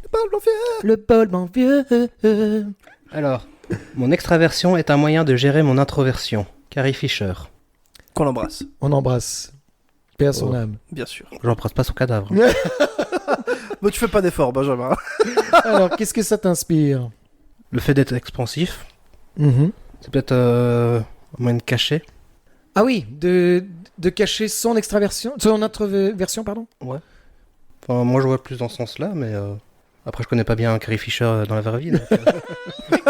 Le bol blanc vieux. Le bol blanc vieux. Alors, mon extraversion est un moyen de gérer mon introversion. Carrie Fisher. Qu'on l'embrasse, On embrasse. Paix à son âme. bien sûr. J'embrasse pas son cadavre. Bon, tu fais pas d'effort, Benjamin. Alors, qu'est-ce que ça t'inspire? Le fait d'être expansif, Mhm. c'est peut-être un moyen de cacher. Ah oui, de cacher son extraversion, son introversion, pardon. Enfin, moi, je vois plus dans ce sens-là, mais après, je connais pas bien Carrie Fisher dans la vraie vie. Donc,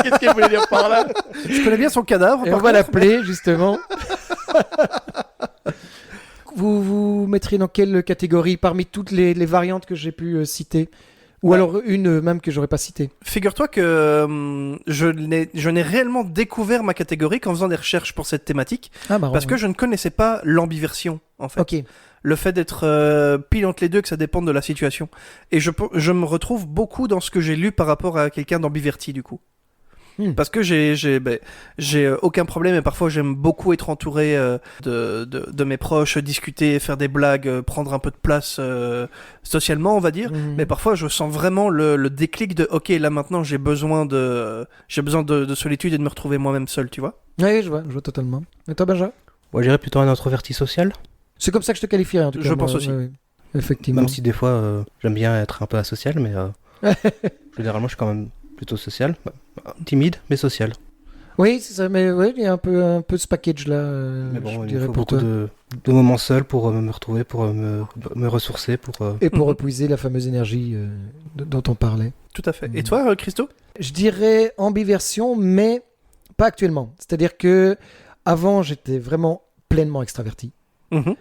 Qu'est-ce qu'elle voulait dire par là? Je connais bien son cadavre. Et par on va contre. l'appeler, justement. Vous mettriez dans quelle catégorie parmi toutes les variantes que j'ai pu citer? Ou alors une même que j'aurais pas citée? Figure-toi que je n'ai réellement découvert ma catégorie qu'en faisant des recherches pour cette thématique, Ah, marrant. parce que je ne connaissais pas l'ambiversion, en fait. Ok. Le fait d'être pile entre les deux, que ça dépend de la situation. Et je me retrouve beaucoup dans ce que j'ai lu par rapport à quelqu'un d'ambiverti, du coup. Parce que j'ai aucun problème, et parfois j'aime beaucoup être entouré de mes proches, discuter, faire des blagues, prendre un peu de place socialement, on va dire. Mais parfois je sens vraiment le déclic de ok, là maintenant j'ai besoin de solitude et de me retrouver moi-même seul, tu vois. Oui, je vois totalement. Et toi, Benja? moi, j'irais plutôt un introverti social, C'est comme ça que je te qualifierais, en tout cas. Je moi, pense aussi. ouais. Effectivement. même si des fois, j'aime bien être un peu asocial, mais généralement, je suis quand même plutôt social. Timide, mais social. Oui, c'est ça, mais ouais, il y a un peu ce package-là, Mais bon, je il me dirais faut pour beaucoup toi. de moments seuls pour me retrouver, pour me ressourcer, pour... Et pour Mhm. épuiser la fameuse énergie dont on parlait. Tout à fait. Et Mhm. toi, Christo? Je dirais ambiversion, mais pas actuellement. C'est-à-dire que avant, j'étais vraiment pleinement extraverti, Mhm.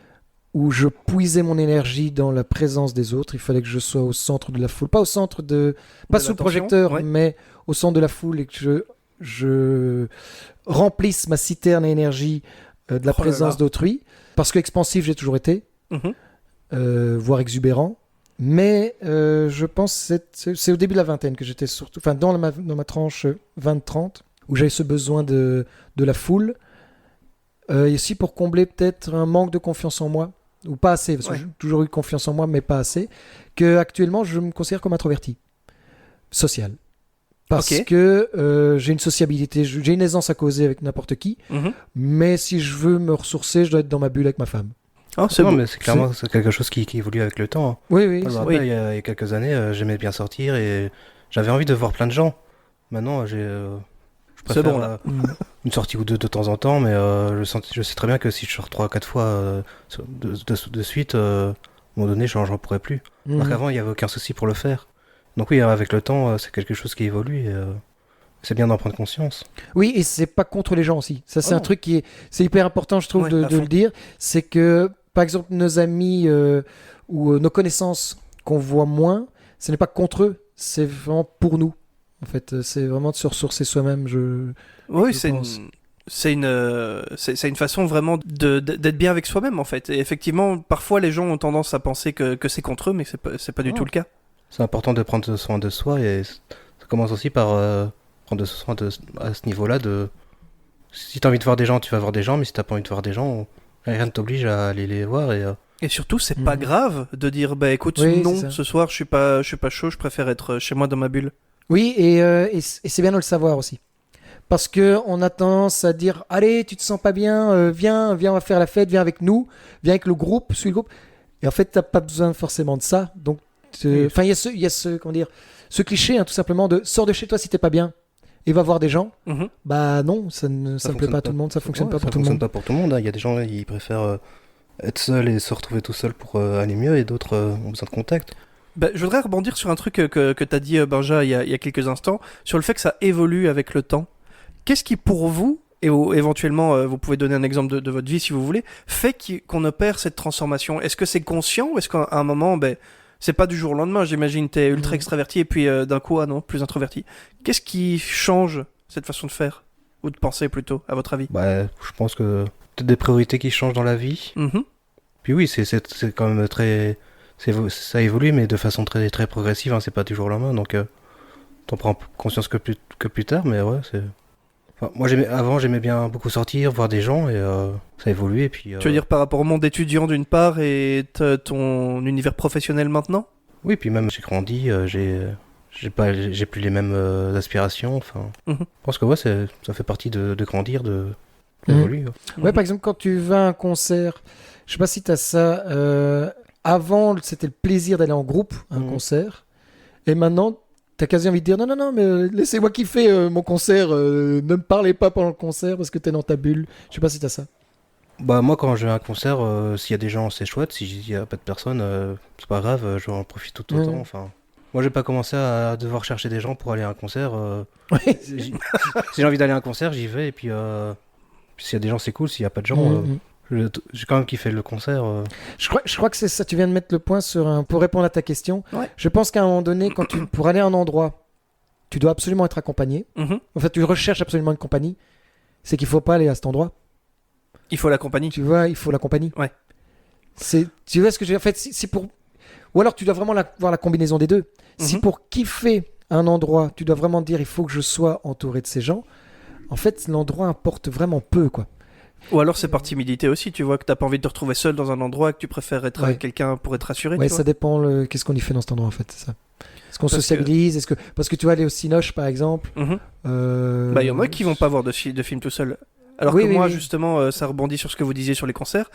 où je puisais mon énergie dans la présence des autres. Il fallait que je sois au centre de la foule, pas au centre pas De sous le l'attention, projecteur, ouais. mais au centre de la foule, et que je remplisse ma citerne à énergie de la Oh là présence là. d'autrui. Parce que expansif, j'ai toujours été, Mhm. voire exubérant. Mais je pense que c'est au début de la vingtaine que j'étais surtout, enfin dans ma tranche 20-30, où j'avais ce besoin de la foule. Et aussi pour combler peut-être un manque de confiance en moi, ou pas assez, parce que Ouais. j'ai toujours eu confiance en moi, mais pas assez, que actuellement je me considère comme introverti, social. Parce Ok. que j'ai une sociabilité, j'ai une aisance à causer avec n'importe qui, Mhm. mais si je veux me ressourcer, je dois être dans ma bulle avec ma femme. Oh, c'est non, beau. mais c'est clairement c'est quelque chose qui évolue avec le temps. Oui, oui. Moi, je me c'est- rappelle, Oui. il y a quelques années, j'aimais bien sortir et j'avais envie de voir plein de gens. Maintenant, je C'est préfère bon, là. une sortie ou deux de temps en temps, mais je sais très bien que si je sors 3-4 fois de suite, à un moment donné, j'en pourrais plus. Alors Mhm. qu'avant, il n'y avait aucun souci pour le faire. Donc oui, avec le temps, c'est quelque chose qui évolue et c'est bien d'en prendre conscience. Oui, et c'est pas contre les gens aussi. Ça, c'est Oh un non. truc c'est hyper important, je trouve, Ouais, de à fond. le dire. C'est que, par exemple, nos amis ou nos connaissances qu'on voit moins, ce n'est pas contre eux, c'est vraiment pour nous. En fait, c'est vraiment de se ressourcer soi-même. Oui, je c'est pense. c'est une façon vraiment d'être bien avec soi-même en fait. Et effectivement, parfois les gens ont tendance à penser que c'est contre eux, mais c'est pas du Non. tout le cas. C'est important de prendre soin de soi et ça commence aussi par prendre soin à ce niveau-là de... Si t'as envie de voir des gens, tu vas voir des gens, mais si t'as pas envie de voir des gens, rien ne t'oblige à aller les voir et... Et surtout, c'est pas Mhm. grave de dire bah écoute, Oui, c'est non, ça. ce soir je suis pas chaud, je préfère être chez moi dans ma bulle. Oui, et c'est bien de le savoir aussi. Parce que on a tendance à dire, allez, tu te sens pas bien, viens, on va faire la fête, viens avec nous, viens avec le groupe, suis le groupe. Et en fait, t'as pas besoin forcément de ça. Donc, Oui. enfin, il y a ce, comment dire, ce cliché, hein, tout simplement, de sors de chez toi si t'es pas bien et va voir des gens. Mhm. Bah non, ça ne plaît fonctionne pas à tout le monde, ça fonctionne Ouais, pas ça pour tout le fonctionne monde. pas pour tout le monde, hein. Il y a des gens qui préfèrent être seuls et se retrouver tout seuls pour aller mieux et d'autres ont besoin de contact. Bah, je voudrais rebondir sur un truc que t'as dit, Benja, il y a quelques instants, sur le fait que ça évolue avec le temps. Qu'est-ce qui, pour vous, et éventuellement, vous pouvez donner un exemple de votre vie si vous voulez, fait qu'on opère cette transformation? Est-ce que c'est conscient ou est-ce qu'à un moment, ben, c'est pas du jour au lendemain, j'imagine, t'es ultra Mhm. extraverti et puis d'un coup, ah non, plus introverti. Qu'est-ce qui change cette façon de faire? Ou de penser plutôt, à votre avis? Bah, je pense que peut-être des priorités qui changent dans la vie. Mhm. Puis oui, c'est quand même très... ça évolue, mais de façon très, très progressive, hein, c'est pas du jour au lendemain, donc t'en prends conscience que plus tard, mais ouais, c'est... Enfin, moi, avant, j'aimais bien beaucoup sortir, voir des gens, et ça évolue, et puis... Tu veux dire par rapport au monde étudiant d'une part et ton univers professionnel maintenant? Oui, puis même, j'ai grandi, j'ai plus les mêmes aspirations, enfin... Mhm. Je pense que ouais, ça fait partie de grandir, Mhm. d'évoluer. Ouais, par exemple, quand tu vas à un concert, je sais pas si tu as ça. Avant, c'était le plaisir d'aller en groupe à un Mhm. concert. Et maintenant, tu as quasi envie de dire non, non, non, mais laissez-moi kiffer mon concert. Ne me parlez pas pendant le concert parce que tu es dans ta bulle. Je sais pas si tu as ça. Bah moi quand je vais à un concert, s'il y a des gens c'est chouette, s'il y a pas de personnes, c'est pas grave, je en profite tout autant. Mhm. Enfin, moi j'ai pas commencé à devoir chercher des gens pour aller à un concert. Ouais. Si j'ai envie d'aller à un concert, j'y vais et puis s'il y a des gens c'est cool, s'il y a pas de gens, Mhm. j'ai quand même kiffé le concert. Je crois que c'est ça. Tu viens de mettre le point sur un. Pour répondre à ta question, Ouais. je pense qu'à un moment donné, pour aller à un endroit, tu dois absolument être accompagné. Mhm. En fait, tu recherches absolument une compagnie. C'est qu'il faut pas aller à cet endroit. Il faut la compagnie. Tu vois, il faut la compagnie. Ouais. Tu vois ce que je veux dire? En fait, c'est pour. Ou alors tu dois vraiment voir la combinaison des deux. Si Mhm. pour kiffer un endroit, tu dois vraiment dire il faut que je sois entouré de ces gens, en fait, l'endroit importe vraiment peu, quoi. Ou alors c'est par timidité aussi, tu vois, que t'as pas envie de te retrouver seul dans un endroit, que tu préfères être Ouais. avec quelqu'un pour être rassuré, Ouais, tu ça vois. dépend qu'est-ce qu'on y fait dans cet endroit, en fait, c'est ça. Est-ce qu'on Parce sociabilise? Parce que tu vas aller au Cinoche, par exemple. Mhm. Bah, il y en a qui vont pas voir de film tout seul. Alors Oui, que oui, moi, oui. justement, ça rebondit sur ce que vous disiez sur les concerts.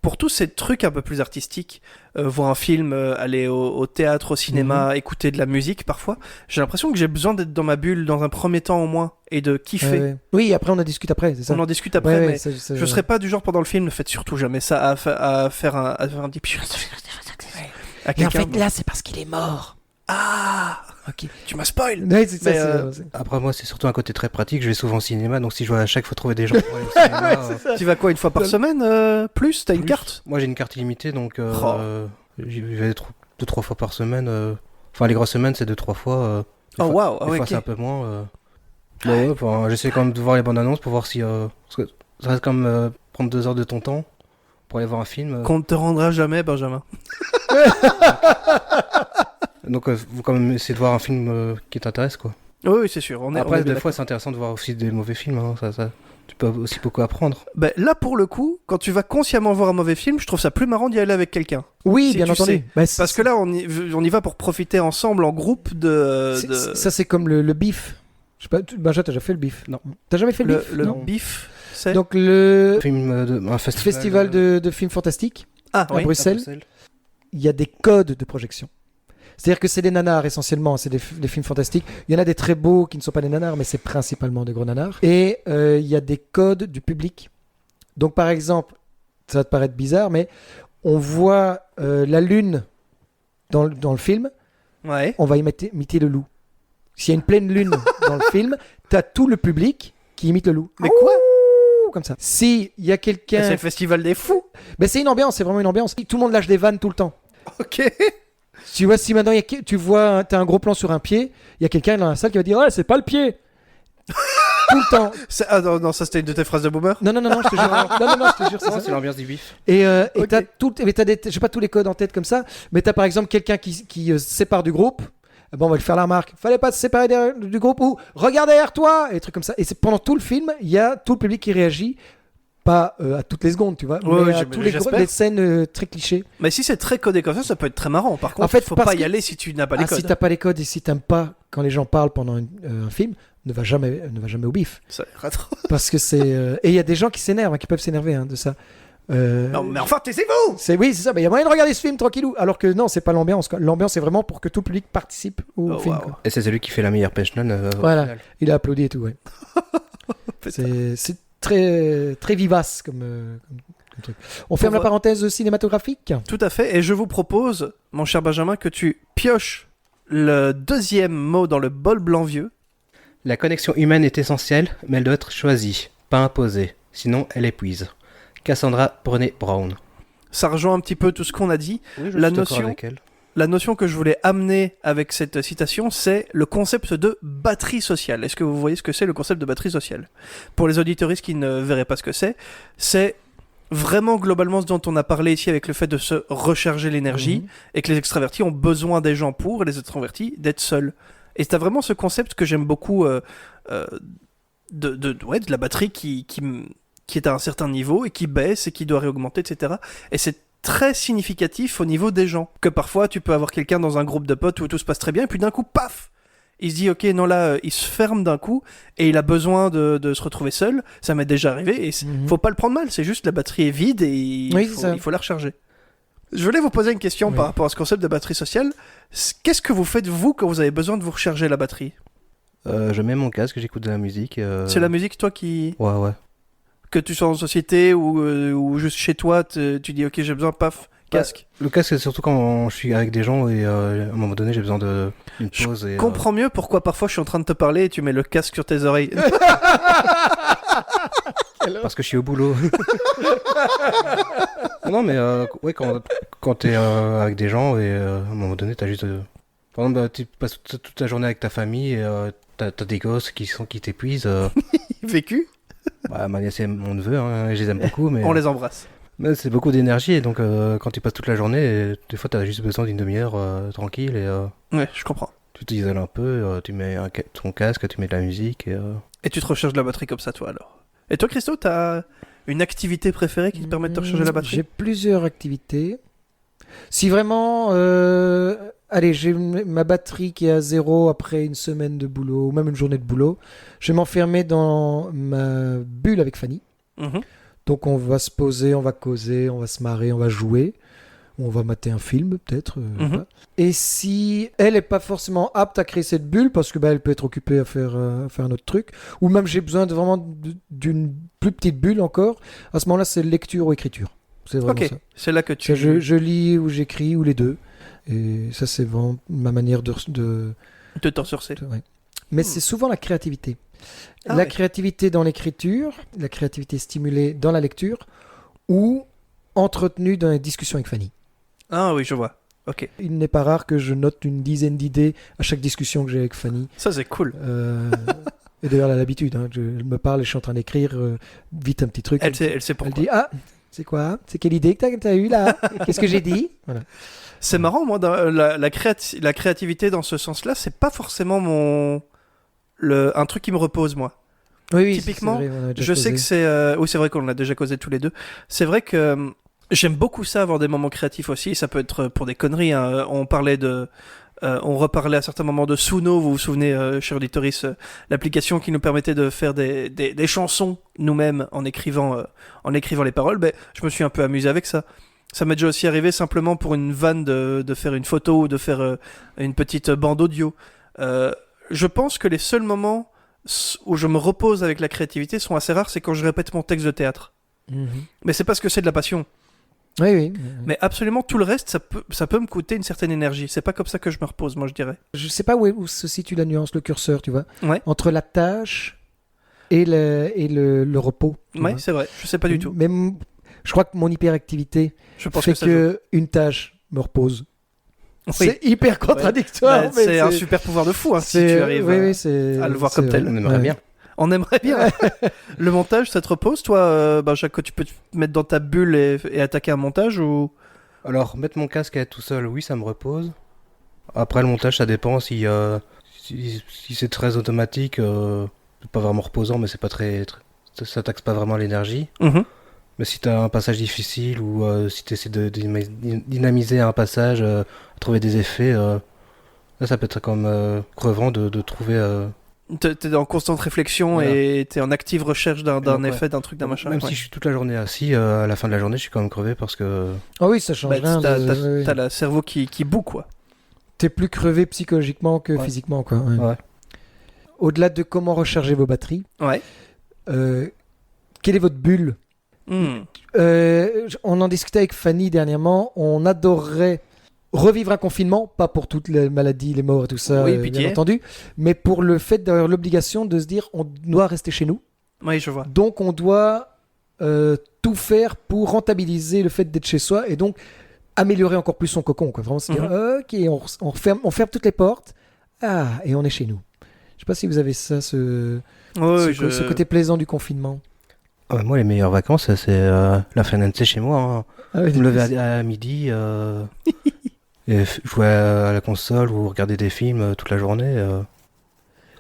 pour tous ces trucs un peu plus artistiques, voir un film, aller au théâtre, au cinéma, écouter de la musique parfois, j'ai l'impression que j'ai besoin d'être dans ma bulle dans un premier temps au moins et de kiffer. Oui, après on en discute après, c'est ça. On en discute après, mais je serais pas du genre pendant le film, ne faites surtout jamais ça, à faire un petit... Et en fait, là, c'est parce qu'il est mort. Ah, ok. Tu m'as spoil. Ouais, c'est ça, Après, moi, c'est surtout un côté très pratique. Je vais souvent au cinéma, donc si je dois à chaque fois trouver des gens pour aller au cinéma. Tu vas quoi, une fois par semaine plus? T'as une carte? Moi, j'ai une carte illimitée, donc j'y vais 2-3 fois par semaine. Enfin, les grosses semaines, c'est 2-3 fois. Oh, waouh! Des fois, c'est un peu moins. J'essaie quand même de voir les bandes annonces pour voir si. Parce que ça reste comme prendre 2 heures de ton temps pour aller voir un film. Qu'on ne te rendra jamais, Benjamin. Donc, faut quand même essayer de voir un film qui t'intéresse, quoi. Oui, c'est sûr. Après, des fois, c'est intéressant de voir aussi des mauvais films. Hein. Tu peux aussi beaucoup apprendre. Ben, là, pour le coup, quand tu vas consciemment voir un mauvais film, je trouve ça plus marrant d'y aller avec quelqu'un. Oui, si bien entendu. Parce que là, on y va pour profiter ensemble en groupe de... Ça, c'est comme le bif. Je sais pas, Benjamin, t'as déjà fait le bif? Non. T'as jamais fait le bif? Le bif, c'est... Donc, le Un festival de films fantastiques à Bruxelles. Il y a des codes de projection. C'est-à-dire que c'est des nanars essentiellement, c'est des films fantastiques. Il y en a des très beaux qui ne sont pas des nanars, mais c'est principalement des gros nanars. Et il y a des codes du public. Donc par exemple, ça va te paraître bizarre, mais on voit la lune dans le film, on va imiter le loup. S'il y a une pleine lune dans le film, t'as tout le public qui imite le loup. Mais quoi ? Comme ça. Si il y a quelqu'un... C'est le festival des fous. Ben, c'est une ambiance, c'est vraiment une ambiance. Tout le monde lâche des vannes tout le temps. Ok. Tu vois, si maintenant tu vois, t'as un gros plan sur un pied, il y a quelqu'un dans la salle qui va dire ouais, c'est pas le pied. Tout le temps. Ah non, ça c'était une de tes phrases de boomer. Non, je te jure. non, je te jure, c'est ça. C'est l'ambiance du bif. Et t'as j'ai pas tous les codes en tête comme ça, mais t'as par exemple quelqu'un qui se sépare du groupe. Bon, on va lui faire la remarque. Fallait pas se séparer du groupe ou regarde derrière toi et des trucs comme ça. Et c'est pendant tout le film, il y a tout le public qui réagit. Pas à toutes les secondes, tu vois, mais à tous les scènes très clichés. Mais si c'est très codé comme ça peut être très marrant. Par contre, en fait, faut pas y aller si tu n'as pas les codes. Si t'as pas les codes et si t'aimes pas quand les gens parlent pendant un film, ne va jamais au bif. Ça a l'air trop. Parce que c'est et il y a des gens qui s'énervent, qui peuvent s'énerver de ça. Non, mais enfin, taisez-vous. Oui, c'est ça. Il y a moyen de regarder ce film tranquillou. Alors que non, c'est pas l'ambiance. L'ambiance, c'est vraiment pour que tout le public participe au film. Wow. Et c'est celui qui fait la meilleure punchline. Voilà, il a applaudi et tout. Ouais. c'est très, très vivace comme truc. On ferme la parenthèse cinématographique. Tout à fait. Et je vous propose, mon cher Benjamin, que tu pioches le deuxième mot dans le bol blanc vieux. La connexion humaine est essentielle, mais elle doit être choisie, pas imposée. Sinon, elle épuise. Cassandra Brené-Brown. Ça rejoint un petit peu tout ce qu'on a dit. Oui, je suis d'accord avec elle. La notion que je voulais amener avec cette citation, c'est le concept de batterie sociale. Est-ce que vous voyez ce que c'est le concept de batterie sociale ? Pour les auditeuristes qui ne verraient pas ce que c'est vraiment globalement ce dont on a parlé ici avec le fait de se recharger l'énergie et que les extravertis ont besoin des gens pour, et les extravertis d'être seuls. Et c'est vraiment ce concept que j'aime beaucoup de la batterie qui est à un certain niveau et qui baisse et qui doit réaugmenter, etc. Et c'est très significatif au niveau des gens. Que parfois, tu peux avoir quelqu'un dans un groupe de potes où tout se passe très bien, et puis d'un coup, paf, il se dit, ok, non, là, il se ferme d'un coup, et il a besoin de se retrouver seul. Ça m'est déjà arrivé, et faut pas le prendre mal, c'est juste la batterie est vide, et il faut la recharger. Je voulais vous poser une question par rapport à ce concept de batterie sociale. Qu'est-ce que vous faites, vous, quand vous avez besoin de vous recharger la batterie ? Je mets mon casque, j'écoute de la musique. C'est la musique, toi, qui... Ouais. Que tu sois en société ou juste chez toi, tu dis ok, j'ai besoin, paf, casque. Le casque, c'est surtout quand je suis avec des gens et à un moment donné, j'ai besoin d'une pause. Je comprends mieux pourquoi parfois je suis en train de te parler et tu mets le casque sur tes oreilles. Parce que je suis au boulot. Non, mais quand t'es avec des gens et à un moment donné, t'as juste. Par exemple, tu passes toute la journée avec ta famille et t'as des gosses qui t'épuisent. Vécu. Ma nièce et mon neveu, je les aime beaucoup, mais... On les embrasse. Mais c'est beaucoup d'énergie, et donc quand tu passes toute la journée, des fois t'as juste besoin d'une demi-heure tranquille, et... Ouais, je comprends. Tu t'isoles un peu, tu mets ton casque, tu mets de la musique, et tu te recharges de la batterie comme ça, toi, alors. Et toi, Christo, t'as une activité préférée qui te permet de te recharger la batterie ? J'ai plusieurs activités. Si vraiment... Allez, j'ai ma batterie qui est à 0 après une semaine de boulot, ou même une journée de boulot. Je vais m'enfermer dans ma bulle avec Fanny. Donc on va se poser, on va causer, on va se marrer, on va jouer. On va mater un film, peut-être. Voilà. Et si elle n'est pas forcément apte à créer cette bulle, parce que elle peut être occupée à faire un autre truc, ou même j'ai besoin d'une plus petite bulle encore, à ce moment-là, c'est lecture ou écriture. C'est vraiment ça. C'est là que tu... Je lis ou j'écris, ou les deux. Et ça, c'est vraiment ma manière de t'en ressourcer. Ouais. Mais c'est souvent la créativité. La créativité dans l'écriture, la créativité stimulée dans la lecture, ou entretenue dans les discussions avec Fanny. Ah oui, je vois. Ok. Il n'est pas rare que je note une dizaine d'idées à chaque discussion que j'ai avec Fanny. Ça, c'est cool. Et d'ailleurs, elle a l'habitude. Elle me parle et je suis en train d'écrire vite un petit truc. Elle sait pourquoi. Elle dit, c'est quoi? C'est quelle idée que t'as eue là? Qu'est-ce que j'ai dit? Voilà. C'est marrant, moi, la créativité dans ce sens-là, c'est pas forcément un truc qui me repose, moi. Oui, typiquement, c'est vrai, je sais que c'est... oui, c'est vrai qu'on en a déjà causé tous les deux. C'est vrai que j'aime beaucoup ça, avoir des moments créatifs aussi. Ça peut être pour des conneries. Hein. On reparlait à certains moments de Suno. Vous vous souvenez, cher auditoris, l'application qui nous permettait de faire des chansons nous-mêmes en écrivant les paroles. Je me suis un peu amusé avec ça. Ça m'est déjà aussi arrivé simplement pour une vanne de faire une photo ou de faire une petite bande audio. Je pense que les seuls moments où je me repose avec la créativité sont assez rares, c'est quand je répète mon texte de théâtre. Mais c'est parce que c'est de la passion. Oui. Mais absolument tout le reste, ça peut me coûter une certaine énergie. C'est pas comme ça que je me repose, moi, je dirais. Je sais pas où se situe la nuance, le curseur, tu vois. Ouais. Entre la tâche et le repos. Ouais, c'est vrai. Je sais pas du tout. Mais je crois que mon hyperactivité fait que une tâche me repose. Oui. C'est hyper contradictoire. Ouais. C'est un super pouvoir de fou, hein, si tu arrives à le voir comme tel. On aimerait bien. On aimerait bien. Le montage, ça te repose, toi, Jacques, tu peux te mettre dans ta bulle et attaquer un montage ou... Alors, mettre mon casque et être tout seul, oui, ça me repose. Après, le montage, ça dépend. Si c'est très automatique, c'est pas vraiment reposant, mais c'est pas très ça taxe pas vraiment l'énergie. Mais si t'as un passage difficile ou si t'essaies de dynamiser un passage, à trouver des effets, là, ça peut être comme crevant de trouver... T'es en constante réflexion, voilà. Et t'es en active recherche d'un effet, d'un truc, d'un machin. Même si je suis toute la journée assis, à la fin de la journée, je suis quand même crevé parce que... Ah oui, ça change rien. T'as le cerveau qui bout, quoi. T'es plus crevé psychologiquement que physiquement, quoi. Ouais. Au-delà de comment recharger vos batteries, quelle est votre bulle? On en discutait avec Fanny dernièrement. On adorerait revivre un confinement, pas pour toutes les maladies, les morts et tout ça, bien entendu, mais pour le fait d'avoir l'obligation de se dire on doit rester chez nous. Oui, je vois. Donc on doit tout faire pour rentabiliser le fait d'être chez soi et donc améliorer encore plus son cocon, quoi. Vraiment se dire ok, on ferme toutes les portes, et on est chez nous. Je sais pas si vous avez ça, ce côté plaisant du confinement. Moi, les meilleures vacances, c'est la fin chez moi. Hein. Me lever à midi et jouer à la console ou regarder des films toute la journée.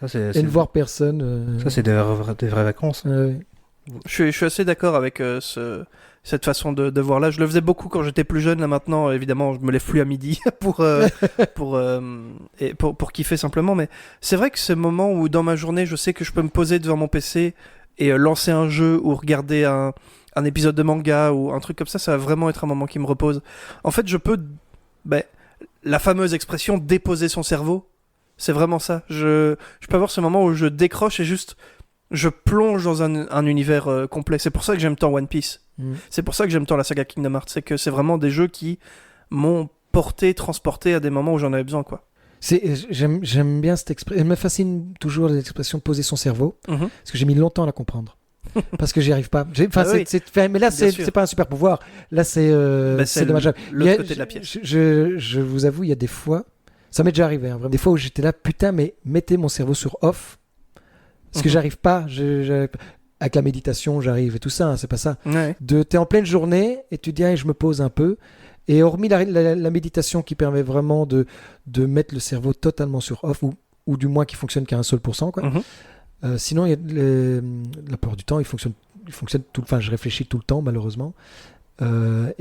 Et ne voir personne. Ça, c'est des vraies vacances. Je suis assez d'accord avec cette façon de voir là. Je le faisais beaucoup quand j'étais plus jeune. Là maintenant, évidemment, je me lève plus à midi pour kiffer simplement. Mais c'est vrai que ce moment où dans ma journée, je sais que je peux me poser devant mon PC et lancer un jeu ou regarder un épisode de manga ou un truc comme ça va vraiment être un moment qui me repose. En fait, je peux... la fameuse expression « déposer son cerveau », c'est vraiment ça. Je peux avoir ce moment où je décroche et juste... je plonge dans un univers complet. C'est pour ça que j'aime tant One Piece. C'est pour ça que j'aime tant la saga Kingdom Hearts. C'est que c'est vraiment des jeux qui m'ont transporté à des moments où j'en avais besoin, quoi. J'aime bien cette expression. Elle me fascine toujours l'expression poser son cerveau, parce que j'ai mis longtemps à la comprendre. Parce que j'y arrive pas. Mais là, c'est pas un super pouvoir. Là, c'est dommageable. L'autre côté de la pièce. Je vous avoue, il y a des fois, ça m'est déjà arrivé, hein, des fois où j'étais là, putain, mais mettez mon cerveau sur off, parce que j'arrive pas. Avec la méditation, j'arrive et tout ça, hein, c'est pas ça. Ouais. T'es en pleine journée et tu dis, je me pose un peu. Et hormis la méditation qui permet vraiment de mettre le cerveau totalement sur off, ou du moins qui fonctionne qu'à 1%, quoi. Sinon, la plupart du temps, il fonctionne tout. Enfin, je réfléchis tout le temps, malheureusement. Mais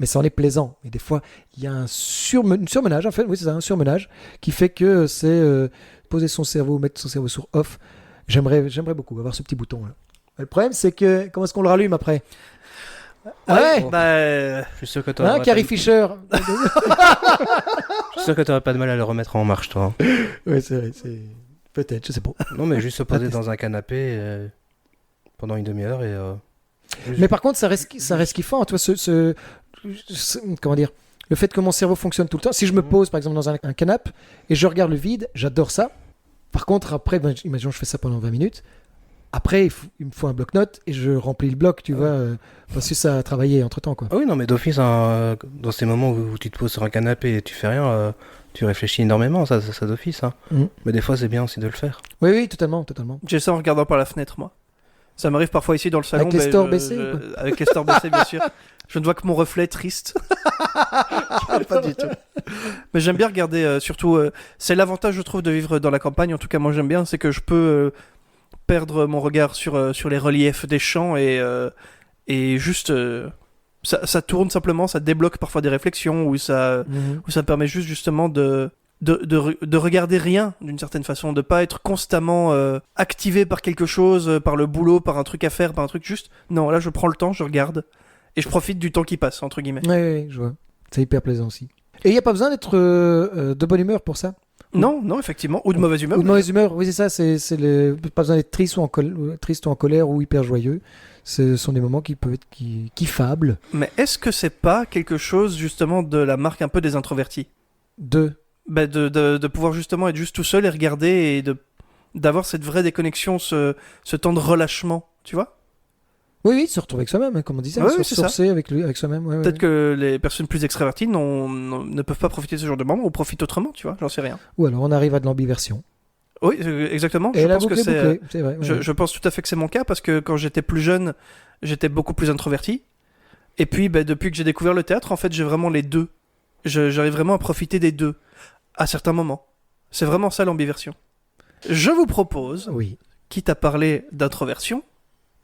ça en est plaisant. Et des fois, il y a un surmenage, en fait. Oui, c'est ça, un surmenage qui fait que c'est poser son cerveau, mettre son cerveau sur off. J'aimerais beaucoup avoir ce petit bouton là. Le problème, c'est que comment est-ce qu'on le rallume après? Ouais. Je suis sûr que tu auras Carrie Fisher. Je suis sûr que tu n'auras pas de mal à le remettre en marche, toi. Ouais, c'est vrai. Peut-être, je sais pas. Non, mais juste se poser dans un canapé pendant une demi-heure et. Mais par contre, ça reste kiffant. Tu vois, comment dire? Le fait que mon cerveau fonctionne tout le temps. Si je me pose, par exemple, dans un canapé et je regarde le vide, j'adore ça. Par contre, après, imaginons je fais ça pendant 20 minutes. Après, il me faut un bloc-notes et je remplis le bloc, tu vois, parce que ça a travaillé entre-temps, quoi. Ah oui, non, mais d'office, dans ces moments où tu te poses sur un canapé et tu fais rien, tu réfléchis énormément, ça d'office. Hein. Mais des fois, c'est bien aussi de le faire. Oui, totalement. J'ai ça en regardant par la fenêtre, moi. Ça m'arrive parfois ici dans le salon. Avec les stores baissés Avec les stores baissés, bien sûr. Je ne vois que mon reflet triste. Pas du tout. Mais j'aime bien regarder, surtout, c'est l'avantage, je trouve, de vivre dans la campagne. En tout cas, moi, j'aime bien, c'est que je peux perdre mon regard sur les reliefs des champs et juste... ça tourne simplement, ça débloque parfois des réflexions où ça permet juste, justement, de regarder rien d'une certaine façon, de pas être constamment activé par quelque chose, par le boulot, par un truc à faire, par un truc juste. Non, là je prends le temps, je regarde et je profite du temps qui passe, entre guillemets. Oui, je vois. C'est hyper plaisant aussi. Et il n'y a pas besoin d'être de bonne humeur pour ça? Non, effectivement. Ou de mauvaise humeur. Ou de mauvaise humeur, oui, c'est ça. Pas besoin d'être triste ou en colère ou hyper joyeux. Ce sont des moments qui peuvent être kiffables. Mais est-ce que c'est pas quelque chose justement de la marque un peu des introvertis? De pouvoir justement être juste tout seul et regarder et d'avoir cette vraie déconnexion, ce temps de relâchement, tu vois? Oui, se retrouver avec soi-même, comme on disait, se ressourcer avec soi-même. Peut-être que les personnes plus extraverties ne peuvent pas profiter de ce genre de moment ou profitent autrement, tu vois, j'en sais rien. Ou alors on arrive à de l'ambiversion. Oui, exactement. Et je pense que c'est vrai. Je pense tout à fait que c'est mon cas parce que quand j'étais plus jeune, j'étais beaucoup plus introverti. Et puis, depuis que j'ai découvert le théâtre, en fait, j'ai vraiment les deux. J'arrive vraiment à profiter des deux à certains moments. C'est vraiment ça l'ambiversion. Je vous propose, quitte à parler d'introversion,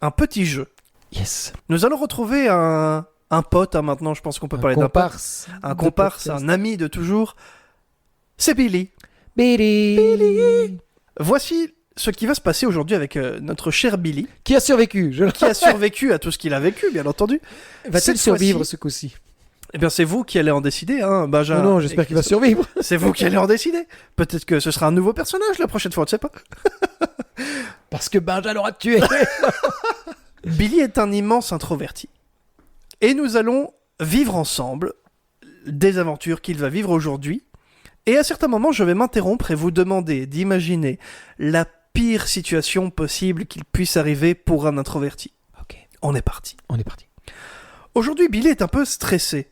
un petit jeu. Yes. Nous allons retrouver un pote, maintenant je pense qu'on peut parler d'un pote. Un comparse, un ami de toujours. C'est Billy. Billy. Voici ce qui va se passer aujourd'hui avec notre cher Billy. Qui a survécu. Qui a survécu à tout ce qu'il a vécu, bien entendu. Va-t-il survivre ce coup-ci? Eh bien, c'est vous qui allez en décider, hein, Benjamin. Non, j'espère qu'il va survivre. C'est vous qui allez en décider. Peut-être que ce sera un nouveau personnage la prochaine fois, on ne sait pas. Parce que Benjamin l'aura tué. Billy est un immense introverti. Et nous allons vivre ensemble des aventures qu'il va vivre aujourd'hui. Et à certains moments, je vais m'interrompre et vous demander d'imaginer la pire situation possible qu'il puisse arriver pour un introverti. Ok. On est parti. Aujourd'hui, Billy est un peu stressé.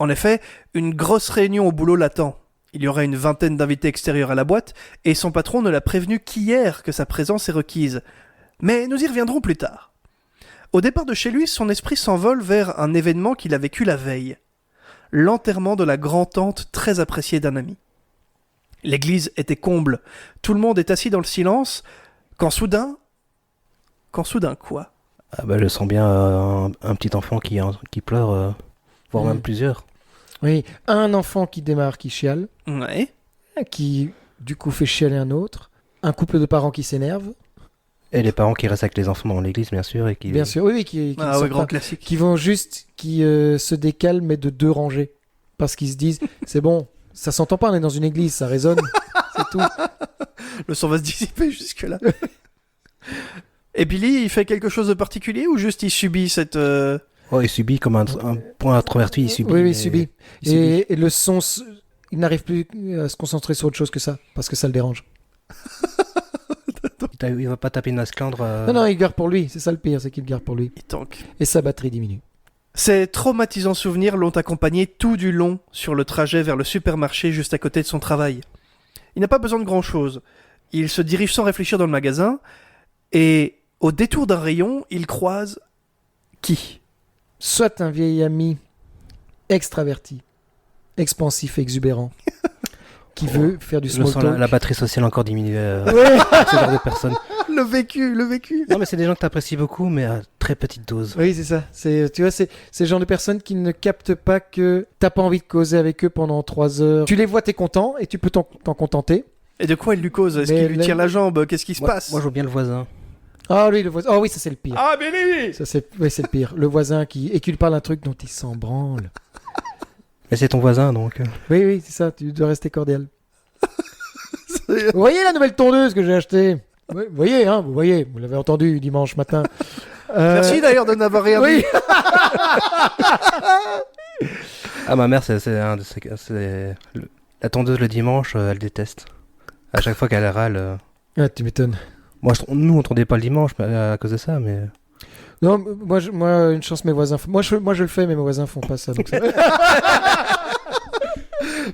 En effet, une grosse réunion au boulot l'attend. Il y aura une vingtaine d'invités extérieurs à la boîte, et son patron ne l'a prévenu qu'hier que sa présence est requise. Mais nous y reviendrons plus tard. Au départ de chez lui, son esprit s'envole vers un événement qu'il a vécu la veille. L'enterrement de la grand-tante très appréciée d'un ami. L'église était comble. Tout le monde est assis dans le silence, quand soudain quoi? Ah bah je sens bien un petit enfant qui pleure, voire même plusieurs. Oui, un enfant qui démarre, qui chiale. Ouais. Qui, du coup, fait chialer un autre. Un couple de parents qui s'énervent. Et les parents qui restent avec les enfants dans l'église, bien sûr. Bien sûr, oui, qui grand classique. Qui vont juste, se décalent, mais de 2 rangées. Parce qu'ils se disent, c'est bon, ça s'entend pas, on est dans une église, ça résonne, c'est tout. Le son va se dissiper jusque-là. Et Billy, il fait quelque chose de particulier ou juste il subit cette... Oh, il subit comme un point introverti, il subit. Oui, il subit. Et le son, il n'arrive plus à se concentrer sur autre chose que ça, parce que ça le dérange. Il va pas taper une esclandre. Non, il garde pour lui, c'est ça le pire, c'est qu'il garde pour lui. Il tank. Et sa batterie diminue. Ces traumatisants souvenirs l'ont accompagné tout du long sur le trajet vers le supermarché juste à côté de son travail. Il n'a pas besoin de grand-chose. Il se dirige sans réfléchir dans le magasin et au détour d'un rayon, il croise... Qui ? Soit un vieil ami extraverti, expansif et exubérant, qui veut faire du small talk. La batterie sociale encore diminuée. Ouais. Ce genre de personnes. Le vécu. Non, mais c'est des gens que t'apprécies beaucoup, mais à très petite dose. Oui, c'est ça. Tu vois, c'est le genre de personnes qui ne captent pas que t'as pas envie de causer avec eux pendant 3 heures. Tu les vois, t'es content, et tu peux t'en contenter. Et de quoi il lui cause ? Est-ce qu'il lui tire la jambe ? Qu'est-ce qui se passe ? Moi, je vois bien le voisin. Ah oui, le voisin. Oh oui, ça c'est le pire. Ah, Billy! Ça c'est le pire. Le voisin et qui lui parle un truc dont il s'en branle. Mais c'est ton voisin, donc. Oui, c'est ça. Tu dois rester cordial. Vous voyez la nouvelle tondeuse que j'ai achetée? Vous voyez, vous l'avez entendu dimanche matin. Merci d'ailleurs de n'avoir rien Oui. dit. Ah, ma mère, la tondeuse le dimanche, elle déteste. À chaque fois qu'elle râle. Ah, tu m'étonnes. Nous, on tondait pas le dimanche à cause de ça, mais. Non, moi, une chance, mes voisins. Moi, je le fais, mais mes voisins font pas ça. Donc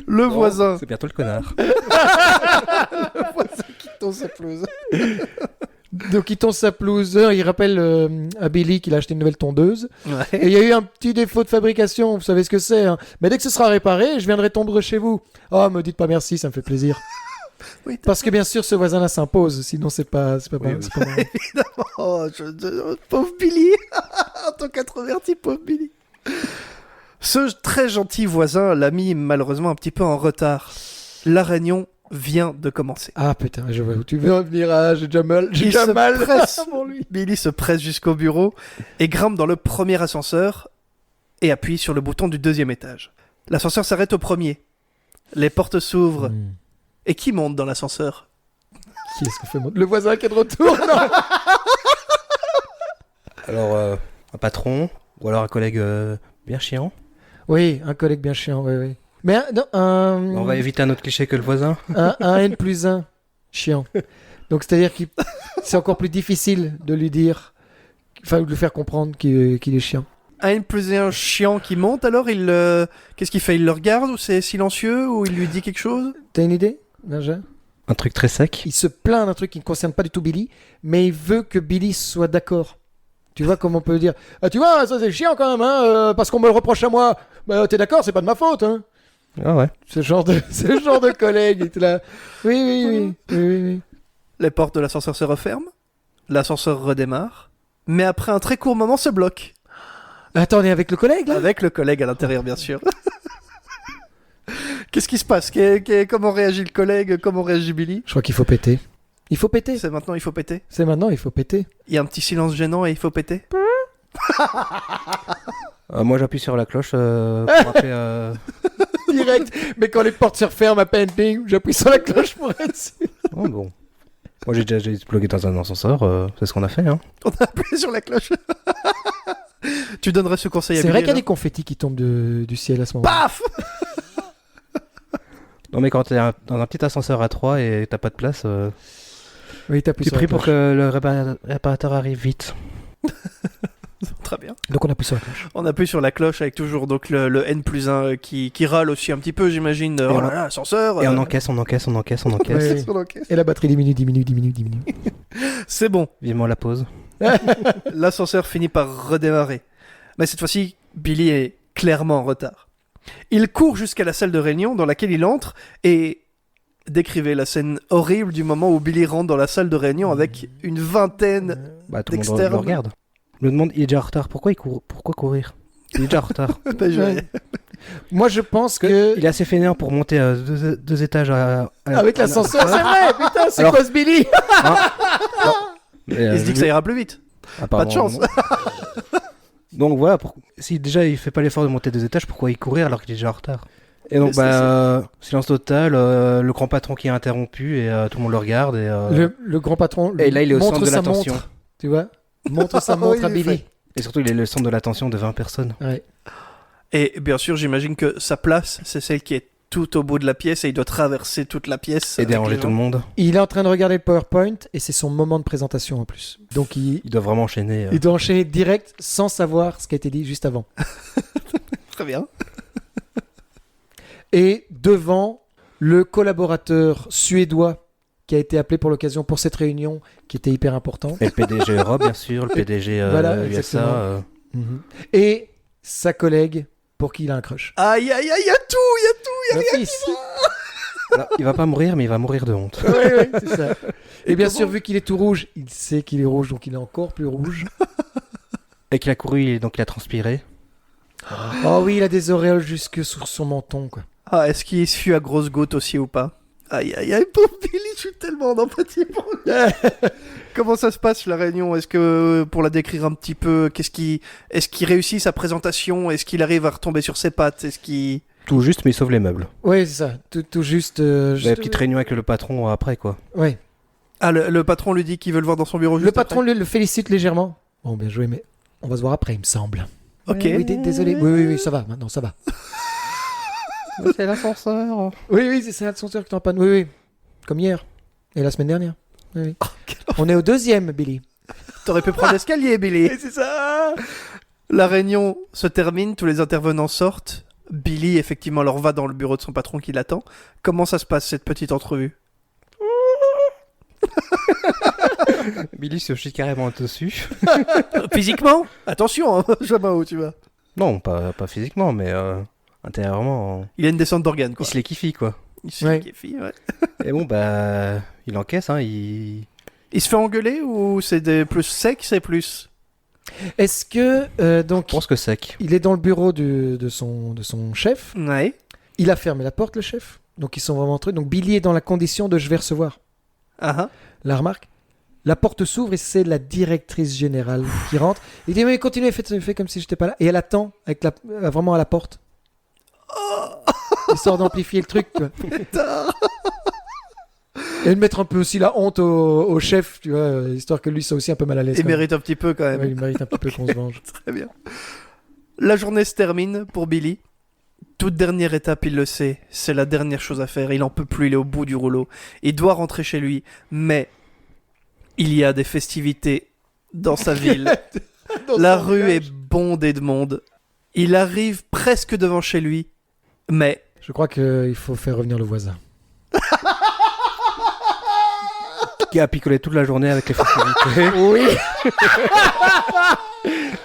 Le voisin. C'est bientôt le connard. Le voisin qui tonce sa pelouse. Donc, il tonce sa pelouse. Il rappelle à Billy qu'il a acheté une nouvelle tondeuse. Ouais. Et il y a eu un petit défaut de fabrication. Vous savez ce que c'est. Hein. Mais dès que ce sera réparé, je viendrai tondre chez vous. Oh, me dites pas merci, ça me fait plaisir. Oui, Parce que bien sûr, ce voisin-là s'impose. Sinon, c'est pas marrant. évidemment. Oh, pauvre Billy. En tant qu'introverti, pauvre Billy. Ce très gentil voisin l'a mis malheureusement un petit peu en retard. La réunion vient de commencer. Ah putain, je vois où tu veux en venir. Ah, j'ai déjà mal. Pour lui. Billy se presse jusqu'au bureau et grimpe dans le premier ascenseur et appuie sur le bouton du deuxième étage. L'ascenseur s'arrête au premier. Les portes s'ouvrent. Et qui monte dans l'ascenseur? Qui est-ce qu'on fait monter? Le voisin qui est de retour. Non. Alors, un patron, ou alors un collègue bien chiant. Oui, un collègue bien chiant, oui. Mais On va éviter un autre cliché que le voisin. un N+1 chiant. Donc c'est-à-dire que c'est encore plus difficile de lui dire, enfin de lui faire comprendre qu'il est chiant. Un N+1 chiant qui monte, alors qu'est-ce qu'il fait? Il le regarde ou c'est silencieux ou il lui dit quelque chose? T'as une idée, Benja? Un truc très sec. Il se plaint d'un truc qui ne concerne pas du tout Billy, mais il veut que Billy soit d'accord. Tu vois comment on peut dire? Ah, tu vois, ça c'est chiant quand même, hein, parce qu'on me le reproche à moi. Bah, t'es d'accord, c'est pas de ma faute, hein. Ah ouais. C'est le genre de collègue. Il était là. Oui. Les portes de l'ascenseur se referment, l'ascenseur redémarre, mais après un très court moment se bloque. Attends, on est avec le collègue là? Avec le collègue à l'intérieur, bien sûr. Qu'est-ce qui se passe? Comment réagit le collègue? Comment réagit Billy? Je crois qu'il faut péter. Il faut péter. C'est maintenant, il faut péter. C'est maintenant, il faut péter. Il y a un petit silence gênant et il faut péter. Moi, j'appuie sur la cloche pour appeler. Direct. Mais quand les portes se referment à peine, ping, j'appuie sur la cloche pour être sûr. Oh, bon. Moi, j'ai déjà bloqué dans un ascenseur. C'est ce qu'on a fait, hein. On a appuyé sur la cloche. Tu donnerais ce conseil à C'est Billy? vrai qu'il y a des confettis qui tombent du ciel à ce moment-là. Paf. Non, mais quand t'es dans un petit ascenseur à 3 et t'as pas de place, Oui, t'appuies tu sur la pries pour cloche. que le réparateur arrive vite. Très bien. Donc on appuie sur la cloche. On appuie sur la cloche avec toujours donc le N+1 qui râle aussi un petit peu, j'imagine. Oh là là, ascenseur. Et on encaisse. Ouais. Ok. Et la batterie diminue. C'est bon. Vivement la pause. L'ascenseur finit par redémarrer. Mais cette fois-ci, Billy est clairement en retard. Il court jusqu'à la salle de réunion dans laquelle il entre et décrivez la scène horrible du moment où Billy rentre dans la salle de réunion avec une vingtaine. Bah, tout le monde Dexter. le regarde. Je me demande, il est déjà en retard. Pourquoi courir? Il est déjà en retard. Moi je pense que... Il est assez fainéant pour monter deux étages Avec l'ascenseur, c'est vrai, putain, c'est Alors- quoi ce Billy? Il se dit que ça ira plus vite. Pas de chance. Donc voilà, si déjà il fait pas l'effort de monter 2 étages, pourquoi il courir alors qu'il est déjà en retard? Et donc silence total, le grand patron qui est interrompu et tout le monde le regarde et Le grand patron et là il est au montre centre de sa l'attention. montre, tu vois? Montre sa montre Oui, à il Billy. fait. Et surtout il est le centre de l'attention de 20 personnes. Ouais. Et bien sûr, j'imagine que sa place, c'est celle qui est tout au bout de la pièce et il doit traverser toute la pièce. Et avec déranger les tout le gens. monde. Il est en train de regarder le PowerPoint et c'est son moment de présentation en plus. Donc il Il doit vraiment enchaîner. doit enchaîner direct sans savoir ce qui a été dit juste avant. Très bien. Et devant le collaborateur suédois qui a été appelé pour l'occasion pour cette réunion qui était hyper important. Et le PDG Europe bien sûr, le PDG Voilà, USA. exactement. Et sa collègue pour qui il a un crush. Aïe, aïe, aïe, il y a tout. Le fils. Alors, il va pas mourir mais il va mourir de honte. Oui, c'est ça. Et bien comment- sûr, vu qu'il est tout rouge, il sait qu'il est rouge, donc il est encore plus rouge. Et qu'il a couru donc il a transpiré. Oh oui, il a des auréoles jusque sur son menton, quoi. Ah, est-ce qu'il essuie à grosses gouttes aussi ou pas? Aïe, aïe, aïe, pauvre Billy, je suis tellement en empathie pour lui. Comment ça se passe, la réunion? Est-ce que, pour la décrire un petit peu, est-ce qu'il réussit sa présentation? Est-ce qu'il arrive à retomber sur ses pattes? Est-ce qu'il... Tout juste, mais il sauve les meubles. Oui, c'est ça. Tout juste. La petite réunion avec le patron après, quoi. Oui. Ah, le patron lui dit qu'il veut le voir dans son bureau juste Le patron après. le félicite légèrement. Bon, bien joué, mais on va se voir après, il me semble. Ok. Oui, désolé. Oui, ça va. Maintenant, ça va. C'est l'ascenseur. Oui, c'est ça, l'ascenseur qui est en panne. Oui. Comme hier. Et la semaine dernière. Oui. On est au 2e, Billy. T'aurais pu prendre l'escalier, Billy. C'est ça. La réunion se termine, tous les intervenants sortent. Billy, effectivement, alors va dans le bureau de son patron qui l'attend. Comment ça se passe, cette petite entrevue? Billy se chie carrément dessus. Physiquement? Attention, hein, je vois pas où tu vas. Non, pas physiquement, mais intérieurement. Il a une descente d'organes, Il quoi. se les kiffe, quoi. Il se Ouais. kiffe, ouais. Et bon, il encaisse, hein. Il Il se fait engueuler ou c'est des plus sec, c'est plus... Est-ce que, donc, pense que sec. il est dans le bureau de son chef. Ouais. Il a fermé la porte, le chef. Donc, ils sont vraiment entrés. Donc, Billy est dans la condition de je vais recevoir. Ah, La remarque. La porte s'ouvre et c'est la directrice générale qui rentre. Il dit, mais continuez, faites comme si j'étais pas là. Et elle attend avec vraiment à la porte. Histoire d'amplifier le truc, quoi. putain. Et de mettre un peu aussi la honte au chef, tu vois, histoire que lui soit aussi un peu mal à l'aise. Il quand même. mérite un petit peu, quand même. Ouais, il mérite un petit peu qu'on se venge. Très bien. La journée se termine pour Billy. Toute dernière étape, il le sait. C'est la dernière chose à faire. Il en peut plus, il est au bout du rouleau. Il doit rentrer chez lui. Mais il y a des festivités dans sa ville. La rue est bondée de monde. Il arrive presque devant chez lui. Mais Je crois qu'il faut faire revenir le voisin. Qui a picolé toute la journée avec les festivités. Oui.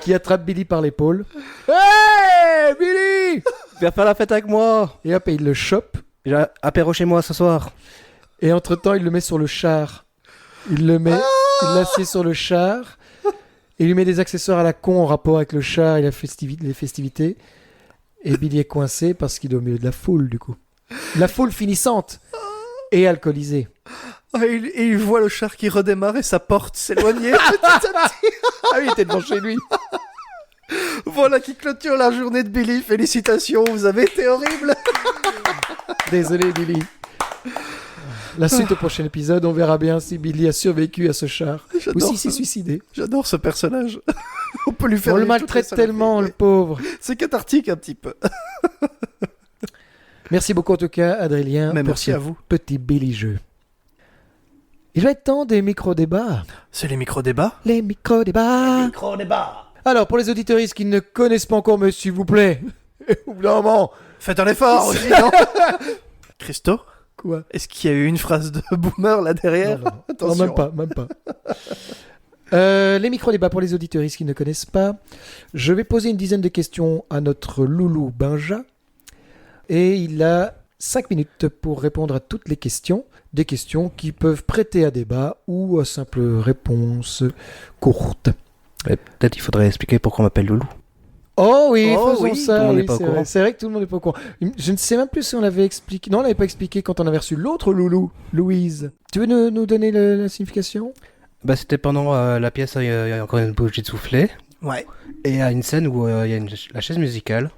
Qui attrape Billy par l'épaule. Hey, Billy! Viens faire la fête avec moi. Et hop, et il le chope. J'ai apéro chez moi ce soir. Et entre-temps, il le met sur le char. Il l'assied sur le char. Et il lui met des accessoires à la con en rapport avec le char et les festivités. Et Billy est coincé parce qu'il est au milieu de la foule, du coup. La foule finissante. Et alcoolisée. et il voit le char qui redémarre et sa porte s'éloigner petit à petit. Ah oui, il était devant chez lui. Voilà qui clôture la journée de Billy. Félicitations, vous avez été horrible. Désolé, Billy. La suite au prochain épisode, on verra bien si Billy a survécu à ce char. Ou J'adore s'il s'est ça. suicidé. J'adore ce personnage. On peut lui faire On le vivre toutes maltraite les tellement, le saloperies. pauvre. C'est cathartique un petit peu. Merci beaucoup en tout cas, Adrien, Mais pour merci ce à vous. petit Billy jeu. Il va être temps des micro-débats. C'est les micro-débats. Les micro-débats. Micro-débats. Alors, pour les auditeuristes qui ne connaissent pas encore, mais s'il vous plaît, au bout d'un moment, Faites un effort aussi, non? Christo, quoi est-ce qu'il y a eu une phrase de boomer là derrière? Non, non, non. Attention. Non, même pas. Les micro-débats pour les auditeuristes qui ne connaissent pas. Je vais poser une dizaine de questions à notre loulou Benja. Et il a 5 minutes pour répondre à toutes les questions. Des questions qui peuvent prêter à débat ou à simple réponse courte. Et peut-être il faudrait expliquer pourquoi on m'appelle Loulou. Oh oui, Oh faisons oui, ça. tout le monde oui, n'est pas au c'est courant. vrai. C'est vrai que tout le monde n'est pas au courant. Je ne sais même plus si on l'avait expliqué. Non, on l'avait pas expliqué quand on avait reçu l'autre loulou, Louise. Tu veux nous donner la signification? C'était pendant la pièce, il y a encore une bougie de soufflet. Ouais. Et il y a une scène où il y a la chaise musicale,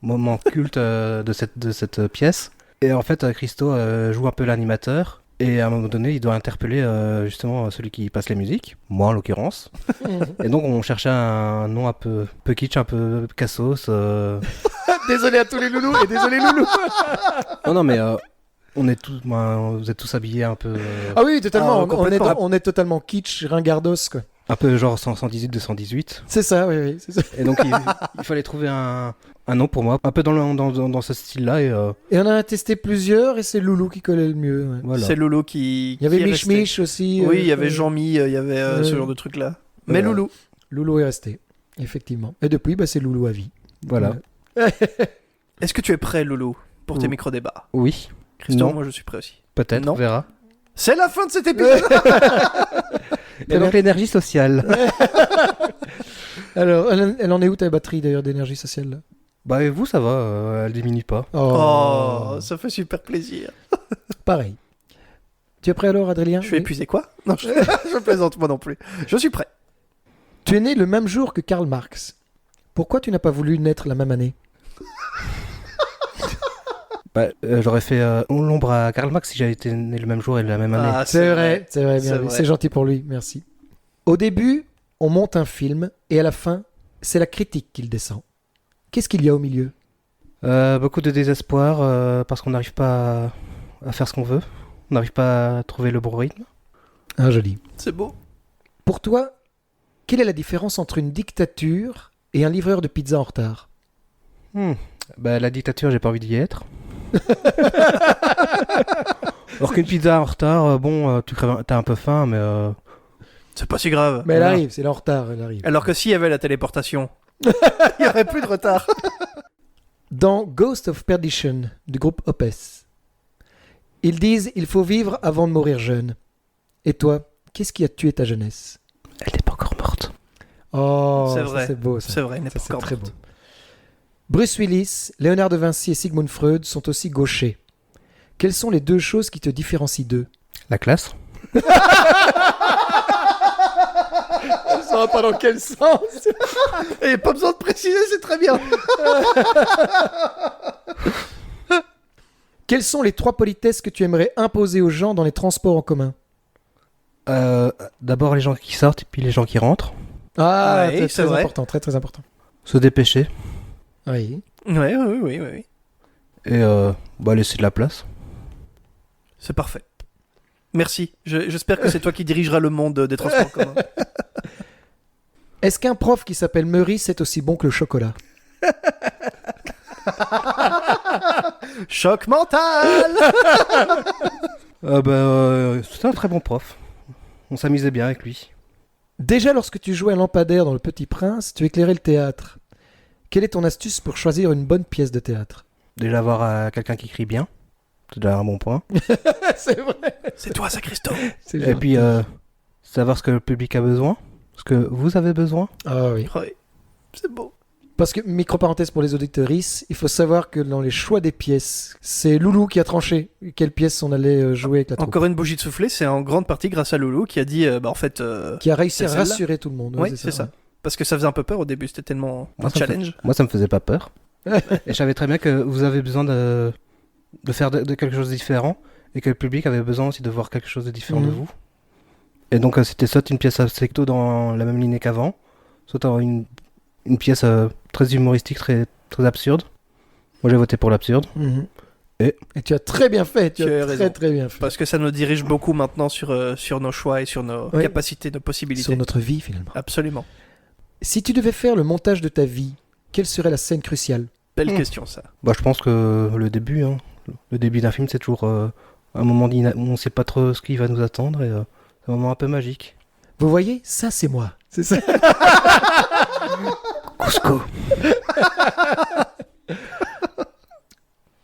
moment culte de cette pièce. Et en fait, Christo joue un peu l'animateur. Et à un moment donné, il doit interpeller justement celui qui passe les musiques, moi en l'occurrence. Et donc, on cherchait un nom un peu kitsch, un peu cassos. Désolé à tous les loulous et désolé loulou. Non, mais vous êtes tous habillés un peu. Ah oui, totalement. Ah, complètement. On est totalement kitsch, ringardos, quoi. Un peu genre 118-218. C'est ça, oui, c'est ça. Et donc, il fallait trouver un nom pour moi, un peu dans ce style-là. Et Et on en a testé plusieurs et c'est Loulou qui collait le mieux. Ouais. voilà. C'est Loulou qui. Il y avait qui est Mich resté. Mich aussi. Oui, il y avait Jean-Mi, il y avait ce ouais. genre de truc là. Mais Voilà. Loulou. Loulou est resté, effectivement. Et depuis, c'est Loulou à vie. Voilà. Est-ce que tu es prêt, Loulou, pour tes Oh. micro-débats? Oui, Christo, Non. moi je suis prêt aussi. peut-être, Non. on verra. C'est la fin de cet épisode. Et donc, l'énergie sociale. Alors, elle en est où ta batterie d'ailleurs d'énergie sociale là? Bah, et vous, ça va, elle diminue pas. Oh, ça fait super plaisir. Pareil. Tu es prêt alors, Adrien? Je suis épuisé, quoi? Non, je plaisante, moi non plus. Je suis prêt. Tu es né le même jour que Karl Marx. Pourquoi tu n'as pas voulu naître la même année? J'aurais fait l'ombre à Karl Marx si j'avais été né le même jour et la même année. Ah, c'est vrai, bien vu. C'est gentil pour lui, merci. Au début, on monte un film et à la fin, c'est la critique qu'il descend. Qu'est-ce qu'il y a au milieu? Beaucoup de désespoir parce qu'on n'arrive pas à faire ce qu'on veut. On n'arrive pas à trouver le bon rythme. Ah, joli. C'est beau. Pour toi, quelle est la différence entre une dictature et un livreur de pizza en retard? La dictature, j'ai pas envie d'y être. Alors qu'une pizza en retard, t'as un peu faim, mais... C'est pas si grave. Mais elle arrive, c'est là en retard, elle arrive. Alors que s'il y avait la téléportation, il n'y aurait plus de retard. Dans Ghost of Perdition, du groupe Opeth, ils disent « Il faut vivre avant de mourir jeune ». Et toi, qu'est-ce qui a tué ta jeunesse? Elle n'est pas encore morte. Oh, c'est vrai. C'est beau, ça. C'est vrai, n'est Ça, pas c'est encore très morte. beau. Bruce Willis, Léonard de Vinci et Sigmund Freud sont aussi gauchers. Quelles sont les deux choses qui te différencient d'eux? La classe. Je ne sais pas dans quel sens. Et pas besoin de préciser, c'est très bien. Quelles sont les 3 politesses que tu aimerais imposer aux gens dans les transports en commun? D'abord les gens qui sortent et puis les gens qui rentrent. Ah, Ouais, très, c'est très vrai. important, très très important. Se dépêcher. Oui. Oui. Et laisser de la place. C'est parfait. Merci. J'espère que c'est toi qui dirigeras le monde des transports en commun. Est-ce qu'un prof qui s'appelle Meurice est aussi bon que le chocolat? Choc mental. C'était un très bon prof. On s'amusait bien avec lui. Déjà, lorsque tu jouais à Lampadaire dans Le Petit Prince, tu éclairais le théâtre. Quelle est ton astuce pour choisir une bonne pièce de théâtre? Déjà voir quelqu'un qui crie bien. C'est déjà un bon point. C'est vrai. C'est toi, ça, Christo. Et puis savoir ce que le public a besoin. Ce que vous avez besoin. Ah oui. Oui. C'est beau. Parce que, micro-parenthèse pour les auditrices, il faut savoir que dans les choix des pièces, c'est Loulou qui a tranché quelle pièce on allait jouer avec la troupe. Encore une bougie de soufflé, c'est en grande partie grâce à Loulou qui a dit, Qui a réussi à c'est celle-là. rassurer tout le monde. Oui, c'est ça. Parce que ça faisait un peu peur au début, c'était tellement un challenge. Moi, ça me faisait pas peur. Et je savais très bien que vous avez besoin de faire de quelque chose de différent et que le public avait besoin aussi de voir quelque chose de différent de vous. Et donc, c'était soit une pièce assez tôt dans la même lignée qu'avant, soit une pièce très humoristique, très, très absurde. Moi, j'ai voté pour l'absurde. Et tu as très bien fait, tu as raison. très bien fait. Parce que ça nous dirige beaucoup maintenant sur nos choix et sur nos capacités, nos possibilités. Sur notre vie, finalement. Absolument. Si tu devais faire le montage de ta vie, quelle serait la scène cruciale? Belle question, ça. Je pense que le début d'un film, c'est toujours un moment où on ne sait pas trop ce qui va nous attendre et c'est un moment un peu magique. Vous voyez, ça c'est moi. C'est ça. Cusco.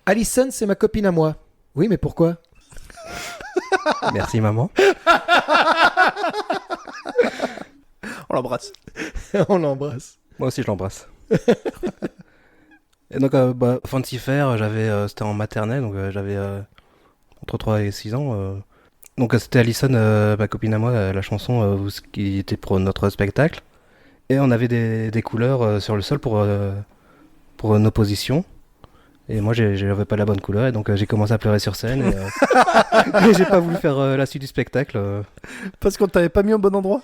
Alison, c'est ma copine à moi. Oui, mais pourquoi? Merci maman. On l'embrasse. On l'embrasse. Moi aussi je l'embrasse. Et donc Fancy Fair, c'était en maternelle, donc j'avais entre 3 et 6 ans. Donc c'était Alison, ma copine à moi, la chanson qui était pour notre spectacle. Et on avait des couleurs sur le sol pour nos positions. Et moi j'avais pas la bonne couleur et donc j'ai commencé à pleurer sur scène et j'ai pas voulu faire la suite du spectacle. Parce qu'on t'avait pas mis au bon endroit?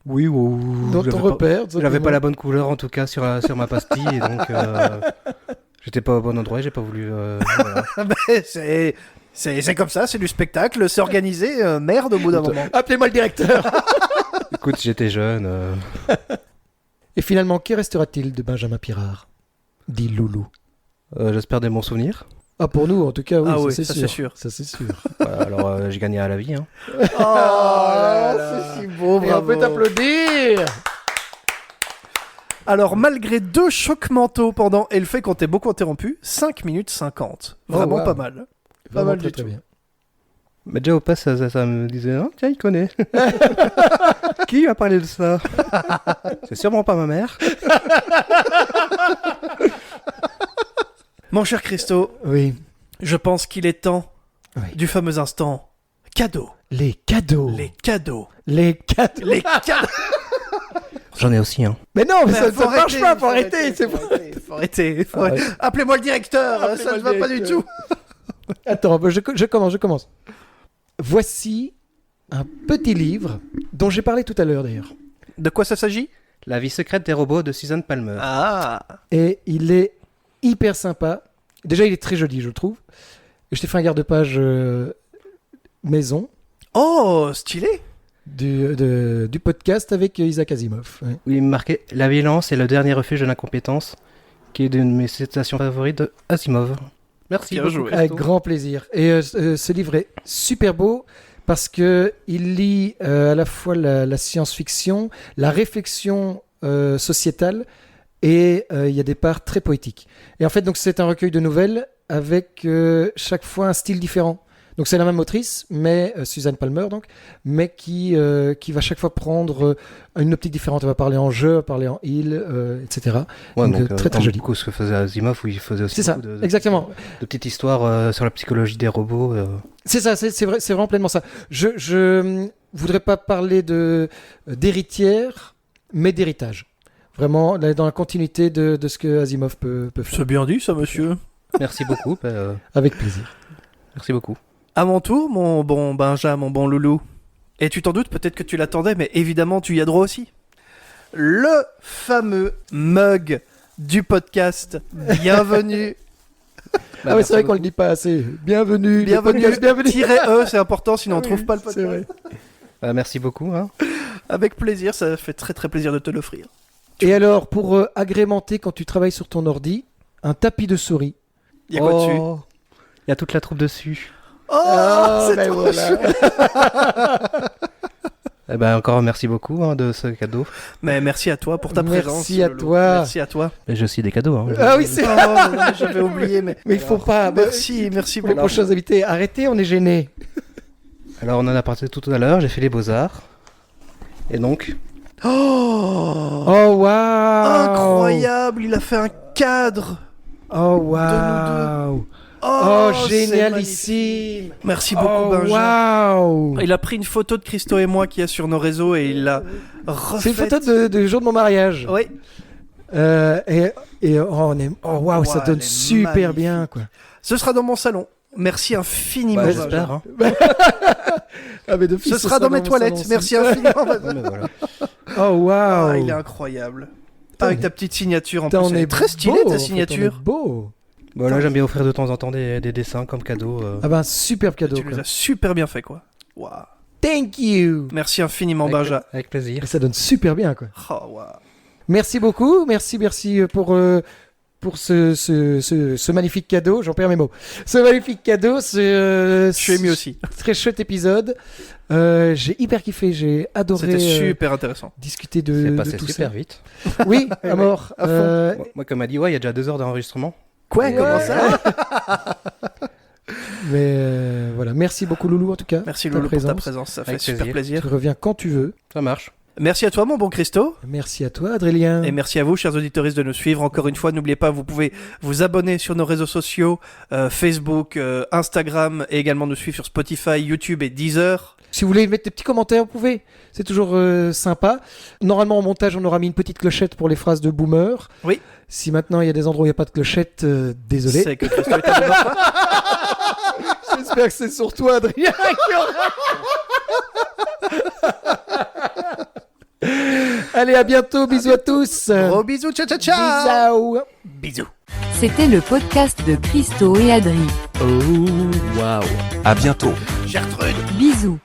Oui, ou Dans ton repère. J'avais pas la bonne couleur en tout cas sur ma pastille et donc j'étais pas au bon endroit et j'ai pas voulu. Voilà. C'est comme ça, c'est du spectacle, c'est organisé, merde au bout d'un moment. Appelez-moi le directeur. Écoute, j'étais jeune. Et finalement, que restera-t-il de Benjamin Pirard? Dit Loulou. J'espère des bons souvenirs. Ah, pour nous, en tout cas, oui, Ah ça, oui, c'est ça, sûr. c'est sûr. Ça, c'est sûr. Alors, j'ai gagné à la vie. Hein. C'est si beau, Et on peut t'applaudir. Alors, malgré 2 chocs mentaux pendant, et le fait qu'on t'ait beaucoup interrompu, 5 minutes 50. Vraiment pas mal. Pas mal très, du très tout. bien. Mais déjà au pas, ça me disait, oh, tiens, il connaît. Qui lui a parlé de ça? C'est sûrement pas ma mère. Mon cher Christo, Oui. je pense qu'il est temps Oui. du fameux instant cadeaux. Les cadeaux. Les cadeaux. Les cadeaux. Les cadeaux. J'en ai aussi, hein. Mais non, mais ça faut marche pas, faut arrêter, arrêter. faut arrêter. Appelez-moi le directeur, ça ne va pas du tout. Attends, je commence. Voici un petit livre dont j'ai parlé tout à l'heure d'ailleurs. De quoi ça s'agit? La vie secrète des robots de Susan Palmer. Ah. Et il est hyper sympa. Déjà, il est très joli, je trouve. Et je t'ai fait un garde-page maison Oh, stylé. du podcast avec Isaac Asimov. Ouais. Oui, il me marquait « La violence est le dernier refuge de l'incompétence », qui est d'une de mes citations favorites de Asimov. Merci Bien beaucoup, joué. Christo. Avec grand plaisir. Et ce livre est super beau parce que il lie à la fois la science-fiction, la réflexion sociétale et il y a des parts très poétiques. Et en fait, donc c'est un recueil de nouvelles avec chaque fois un style différent. Donc c'est la même autrice, mais Susan Palmer donc, mais qui va chaque fois prendre une optique différente. Elle va parler en jeu, parler en île, etc. Ouais, donc, très très comme joli. beaucoup ce que faisait Asimov, où il faisait aussi C'est ça, beaucoup exactement. de petites histoires sur la psychologie des robots. C'est ça, c'est vrai, c'est vraiment pleinement ça. Je voudrais pas parler d'héritière, mais d'héritage. Vraiment dans la continuité de ce que Asimov peut faire. C'est bien dit ça, monsieur. Merci beaucoup. Avec plaisir. Merci beaucoup. À mon tour, mon bon Benja, mon bon loulou. Et tu t'en doutes, peut-être que tu l'attendais, mais évidemment, tu y as droit aussi. Le fameux mug du podcast. Bienvenue. Ah ouais, c'est vrai qu'on le dit pas assez. Bienvenue. Bienvenue. -E, c'est important, sinon on Ah trouve oui, pas le c'est podcast. vrai. Merci beaucoup. Hein. Avec plaisir, ça fait très très plaisir de te l'offrir. Et alors, pour agrémenter quand tu travailles sur ton ordi, un tapis de souris. Il y a quoi dessus? Il y a toute la troupe dessus. Oh, c'est ben trop voilà. chouette. Eh ben, encore merci beaucoup hein, de ce cadeau. Mais merci à toi pour ta Merci présence. à Loulou. toi. Merci à toi. Mais j'ai aussi des cadeaux. Hein. Ah oui, c'est Oh, non, mais j'avais oublié, mais Mais il faut pas. merci Pour les beaucoup. prochains invités, arrêtez, on est gênés. Alors, on en a parlé tout à l'heure. J'ai fait les beaux-arts. Et donc, Oh, Oh waouh. incroyable, il a fait un cadre. Oh waouh. Oh, Oh, c'est génialissime. Merci beaucoup, Oh Benjamin. waouh. Il a pris une photo de Christo et moi qu'il y a sur nos réseaux et il l'a C'est une refaite. photo du jour de mon mariage. Oui. Et oh waouh, ça Ouah, donne elle est super magnifique. bien quoi. Ce sera dans mon salon. Merci infiniment. bah, Benjamin. j'espère. Hein. Ah, mais d'office, Ce sera dans mes mon toilettes. salon Merci aussi. infiniment. Ouais, mais voilà. Oh waouh. Ah, il est incroyable. Putain, Avec mais- ta petite signature en Putain, plus. on Elle est est très stylée beau, ta en fait, signature. on est beau. Bon, là, j'aime bien offrir de temps en temps des dessins comme cadeau. Ah bah un superbe cadeau. Tu quoi. nous as super bien fait quoi. Waouh. Thank you. Merci infiniment Benja. Avec plaisir. Et ça donne super bien quoi. Oh, waouh. Merci beaucoup, merci pour ce magnifique cadeau. J'en perds mes mots. Ce magnifique cadeau, Je suis ému aussi. très chouette épisode. J'ai hyper kiffé, j'ai adoré C'était super intéressant. discuter C'est de passé tout super ça. vite. Oui, à mort. à fond. Moi, comme a dit, ouais, il y a déjà 2 heures d'enregistrement. Quoi? Ouais. Comment ça? Mais voilà, merci beaucoup Loulou en tout cas. Merci ta Loulou pour ta présence. présence. Ça fait Avec super plaisir. Tu reviens quand tu veux. Ça marche. Merci à toi mon bon Christo. Merci à toi Adrien. Et merci à vous, chers auditeurs, de nous suivre. Encore une fois, n'oubliez pas, vous pouvez vous abonner sur nos réseaux sociaux, Facebook, Instagram, et également nous suivre sur Spotify, YouTube et Deezer. Si vous voulez mettre des petits commentaires, vous pouvez. C'est toujours sympa. Normalement, en montage, on aura mis une petite clochette pour les phrases de boomer. Oui. Si maintenant il y a des endroits où il n'y a pas de clochette, désolé. C'est que Christo est un boomer. J'espère que c'est sur toi, Adrien, qui aura... Allez, à bientôt. Bisous à tous. Gros bisous, ciao ciao ciao. Bisous. Bisous. C'était le podcast de Christo et Adri. Oh, waouh. À bientôt. Gertrude. Bisous.